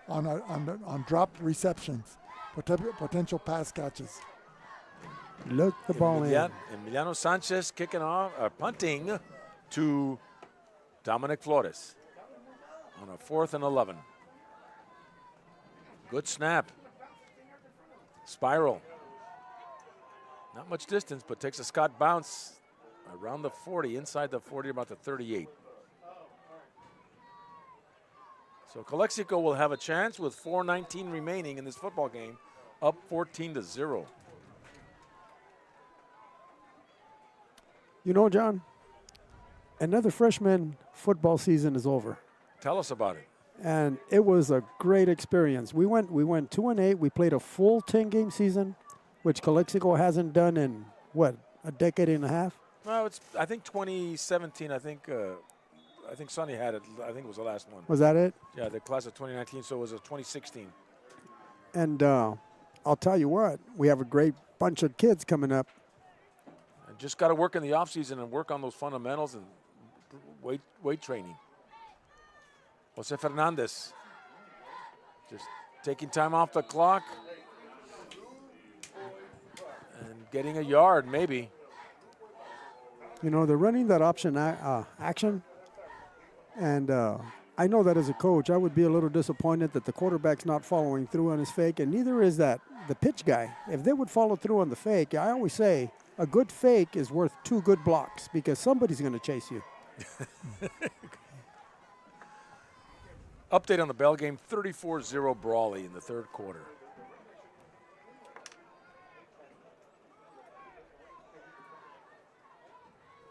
on dropped receptions, potential pass catches. Look the ball in. Emiliano Sanchez punting to Dominic Flores on a 4th and 11. Good snap. Spiral. Not much distance, but takes a Scott bounce around the 40, inside the 40, about the 38. So Calexico will have a chance with 4:19 remaining in this football game, up 14-0. You know, John, another freshman football season is over. Tell us about it. And it was a great experience. We went 2-8. We played a full 10-game season, which Calexico hasn't done in, a decade and a half? Well, I think 2017, I think Sonny had it. I think it was the last one. Was that it? Yeah, the class of 2019, so it was a 2016. And I'll tell you what, we have a great bunch of kids coming up. And just got to work in the offseason and work on those fundamentals and weight training. Jose Fernandez just taking time off the clock and getting a yard, maybe. You know, they're running that option action, and I know that as a coach, I would be a little disappointed that the quarterback's not following through on his fake, and neither is the pitch guy. If they would follow through on the fake, I always say a good fake is worth 2 good blocks because somebody's going to chase you. Update on the Bell game, 34-0 Brawley in the 3rd quarter.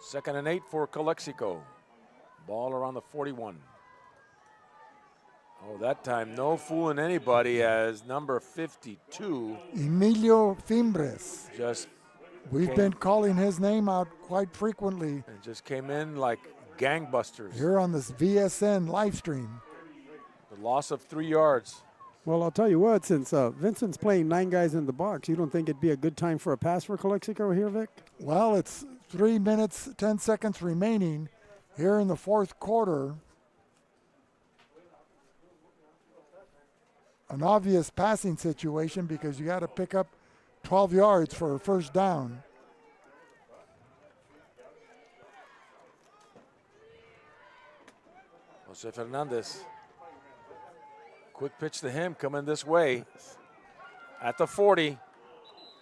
Second and 8 for Calexico. Ball around the 41. Oh, that time no fooling anybody as number 52. Emilio Fimbres. We've been calling his name out quite frequently. And just came in like gangbusters. Here on this VSN live stream. The loss of 3 yards. Well, I'll tell you what, since Vincent's playing 9 guys in the box, you don't think it'd be a good time for a pass for Calexico here, Vic? Well, it's 3 minutes, 10 seconds remaining here in the 4th quarter. An obvious passing situation because you got to pick up 12 yards for a first down. Jose Fernandez. Quick pitch to him coming this way at the 40.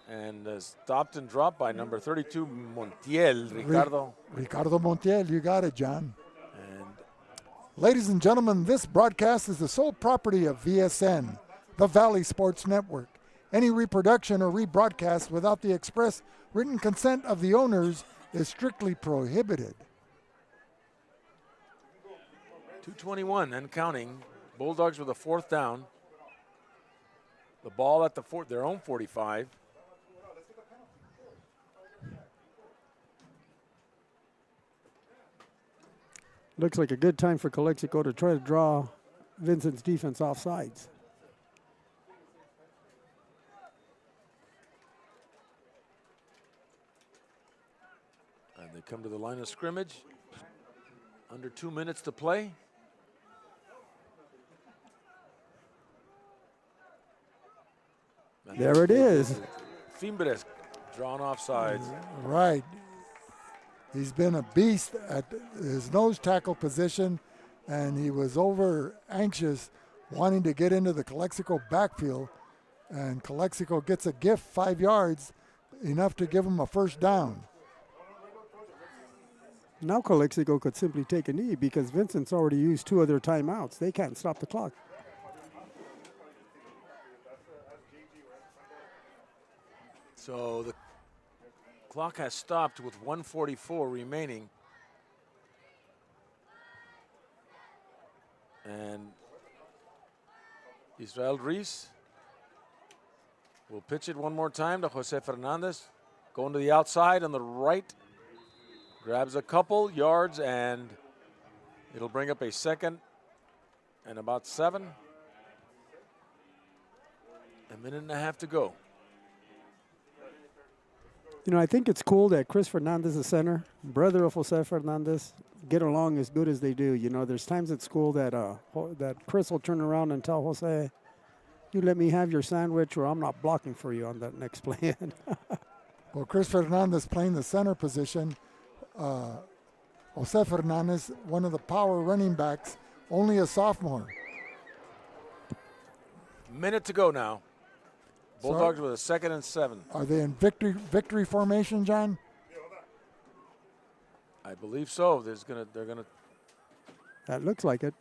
And stopped and dropped by number 32, Montiel, Ricardo. Ricardo Montiel, you got it, John. And ladies and gentlemen, this broadcast is the sole property of VSN, the Valley Sports Network. Any reproduction or rebroadcast without the express written consent of the owners is strictly prohibited. 2:21 and counting. Bulldogs with a 4th down. The ball at their own 45. Looks like a good time for Calexico to try to draw Vincent's defense off sides. come to the line of scrimmage. Under 2 minutes to play. And there it is. Fimbres drawn offsides. Right. He's been a beast at his nose tackle position, and he was over anxious wanting to get into the Calexico backfield, and Calexico gets a gift 5 yards, enough to give him a first down. Now Calexico could simply take a knee because Vincent's already used 2 of their timeouts. They can't stop the clock. So the clock has stopped with 1:44 remaining. And Israel Reese will pitch it one more time to Jose Fernandez. Going to the outside on the right. Grabs a couple yards, and it'll bring up a second and about 7. A minute and a half to go. You know, I think it's cool that Chris Fernandez, the center, brother of Jose Fernandez, get along as good as they do. You know, there's times at school that that Chris will turn around and tell Jose, you let me have your sandwich or I'm not blocking for you on that next play. Well, Chris Fernandez playing the center position. Jose Fernandez, one of the power running backs, only a sophomore. Minute to go now. Bulldogs with a 2nd and 7. Are they in victory formation, John? I believe so. They're gonna. That looks like it.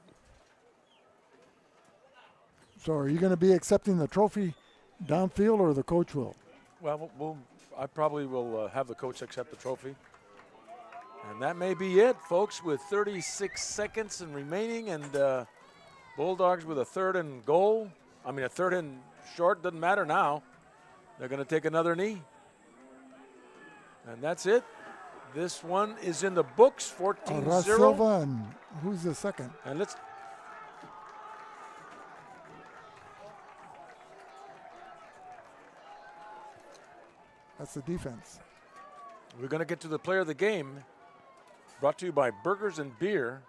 So are you going to be accepting the trophy downfield, or the coach will? Well, I probably will have the coach accept the trophy. And that may be it, folks, with 36 seconds and remaining, and Bulldogs with a 3rd and goal. I mean, a 3rd and short, doesn't matter now. They're going to take another knee. And that's it. This one is in the books, 14-0. Silva, and who's the second? And that's the defense. We're going to get to the player of the game, brought to you by Burgers and Beer.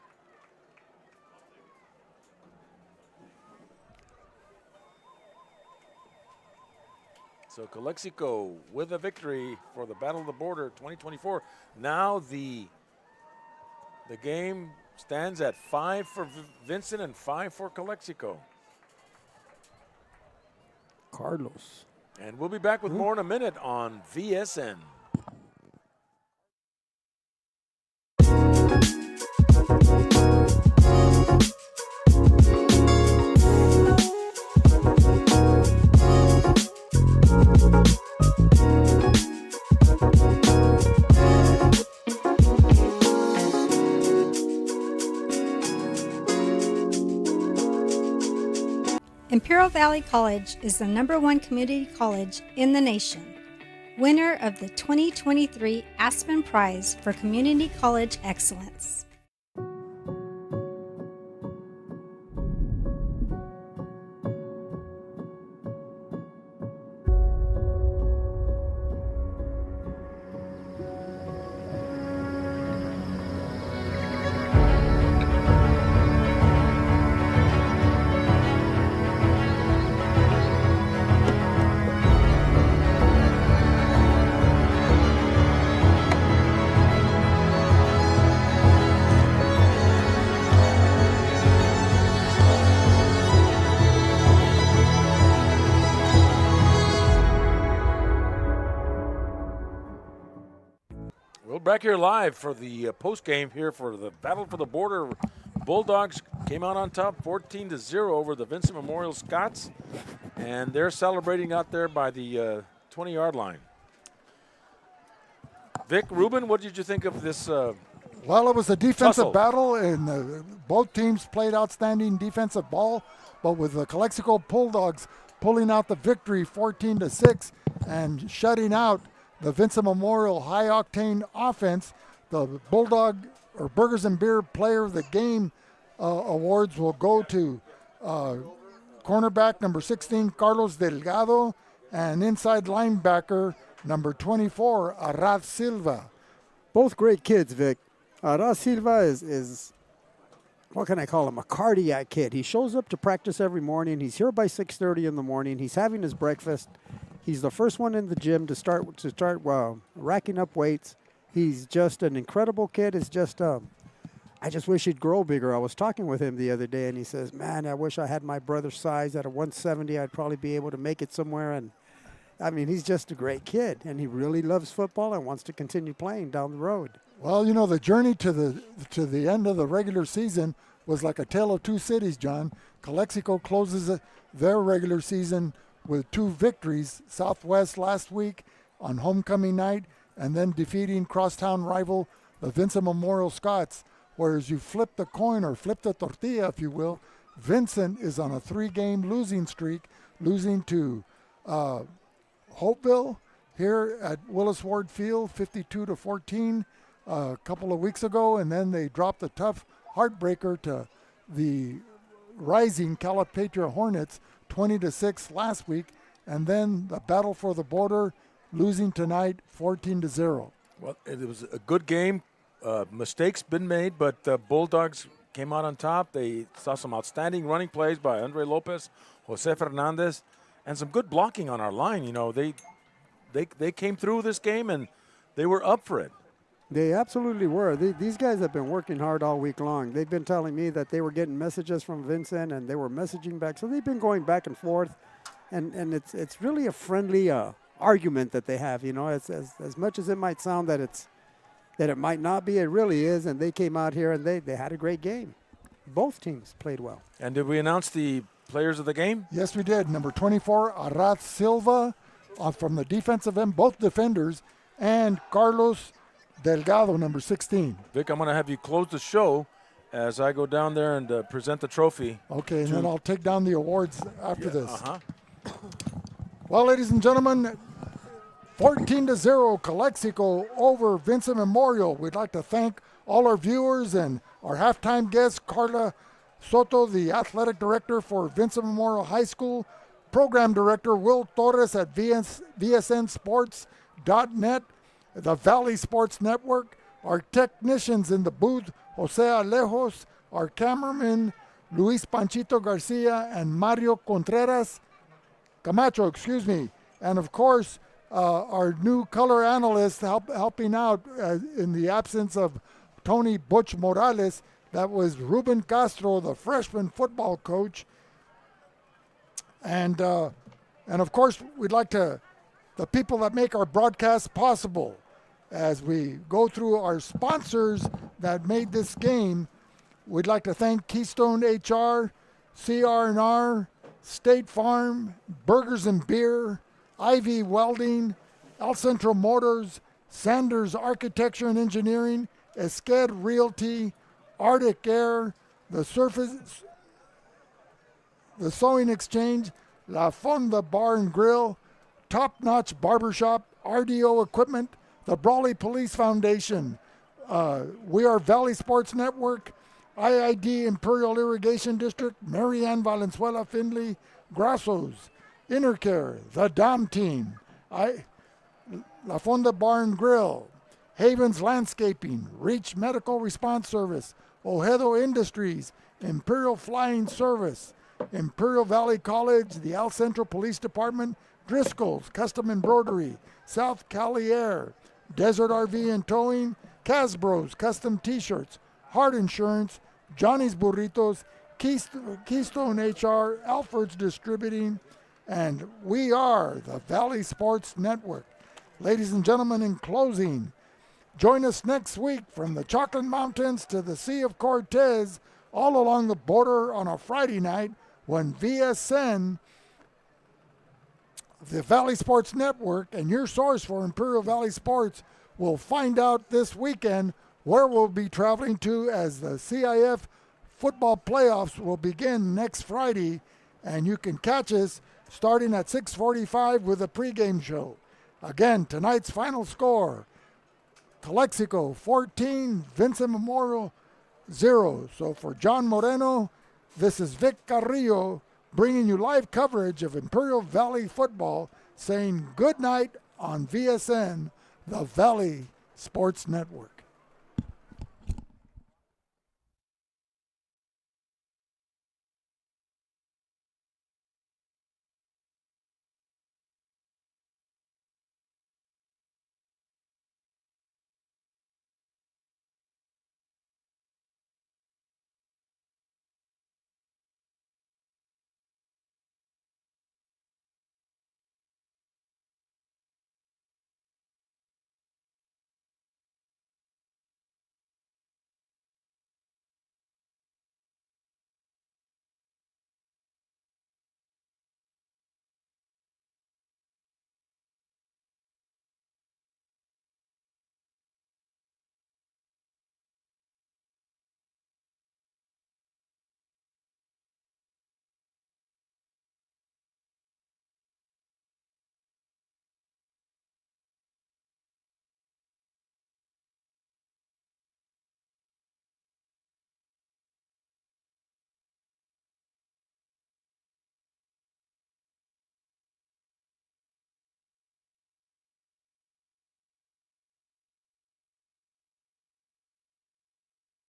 So Calexico with a victory for the Battle of the Border 2024. Now the game stands at 5 for Vincent and 5 for Calexico. Carlos. And we'll be back with more in a minute on VSN. Imperial Valley College is the #1 community college in the nation, winner of the 2023 Aspen Prize for Community College Excellence. Back here live for the post game here for the Battle for the Border. Bulldogs came out on top 14-0 over the Vincent Memorial Scots, and they're celebrating out there by the 20-yard line. Vic, Ruben, what did you think of this? Well, it was a defensive tussle battle, and both teams played outstanding defensive ball, but with the Calexico Bulldogs pulling out the victory 14-6 and shutting out the Vincent Memorial high-octane offense. The Bulldog or Burgers and Beer Player of the Game awards will go to cornerback number 16, Carlos Delgado, and inside linebacker number 24, Arad Silva. Both great kids, Vic. Ras Silva is, what can I call him, a cardiac kid. He shows up to practice every morning. He's here by 6:30 in the morning. He's having his breakfast. He's the first one in the gym to start racking up weights. He's just an incredible kid. It's just, I just wish he'd grow bigger. I was talking with him the other day, and he says, man, I wish I had my brother's size. At a 170, I'd probably be able to make it somewhere. And I mean, he's just a great kid, and he really loves football and wants to continue playing down the road. Well, you know, the journey to the end of the regular season was like a tale of two cities, John. Calexico closes their regular season with 2 victories, Southwest last week on homecoming night, and then defeating crosstown rival, the Vincent Memorial Scots. Whereas you flip the coin or flip the tortilla, if you will, Vincent is on a 3-game losing streak, losing to Hopeville here at Willis Ward Field, 52-14 a couple of weeks ago, and then they dropped a tough heartbreaker to the rising Calipatria Hornets, 20-6 last week, and then the battle for the border, losing tonight 14-0. Well, it was a good game. Mistakes been made, but the Bulldogs came out on top. They saw some outstanding running plays by Andre Lopez, Jose Fernandez, and some good blocking on our line. You know, they came through this game, and they were up for it. They absolutely were. These guys have been working hard all week long. They've been telling me that they were getting messages from Vincent, and they were messaging back. So they've been going back and forth, and it's really a friendly argument that they have. You know, it's as much as it might sound that it might not be, it really is. And they came out here and they had a great game. Both teams played well. And did we announce the players of the game? Yes, we did. Number 24, Arad Silva from the defensive end, both defenders, and Carlos Delgado, number 16. Vic, I'm going to have you close the show as I go down there and present the trophy. Okay, and then I'll take down the awards after this. Well, ladies and gentlemen, 14-0 Calexico over Vincent Memorial. We'd like to thank all our viewers and our halftime guest, Carla Soto, the athletic director for Vincent Memorial High School, program director Will Torres at VSNsports.net, the Valley Sports Network, our technicians in the booth, Jose Alejos, our cameraman, Luis Panchito Garcia and Mario Camacho, and of course, our new color analyst helping out in the absence of Tony Butch Morales. That was Ruben Castro, the freshman football coach. And of course, we'd like to, the people that make our broadcast possible, as we go through our sponsors that made this game, we'd like to thank Keystone HR, CR&R, State Farm, Burgers and Beer, Ivy Welding, El Centro Motors, Sanders Architecture and Engineering, Esqued Realty, Arctic Air, the Sewing Exchange, La Fonda Bar and Grill, Top Notch Barbershop, RDO Equipment, the Brawley Police Foundation, We Are Valley Sports Network, IID Imperial Irrigation District, Marianne Valenzuela Findlay, Grassos, Intercare, the Dom Team, La Fonda Bar and Grill, Havens Landscaping, Reach Medical Response Service, Ojedo Industries, Imperial Flying Service, Imperial Valley College, the El Centro Police Department, Driscoll's Custom Embroidery, South Cali Air, Desert RV and Towing, Casbros Custom T-Shirts, Hard Insurance, Johnny's Burritos, Keystone HR, Alfred's Distributing, and we are the Valley Sports Network. Ladies and gentlemen, in closing, join us next week from the Chocolate Mountains to the Sea of Cortez, all along the border on a Friday night when VSN, the Valley Sports Network, and your source for Imperial Valley Sports will find out this weekend where we'll be traveling to as the CIF football playoffs will begin next Friday, and you can catch us starting at 6:45 with a pregame show. Again, tonight's final score, Calexico 14, Vincent Memorial 0. So for John Moreno, this is Vic Carrillo bringing you live coverage of Imperial Valley football, saying good night on VSN, the Valley Sports Network.